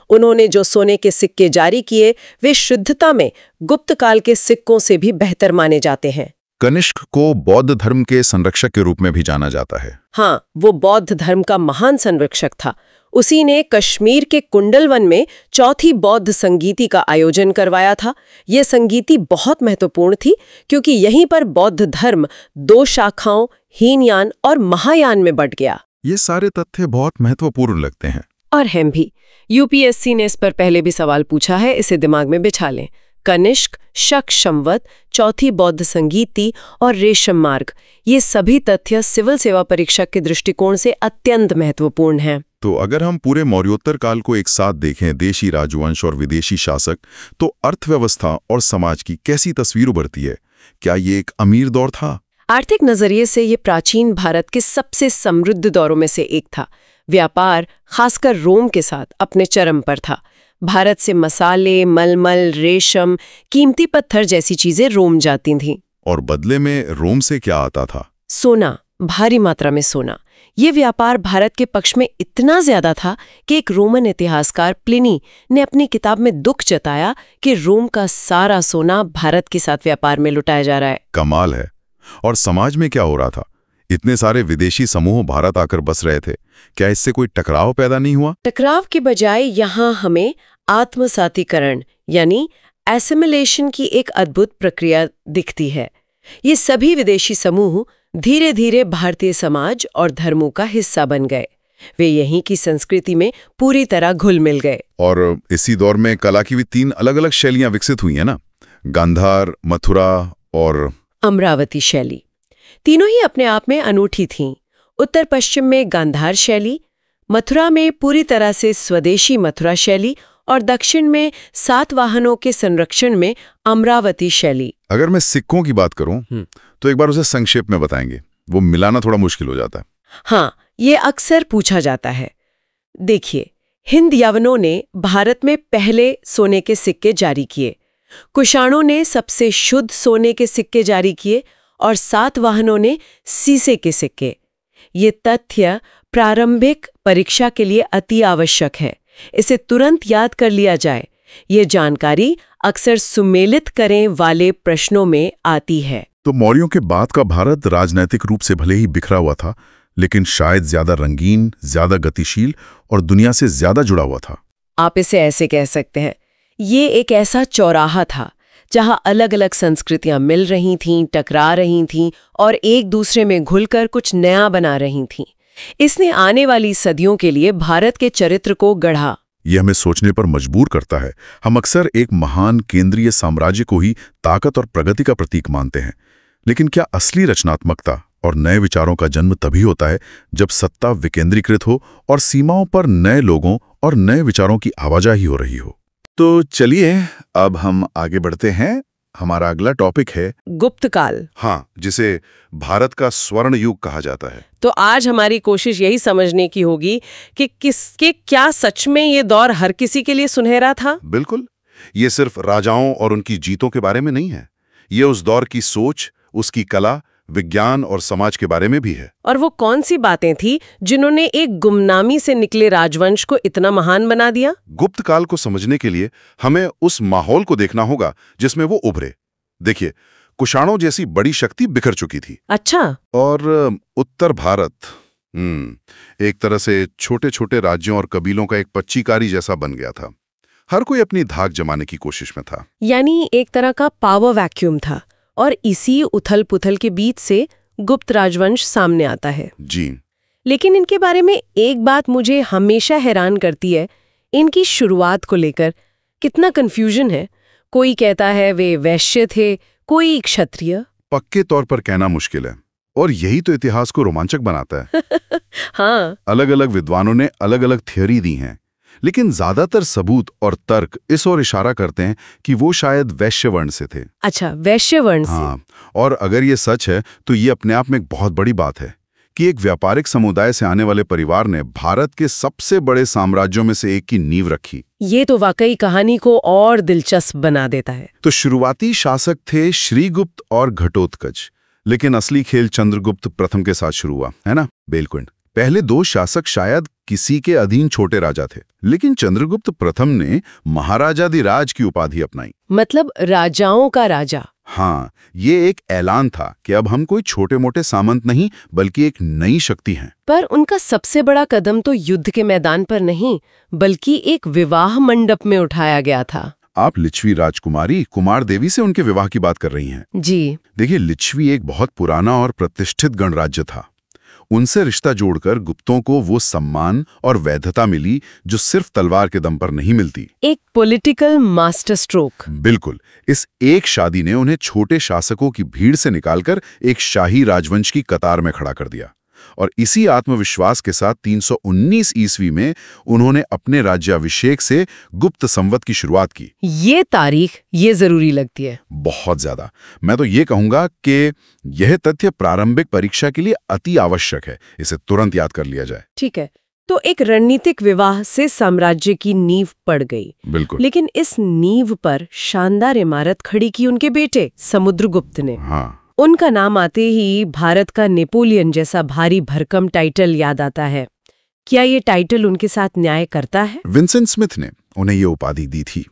उन्होंने जो सोने के सिक्के जारी किए, वे शुद्धता में गुप्त काल के सिक्कों से भी बेहतर माने जाते हैं। कनिष्क को बौद्ध धर्म के संरक्षक के रूप में भी जाना जाता है। हाँ, वो बौद्ध धर्म का महान संरक्षक था। उसी ने कश्मीर के कुंडलवन में चौथी बौद्ध संगीति का आयोजन करवाया था। ये संगीति बहुत महत्वपूर्ण थी क्योंकि यहीं पर बौद्ध धर्म 2 शाखाओं हीनयान और महायान में बंट गया। ये सारे तथ्य बहुत महत्वपूर्ण लगते हैं। और हम भी यूपीएससी ने इस पर पहले भी सवाल पूछा है, इसे दिमाग में बिछा लें। कनिष्क, शक संवत, चौथी बौद्ध संगीति और रेशम मार्ग, ये सभी तथ्य सिविल सेवा परीक्षा के दृष्टिकोण से अत्यंत महत्वपूर्ण हैं। तो अगर हम पूरे मौर्योत्तर काल को एक साथ देखें, देशी राजवंश और विदेशी शासक, तो अर्थव्यवस्था और समाज की कैसी तस्वीर उभरती है? क्या ये एक अमीर दौर था? आर्थिक नजरिए से ये प्राचीन भारत के सबसे समृद्ध दौरों में से एक था। व्यापार, खासकर रोम के साथ, अपने चरम पर था। भारत से मसाले, मलमल, रेशम, कीमती पत्थर जैसी चीजें रोम जाती थीं। और बदले में रोम से क्या आता था? सोना, भारी मात्रा में सोना। ये व्यापार भारत के पक्ष में इतना ज्यादा था कि एक रोमन इतिहासकार प्लिनी ने अपनी किताब में दुख जताया कि रोम का सारा सोना भारत के साथ व्यापार में लुटाया जा रहा है। कमाल है। और समाज में क्या हो रहा था? इतने सारे विदेशी समूह भारत आकर बस रहे थे। क्या इससे कोई टकराव पैदा नहीं हुआ? टकराव के बजाय यहाँ हमें आत्मसातीकरण यानी एसिमिलेशन की एक अद्भुत प्रक्रिया दिखती है। ये सभी विदेशी समूह धीरे धीरे भारतीय समाज और धर्मों का हिस्सा बन गए। वे यहीं की संस्कृति में पूरी तरह घुल मिल गए। और इसी दौर में कला की भी 3 अलग-अलग शैलियां विकसित हुई हैं ना? गांधार, मथुरा और अमरावती शैली तीनों ही अपने आप में अनूठी थीं। उत्तर पश्चिम में गांधार शैली, मथुरा में पूरी तरह से स्वदेशी मथुरा शैली और दक्षिण में सातवाहनों के संरक्षण में अमरावती शैली। अगर मैं सिक्कों की बात करूं तो एक बार उसे संक्षेप में बताएंगे, वो मिलाना थोड़ा मुश्किल हो जाता है। हाँ, ये अक्सर पूछा जाता है। देखिए, हिंद यावनों ने भारत में पहले सोने के सिक्के जारी किए, कुषाणों ने सबसे शुद्ध सोने के सिक्के जारी किए और सातवाहनों ने सीसे के सिक्के। ये तथ्य प्रारंभिक परीक्षा के लिए अति आवश्यक है, इसे तुरंत याद कर लिया जाए। ये जानकारी अक्सर सुमेलित करें वाले प्रश्नों में आती है। तो मौर्यों के बाद का भारत राजनैतिक रूप से भले ही बिखरा हुआ था, लेकिन शायद ज्यादा रंगीन, ज्यादा गतिशील और दुनिया से ज्यादा जुड़ा हुआ था। आप इसे ऐसे कह सकते हैं, ये एक ऐसा चौराहा था जहां अलग अलग संस्कृतियां मिल रही थीं, टकरा रही थीं और एक दूसरे में घुलकर कुछ नया बना रही थीं। इसने आने वाली सदियों के लिए भारत के चरित्र को गढ़ा। ये हमें सोचने पर मजबूर करता है। हम अक्सर एक महान केंद्रीय साम्राज्य को ही ताकत और प्रगति का प्रतीक मानते हैं, लेकिन क्या असली रचनात्मकता और नए विचारों का जन्म तभी होता है जब सत्ता विकेंद्रीकृत हो और सीमाओं पर नए लोगों और नए विचारों की आवाजाही हो रही हो। तो चलिए अब हम आगे बढ़ते हैं। हमारा अगला टॉपिक है गुप्त काल। हाँ, जिसे भारत का स्वर्ण युग कहा जाता है। तो आज हमारी कोशिश यही समझने की होगी कि किसके क्या सच में ये दौर हर किसी के लिए सुनहरा था। बिल्कुल, ये सिर्फ राजाओं और उनकी जीतों के बारे में नहीं है, ये उस दौर की सोच, उसकी कला, विज्ञान और समाज के बारे में भी है। और वो कौन सी बातें थी जिन्होंने एक गुमनामी से निकले राजवंश को इतना महान बना दिया? गुप्त काल को समझने के लिए हमें उस माहौल को देखना होगा जिसमें वो उभरे। देखिए, कुषाणों जैसी बड़ी शक्ति बिखर चुकी थी। अच्छा। और उत्तर भारत एक तरह से छोटे छोटे राज्यों और कबीलों का एक पच्चीकारी जैसा बन गया था। हर कोई अपनी धाक जमाने की कोशिश में था। यानी एक तरह का पावर वैक्यूम था। और इसी उथल पुथल के बीच से गुप्त राजवंश सामने आता है। जी। लेकिन इनके बारे में एक बात मुझे हमेशा हैरान करती है, इनकी शुरुआत को लेकर कितना कंफ्यूजन है। कोई कहता है वे वैश्य थे, कोई क्षत्रिय। पक्के तौर पर कहना मुश्किल है, और यही तो इतिहास को रोमांचक बनाता है। हाँ, अलग अलग विद्वानों ने अलग अलग थ्योरी दी हैं, लेकिन ज्यादातर सबूत और तर्क इस ओर इशारा करते हैं कि वो शायद वैश्य वर्ण से थे। अच्छा, वैश्य वर्ण से। हाँ, और अगर ये सच है तो ये अपने आप में एक बहुत बड़ी बात है कि एक व्यापारिक समुदाय से आने वाले परिवार ने भारत के सबसे बड़े साम्राज्यों में से एक की नींव रखी। ये तो वाकई कहानी को और दिलचस्प बना देता है। तो शुरुआती शासक थे श्रीगुप्त और घटोत्कच, लेकिन असली खेल चंद्रगुप्त प्रथम के साथ शुरू हुआ, है ना? बेलकुंड। पहले दो शासक शायद किसी के अधीन छोटे राजा थे, लेकिन चंद्रगुप्त प्रथम ने महाराजाधिराज की उपाधि अपनाई। मतलब राजाओं का राजा। हाँ, ये एक ऐलान था कि अब हम कोई छोटे मोटे सामंत नहीं, बल्कि एक नई शक्ति हैं। पर उनका सबसे बड़ा कदम तो युद्ध के मैदान पर नहीं, बल्कि एक विवाह मंडप में उठाया गया था। आप लिच्छवी राजकुमारी कुमार देवी से उनके विवाह की बात कर रही हैं। जी। देखिए, लिच्छवी एक बहुत पुराना और प्रतिष्ठित गणराज्य था। उनसे रिश्ता जोड़कर गुप्तों को वो सम्मान और वैधता मिली जो सिर्फ तलवार के दम पर नहीं मिलती। एक पॉलिटिकल मास्टर स्ट्रोक। बिल्कुल। इस एक शादी ने उन्हें छोटे शासकों की भीड़ से निकालकर एक शाही राजवंश की कतार में खड़ा कर दिया। और इसी आत्मविश्वास के साथ 319 ईस्वी में उन्होंने अपने राज्याभिषेक से गुप्त संवत की शुरुआत की। ये तारीख ये जरूरी लगती है। बहुत ज्यादा। मैं तो ये कहूंगा कि यह तथ्य प्रारंभिक परीक्षा के लिए अति आवश्यक है, इसे तुरंत याद कर लिया जाए। ठीक है, तो एक रणनीतिक विवाह से साम्राज्य की नींव पड़ गई। बिल्कुल। लेकिन इस नींव पर शानदार इमारत खड़ी की उनके बेटे समुद्रगुप्त ने। हाँ। उनका नाम आते ही भारत का नेपोलियन जैसा भारी भरकम टाइटल याद आता है। क्या ये टाइटल उनके साथ न्याय करता है? विंसेंट स्मिथ ने उन्हें ये उपाधि दी थी,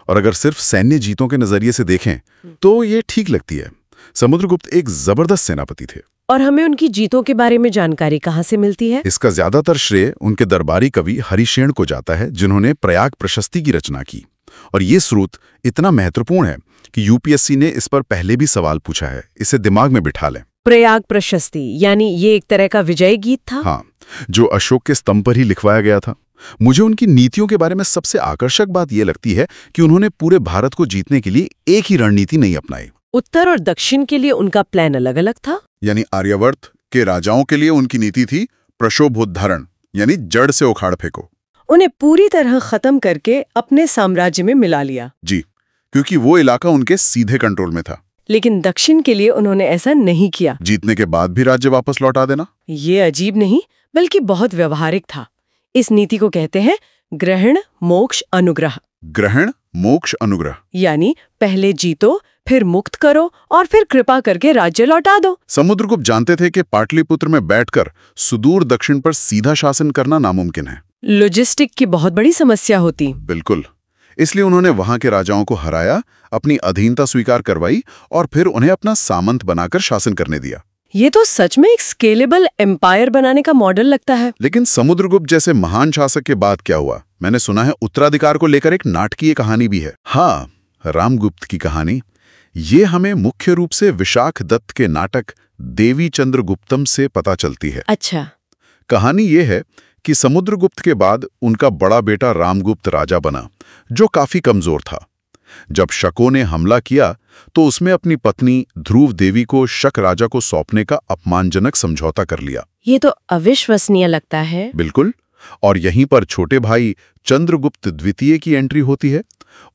और अगर सिर्फ सैन्य जीतों के नजरिए से देखें तो ये ठीक लगती है। समुद्रगुप्त एक जबरदस्त सेनापति थे। और हमें उनकी जीतों के बारे में जानकारी कहाँ से मिलती है? इसका ज्यादातर श्रेय उनके दरबारी कवि हरिशेन को जाता है, जिन्होंने प्रयाग प्रशस्ति की रचना की। और ये स्रोत इतना महत्वपूर्ण है कि यूपीएससी ने इस पर पहले भी सवाल पूछा है। इसे दिमाग में बिठा लें। प्रयाग प्रशस्ति यानी ये एक तरह का विजय गीत था। हाँ, जो अशोक के स्तंभ पर ही लिखवाया गया था। मुझे उनकी नीतियों के बारे में सबसे आकर्षक बात यह लगती है कि उन्होंने पूरे भारत को जीतने के लिए एक ही रणनीति नहीं अपनाई। उत्तर और दक्षिण के लिए उनका प्लान अलग अलग था। यानी आर्यावर्त के राजाओं के लिए उनकी नीति थी प्रक्षोभोद्धारण, यानी जड़ से उखाड़ फेंको। उन्हें पूरी तरह खत्म करके अपने साम्राज्य में मिला लिया। जी, क्योंकि वो इलाका उनके सीधे कंट्रोल में था। लेकिन दक्षिण के लिए उन्होंने ऐसा नहीं किया। जीतने के बाद भी राज्य वापस लौटा देना, ये अजीब नहीं बल्कि बहुत व्यवहारिक था। इस नीति को कहते हैं ग्रहण मोक्ष अनुग्रह। ग्रहण मोक्ष अनुग्रह, यानी पहले जीतो, फिर मुक्त करो और फिर कृपा करके राज्य लौटा दो। समुद्रगुप्त जानते थे कि पाटलिपुत्र में बैठकर सुदूर दक्षिण पर सीधा शासन करना नामुमकिन है। लॉजिस्टिक की बहुत बड़ी समस्या होती। बिल्कुल, इसलिए उन्होंने वहां के राजाओं को हराया, अपनी अधीनता स्वीकार करवाई और फिर उन्हें अपना सामंत बनाकर शासन करने दिया। ये तो सच में एक स्केलेबल एम्पायर बनाने का मॉडल लगता है। लेकिन समुद्रगुप्त जैसे महान शासक के बाद क्या हुआ? मैंने सुना है उत्तराधिकार को लेकर एक नाटकीय कहानी भी है। हाँ, रामगुप्त की कहानी। ये हमें मुख्य रूप से विशाख दत्त के नाटक देवी चंद्रगुप्तम से पता चलती है। अच्छा। कहानी ये है कि समुद्रगुप्त के बाद उनका बड़ा बेटा रामगुप्त राजा बना, जो काफी कमजोर था। जब शकों ने हमला किया तो उसमें अपनी पत्नी ध्रुव देवी को शक राजा को सौंपने का अपमानजनक समझौता कर लिया। ये तो अविश्वसनीय लगता है। बिल्कुल, और यहीं पर छोटे भाई चंद्रगुप्त द्वितीय की एंट्री होती है।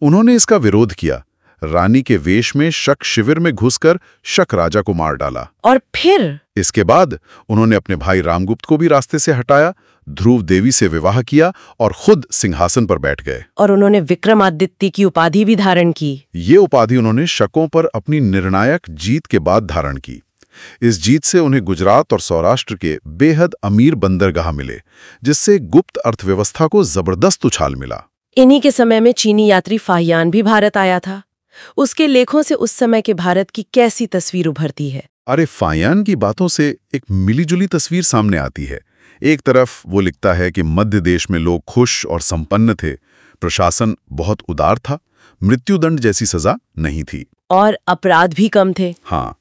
उन्होंने इसका विरोध किया, रानी के वेश में शक शिविर में घुसकर शक राजा को मार डाला। और फिर इसके बाद उन्होंने अपने भाई रामगुप्त को भी रास्ते से हटाया, ध्रुव देवी से विवाह किया और खुद सिंहासन पर बैठ गए। और उन्होंने विक्रमादित्य की उपाधि भी धारण की। ये उपाधि उन्होंने शकों पर अपनी निर्णायक जीत के बाद धारण की। इस जीत से उन्हें गुजरात और सौराष्ट्र के बेहद अमीर बंदरगाह मिले, जिससे गुप्त अर्थव्यवस्था को जबरदस्त उछाल मिला। इन्हीं के समय में चीनी यात्री फाहियान भी भारत आया था। उसके लेखों से उस समय के भारत की कैसी तस्वीर उभरती है? अरे, फाहियान की बातों से एक मिलीजुली तस्वीर सामने आती है। एक तरफ वो लिखता है कि मध्य देश में लोग खुश और संपन्न थे, प्रशासन बहुत उदार था, मृत्युदंड जैसी सजा नहीं थी और अपराध भी कम थे। हाँ,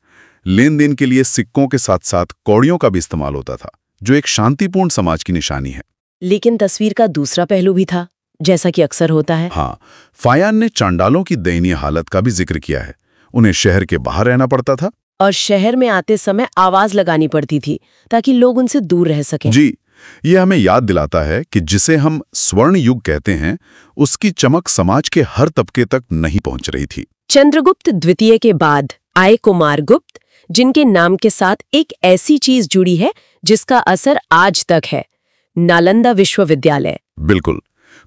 लेन देन के लिए सिक्कों के साथ साथ कौड़ियों का भी इस्तेमाल होता था, जो एक शांतिपूर्ण समाज की निशानी है। लेकिन तस्वीर का दूसरा पहलू भी था, जैसा कि अक्सर होता है। हाँ, फाहियान ने चांडालों की दयनीय हालत का भी जिक्र किया है। उन्हें शहर के बाहर रहना पड़ता था और शहर में आते समय आवाज लगानी पड़ती थी ताकि लोग उनसे दूर रह सकें। जी, ये हमें याद दिलाता है कि जिसे हम स्वर्ण युग कहते हैं, उसकी चमक समाज के हर तबके तक नहीं पहुंच रही थी। चंद्रगुप्त द्वितीय के बाद आए कुमारगुप्त, जिनके नाम के साथ एक ऐसी चीज जुड़ी है जिसका असर आज तक है, नालंदा विश्वविद्यालय। बिल्कुल,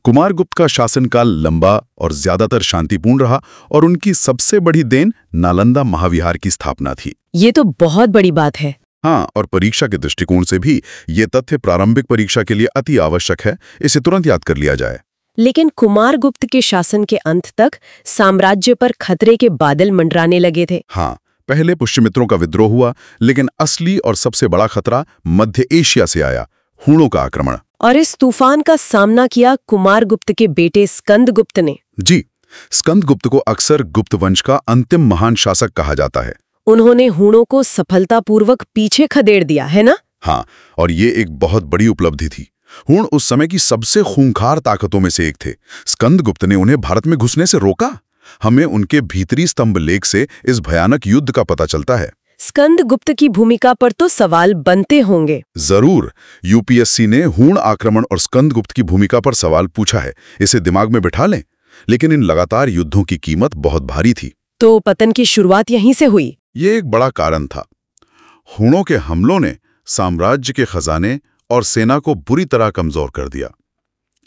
कुमारगुप्त का शासनकाल लंबा और ज्यादातर शांतिपूर्ण रहा और उनकी सबसे बड़ी देन नालंदा महाविहार की स्थापना थी। ये तो बहुत बड़ी बात है। हाँ, और परीक्षा के दृष्टिकोण से भी ये तथ्य प्रारंभिक परीक्षा के लिए अति आवश्यक है। इसे तुरंत याद कर लिया जाए। लेकिन कुमारगुप्त के शासन के अंत तक साम्राज्य पर खतरे के बादल मंडराने लगे थे। हाँ, पहले पुष्यमित्रों का विद्रोह हुआ, लेकिन असली और सबसे बड़ा खतरा मध्य एशिया से आया, हूणों का आक्रमण। और इस तूफान का सामना किया कुमारगुप्त के बेटे स्कंदगुप्त ने। जी, स्कंदगुप्त को अक्सर गुप्त वंश का अंतिम महान शासक कहा जाता है। उन्होंने हूणों को सफलतापूर्वक पीछे खदेड़ दिया, है ना? हाँ, और ये एक बहुत बड़ी उपलब्धि थी। हूण उस समय की सबसे खूंखार ताकतों में से एक थे। स्कंदगुप्त ने उन्हें भारत में घुसने से रोका। हमें उनके भीतरी स्तंभ लेख से इस भयानक युद्ध का पता चलता है। स्कंदगुप्त की भूमिका पर तो सवाल बनते होंगे। जरूर, यूपीएससी ने हूण आक्रमण और स्कंदगुप्त की भूमिका पर सवाल पूछा है। इसे दिमाग में बिठा लें। लेकिन इन लगातार युद्धों की कीमत बहुत भारी थी। तो पतन की शुरुआत यहीं से हुई। ये एक बड़ा कारण था। हूणों के हमलों ने साम्राज्य के खजाने और सेना को बुरी तरह कमजोर कर दिया।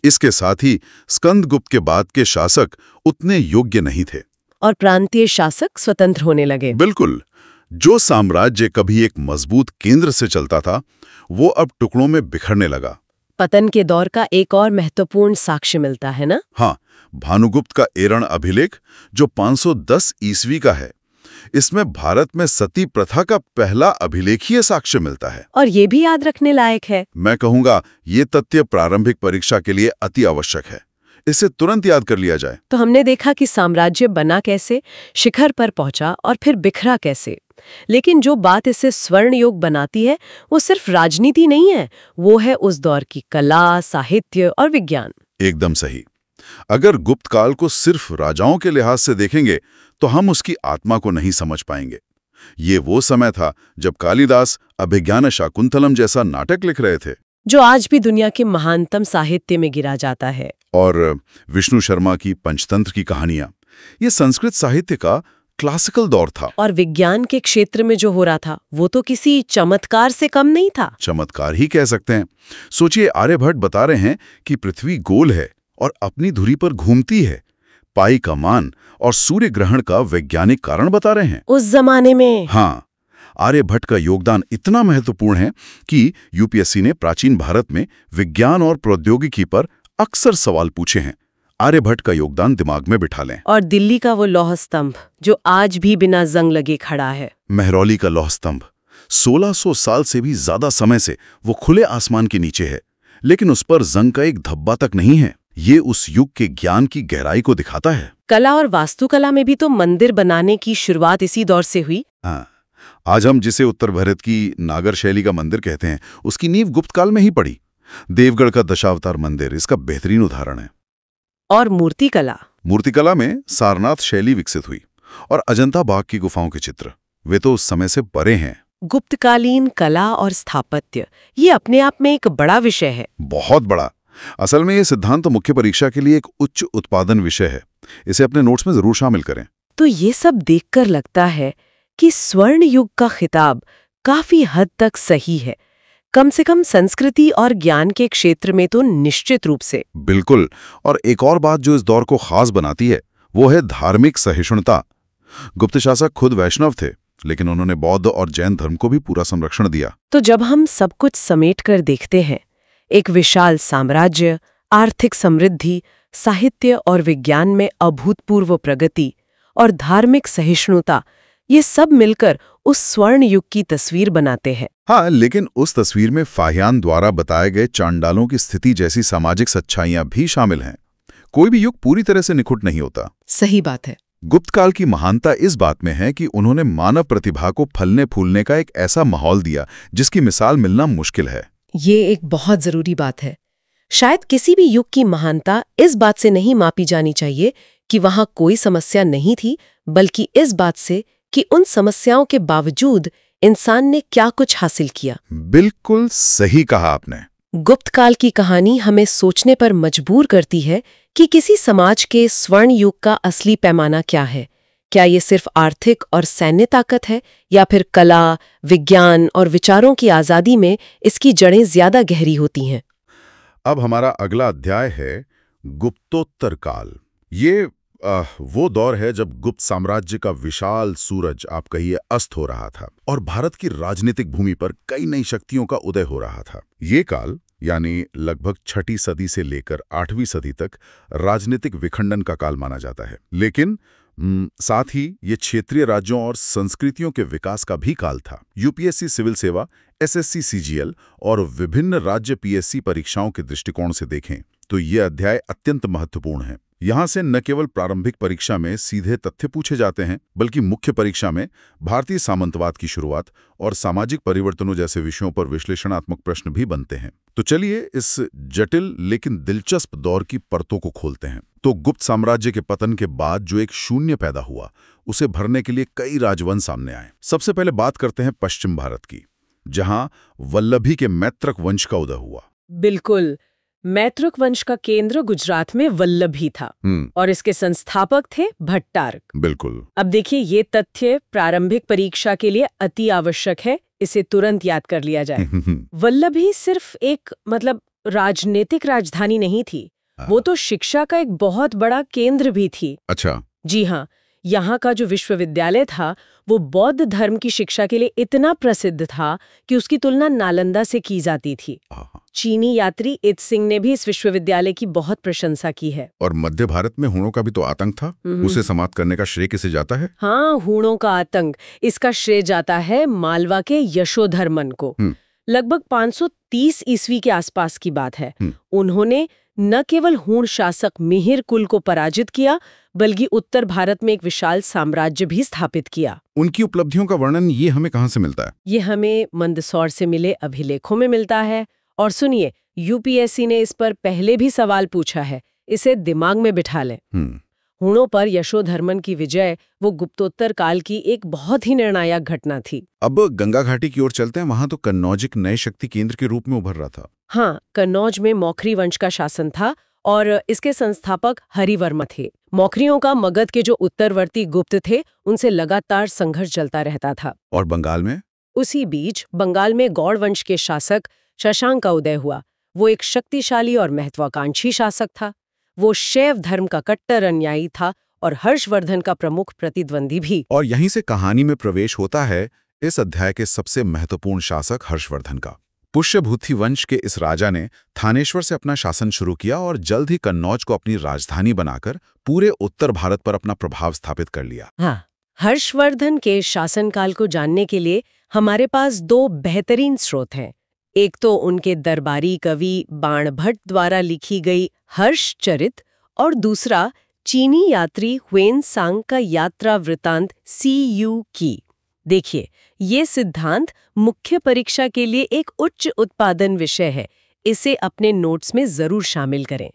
इसके साथ ही स्कंदगुप्त के बाद के शासक उतने योग्य नहीं थे और प्रांतीय शासक स्वतंत्र होने लगे। बिल्कुल, जो साम्राज्य कभी एक मजबूत केंद्र से चलता था, वो अब टुकड़ों में बिखरने लगा। पतन के दौर का एक और महत्वपूर्ण साक्ष्य मिलता है ना? हाँ, भानुगुप्त का एरण अभिलेख, जो 510 ईस्वी का है। इसमें भारत में सती प्रथा का पहला अभिलेखीय साक्ष्य मिलता है। और ये भी याद रखने लायक है। मैं कहूंगा ये तथ्य प्रारंभिक परीक्षा के लिए अति आवश्यक है। इसे तुरंत याद कर लिया जाए। तो हमने देखा कि साम्राज्य बना कैसे, शिखर पर पहुंचा और फिर बिखरा कैसे। लेकिन जो बात इसे स्वर्ण युग बनाती है वो सिर्फ राजनीति नहीं है, वो है उस दौर की कला, साहित्य और विज्ञान। एकदम सही। अगर गुप्त काल को सिर्फ राजाओं के लिहाज से देखेंगे तो हम उसकी आत्मा को नहीं समझ पाएंगे। ये वो समय था जब कालिदास अभिज्ञान शाकुंतलम जैसा नाटक लिख रहे थे, जो आज भी दुनिया के महानतम साहित्य में गिरा जाता है। और विष्णु शर्मा की पंचतंत्र की कहानियां, ये संस्कृत साहित्य का क्लासिकल दौर था। और विज्ञान के क्षेत्र में जो हो रहा था वो तो किसी चमत्कार से कम नहीं था। चमत्कार ही कह सकते हैं। सोचिए, आर्यभट्ट बता रहे हैं कि पृथ्वी गोल है और अपनी धुरी पर घूमती है। पाई का मान और सूर्य ग्रहण का वैज्ञानिक कारण बता रहे हैं उस जमाने में। हाँ, आर्यभट्ट का योगदान इतना महत्वपूर्ण है कि यूपीएससी ने प्राचीन भारत में विज्ञान और प्रौद्योगिकी पर अक्सर सवाल पूछे हैं। आर्यभट्ट का योगदान दिमाग में बिठा लें। और दिल्ली का वो लौह स्तंभ जो आज भी बिना जंग लगे खड़ा है, महरौली का लौह स्तंभ 1600 साल से भी ज्यादा समय से वो खुले आसमान के नीचे है, लेकिन उस पर जंग का एक धब्बा तक नहीं है। ये उस युग के ज्ञान की गहराई को दिखाता है। कला और वास्तुकला में भी तो मंदिर बनाने की शुरुआत इसी दौर से हुई। हाँ, आज हम जिसे उत्तर भारत की नागर शैली का मंदिर कहते हैं, उसकी नींव गुप्त काल में ही पड़ी। देवगढ़ का दशावतार मंदिर इसका बेहतरीन उदाहरण है। और मूर्तिकला में सारनाथ शैली विकसित हुई, और अजंता बाग की गुफाओं के चित्र, वे तो उस समय से परे हैं। गुप्तकालीन कला और स्थापत्य, ये अपने आप में एक बड़ा विषय है। बहुत बड़ा। असल में ये सिद्धांत तो मुख्य परीक्षा के लिए एक उच्च उत्पादन विषय है। इसे अपने नोट्स में जरूर शामिल करें। तो ये सब देखकर लगता है कि स्वर्ण युग का खिताब काफी हद तक सही है, कम से कम संस्कृति और ज्ञान के क्षेत्र में तो निश्चित रूप से। बिल्कुल। और एक और बात जो इस दौर को खास बनाती है वो है धार्मिक सहिष्णुता। गुप्त शासक खुद वैष्णव थे, लेकिन उन्होंने बौद्ध और जैन धर्म को भी पूरा संरक्षण दिया। तो जब हम सब कुछ समेट कर देखते हैं, एक विशाल साम्राज्य, आर्थिक समृद्धि, साहित्य और विज्ञान में अभूतपूर्व प्रगति और धार्मिक सहिष्णुता, ये सब मिलकर उस स्वर्ण युग की तस्वीर बनाते हैं। हाँ, लेकिन उस तस्वीर में फाहियान द्वारा बताए गए चांडालों की स्थिति जैसी सामाजिक सच्चाइयां भी शामिल हैं। कोई भी युग पूरी तरह से निखुट नहीं होता। सही बात है। गुप्त काल की महानता इस बात में है कि उन्होंने मानव प्रतिभा को फलने फूलने का एक ऐसा माहौल दिया जिसकी मिसाल मिलना मुश्किल है। ये एक बहुत जरूरी बात है। शायद किसी भी युग की महानता इस बात से नहीं मापी जानी चाहिए कि वहां कोई समस्या नहीं थी, बल्कि इस बात से कि उन समस्याओं के बावजूद इंसान ने क्या कुछ हासिल किया। बिल्कुल सही कहा आपने। गुप्त काल की कहानी हमें सोचने पर मजबूर करती है कि किसी समाज के स्वर्ण युग का असली पैमाना क्या है। क्या ये सिर्फ आर्थिक और सैन्य ताकत है, या फिर कला, विज्ञान और विचारों की आजादी में इसकी जड़ें ज्यादा गहरी होती हैं? अब हमारा अगला अध्याय है गुप्तोत्तर काल। ये वो दौर है जब गुप्त साम्राज्य का विशाल सूरज, आप कहिए, अस्त हो रहा था और भारत की राजनीतिक भूमि पर कई नई शक्तियों का उदय हो रहा था। ये काल यानी लगभग 6वीं सदी से लेकर 8वीं सदी तक राजनीतिक विखंडन का काल माना जाता है, लेकिन साथ ही ये क्षेत्रीय राज्यों और संस्कृतियों के विकास का भी काल था। यूपीएससी सिविल सेवा, एसएससी सीजीएल और विभिन्न राज्य पीएससी परीक्षाओं के दृष्टिकोण से देखें तो ये अध्याय अत्यंत महत्वपूर्ण है। यहाँ से न केवल प्रारंभिक परीक्षा में सीधे तथ्य पूछे जाते हैं, बल्कि मुख्य परीक्षा में भारतीय सामंतवाद की शुरुआत और सामाजिक परिवर्तनों जैसे विषयों पर विश्लेषणात्मक प्रश्न भी बनते हैं। तो चलिए इस जटिल लेकिन दिलचस्प दौर की परतों को खोलते हैं। तो गुप्त साम्राज्य के पतन के बाद जो एक शून्य पैदा हुआ, उसे भरने के लिए कई राजवंश सामने आए। सबसे पहले बात करते हैं पश्चिम भारत की, जहां वल्लभी के मैत्रक वंश का उदय हुआ। बिल्कुल। मैत्रक वंश का केंद्र गुजरात में वल्लभी था और इसके संस्थापक थे भट्टारक। बिल्कुल। अब देखिए, ये तथ्य प्रारंभिक परीक्षा के लिए अति आवश्यक है, इसे तुरंत याद कर लिया जाए। वल्लभी सिर्फ एक राजनीतिक राजधानी नहीं थी, वो तो शिक्षा का एक बहुत बड़ा केंद्र भी थी। अच्छा। जी हाँ, यहाँ का जो विश्वविद्यालय था वो बौद्ध धर्म की शिक्षा के लिए इतना प्रसिद्ध था कि उसकी तुलना नालंदा से की जाती थी। चीनी यात्री इत सिंह ने भी इस विश्वविद्यालय की बहुत प्रशंसा की है। और मध्य भारत में हूणों का भी तो आतंक था, उसे समाप्त करने का श्रेय किसे जाता है? हाँ, हूणों का आतंक, इसका श्रेय जाता है मालवा के यशोधर्मन को। लगभग 530 ईस्वी के आसपास की बात है। उन्होंने न केवल हूण शासक मिहिर कुल को पराजित किया, बल्कि उत्तर भारत में एक विशाल साम्राज्य भी स्थापित किया। उनकी उपलब्धियों का वर्णन ये हमें कहाँ से मिलता है? ये हमें मंदसौर से मिले अभिलेखों में मिलता है। और सुनिए, यूपीएससी ने इस पर पहले भी सवाल पूछा है, इसे दिमाग में बिठा लें। हूणों पर यशोधर्मन की विजय वो गुप्तोत्तर काल की एक बहुत ही निर्णायक घटना थी। अब गंगा घाटी की ओर चलते हैं। वहां तो कन्नौज एक नए शक्ति केंद्र के रूप में उभर रहा था। हाँ, कन्नौज में मौखरी वंश का शासन था और इसके संस्थापक हरिवर्मा थे। मौखरियों का मगध के जो उत्तरवर्ती गुप्त थे, उनसे लगातार संघर्ष चलता रहता था। और बंगाल में? उसी बीच बंगाल में गौड़ वंश के शासक शशांक का उदय हुआ। वो एक शक्तिशाली और महत्वाकांक्षी शासक था। वो शैव धर्म का कट्टर अनुयायी था और हर्षवर्धन का प्रमुख प्रतिद्वंदी भी। और यहीं से कहानी में प्रवेश होता है इस अध्याय के सबसे महत्वपूर्ण शासक हर्षवर्धन का। पुष्यभूति वंश के इस राजा ने थानेश्वर से अपना शासन शुरू किया और जल्द ही कन्नौज को अपनी राजधानी बनाकर पूरे उत्तर भारत पर अपना प्रभाव स्थापित कर लिया। हाँ, हर्षवर्धन के शासनकाल को जानने के लिए हमारे पास दो बेहतरीन स्रोत हैं। एक तो उनके दरबारी कवि बाणभट्ट द्वारा लिखी गई हर्षचरित और दूसरा चीनी यात्री ह्वेन-सांग का यात्रा वृतांत CU की। देखिए, ये सिद्धांत मुख्य परीक्षा के लिए एक उच्च उत्पादन विषय है। इसे अपने नोट्स में जरूर शामिल करें।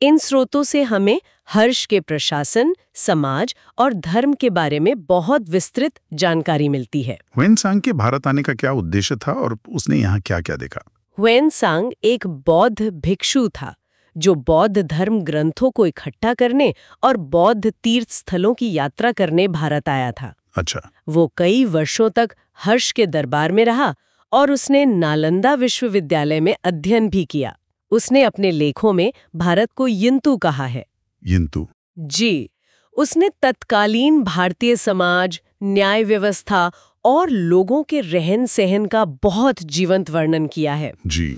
इन स्रोतों से हमें हर्ष के प्रशासन, समाज और धर्म के बारे में बहुत विस्तृत जानकारी मिलती है। ह्वेन-सांग के भारत आने का क्या उद्देश्य था और उसने यहाँ क्या-क्या देखा? ह्वेन-सांग एक बौद्ध भिक्षु था जो बौद्ध धर्म ग्रंथों को इकट्ठा करने और बौद्ध तीर्थ स्थलों की यात्रा करने भारत आया था। अच्छा। वो कई वर्षों तक हर्ष के दरबार में रहा और उसने नालंदा विश्वविद्यालय में अध्ययन भी किया। उसने अपने लेखों में भारत को यिंतु कहा है। यिंतु? जी, उसने तत्कालीन भारतीय समाज, न्याय व्यवस्था और लोगों के रहन सहन का बहुत जीवंत वर्णन किया है। जी।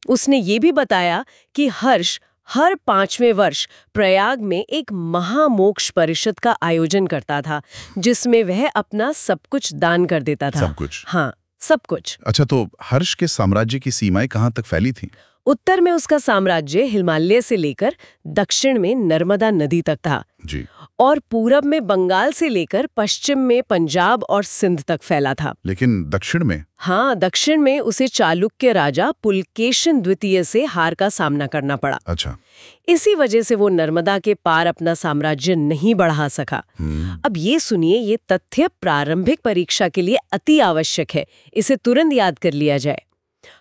उसने ये भी बताया कि हर्ष हर 5वें वर्ष प्रयाग में एक महामोक्ष परिषद का आयोजन करता था, जिसमें वह अपना सब कुछ दान कर देता था। सब कुछ? हाँ, सब कुछ। अच्छा, तो हर्ष के साम्राज्य की सीमाएं कहाँ तक फैली थीं? उत्तर में उसका साम्राज्य हिमालय से लेकर दक्षिण में नर्मदा नदी तक था। जी। और पूरब में बंगाल से लेकर पश्चिम में पंजाब और सिंध तक फैला था। लेकिन दक्षिण में? हाँ, दक्षिण में उसे चालुक्य राजा पुलकेशिन द्वितीय से हार का सामना करना पड़ा। अच्छा। इसी वजह से वो नर्मदा के पार अपना साम्राज्य नहीं बढ़ा सका। अब ये सुनिए, ये तथ्य प्रारंभिक परीक्षा के लिए अति आवश्यक है। इसे तुरंत याद कर लिया जाए।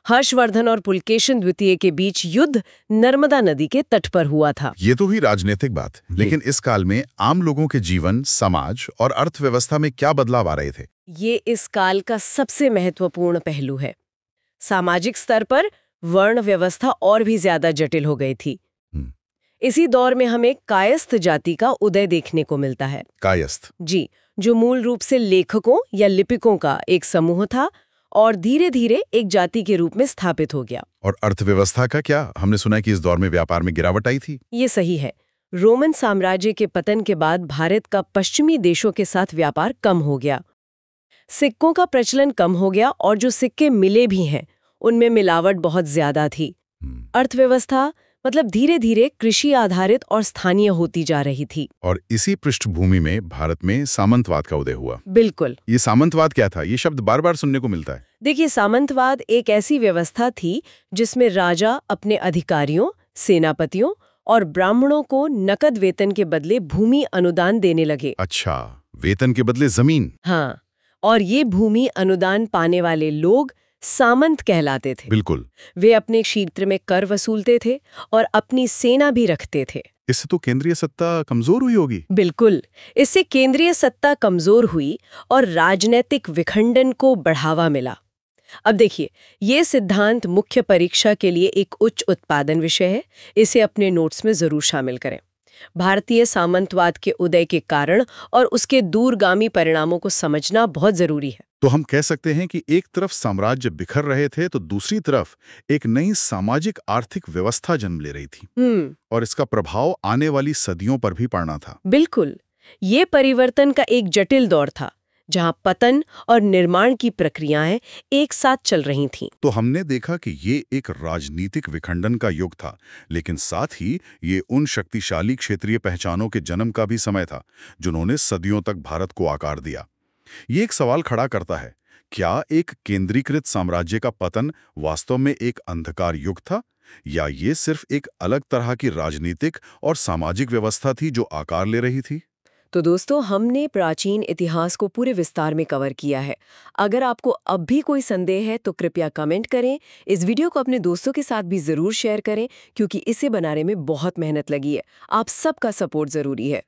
हर्षवर्धन और पुलकेशिन द्वितीय के बीच युद्ध नर्मदा नदी के तट पर हुआ था। ये तो हुई राजनीतिक बात, लेकिन इस काल में आम लोगों के जीवन, समाज और अर्थव्यवस्था में क्या बदलाव आ रहे थे? ये इस काल का सबसे महत्वपूर्ण पहलू है। सामाजिक स्तर पर वर्ण व्यवस्था और भी ज्यादा जटिल हो गई थी। इसी दौर में हमें कायस्थ जाति का उदय देखने को मिलता है। कायस्थ? जी, जो मूल रूप से लेखकों या लिपिकों का एक समूह था और धीरे धीरे एक जाति के रूप में स्थापित हो गया। और अर्थव्यवस्था का क्या? हमने सुना है कि इस दौर में व्यापार में गिरावट आई थी। ये सही है। रोमन साम्राज्य के पतन के बाद भारत का पश्चिमी देशों के साथ व्यापार कम हो गया। सिक्कों का प्रचलन कम हो गया और जो सिक्के मिले भी हैं, उनमें मिलावट बहुत ज्यादा थी। अर्थव्यवस्था मतलब धीरे धीरे कृषि आधारित और स्थानीय होती जा रही थी। और इसी पृष्ठभूमि में भारत में सामंतवाद का उदय हुआ। बिल्कुल। ये सामंतवाद क्या था? ये शब्द बार बार सुनने को मिलता है। देखिए, सामंतवाद एक ऐसी व्यवस्था थी जिसमें राजा अपने अधिकारियों, सेनापतियों और ब्राह्मणों को नकद वेतन के बदले भूमि अनुदान देने लगे। अच्छा, वेतन के बदले जमीन? हाँ, और ये भूमि अनुदान पाने वाले लोग सामंत कहलाते थे। बिल्कुल। वे अपने क्षेत्र में कर वसूलते थे और अपनी सेना भी रखते थे। इससे तो केंद्रीय सत्ता कमजोर हुई होगी। बिल्कुल, इससे केंद्रीय सत्ता कमजोर हुई और राजनीतिक विखंडन को बढ़ावा मिला। अब देखिए, ये सिद्धांत मुख्य परीक्षा के लिए एक उच्च उत्पादन विषय है। इसे अपने नोट्स में जरूर शामिल करें। भारतीय सामंतवाद के उदय के कारण और उसके दूरगामी परिणामों को समझना बहुत जरूरी है। तो हम कह सकते हैं कि एक तरफ साम्राज्य बिखर रहे थे तो दूसरी तरफ एक नई सामाजिक आर्थिक व्यवस्था जन्म ले रही थी। और इसका प्रभाव आने वाली सदियों पर भी पड़ना था। बिल्कुल, ये परिवर्तन का एक जटिल दौर था जहां पतन और निर्माण की प्रक्रियाएं एक साथ चल रही थीं। तो हमने देखा कि ये एक राजनीतिक विखंडन का युग था, लेकिन साथ ही ये उन शक्तिशाली क्षेत्रीय पहचानों के जन्म का भी समय था जिन्होंने सदियों तक भारत को आकार दिया। ये एक सवाल खड़ा करता है, क्या एक केंद्रीकृत साम्राज्य का पतन वास्तव में एक अंधकार युग था, या ये सिर्फ एक अलग तरह की राजनीतिक और सामाजिक व्यवस्था थी जो आकार ले रही थी? तो दोस्तों, हमने प्राचीन इतिहास को पूरे विस्तार में कवर किया है। अगर आपको अब भी कोई संदेह है तो कृपया कमेंट करें। इस वीडियो को अपने दोस्तों के साथ भी ज़रूर शेयर करें, क्योंकि इसे बनाने में बहुत मेहनत लगी है। आप सबका सपोर्ट ज़रूरी है।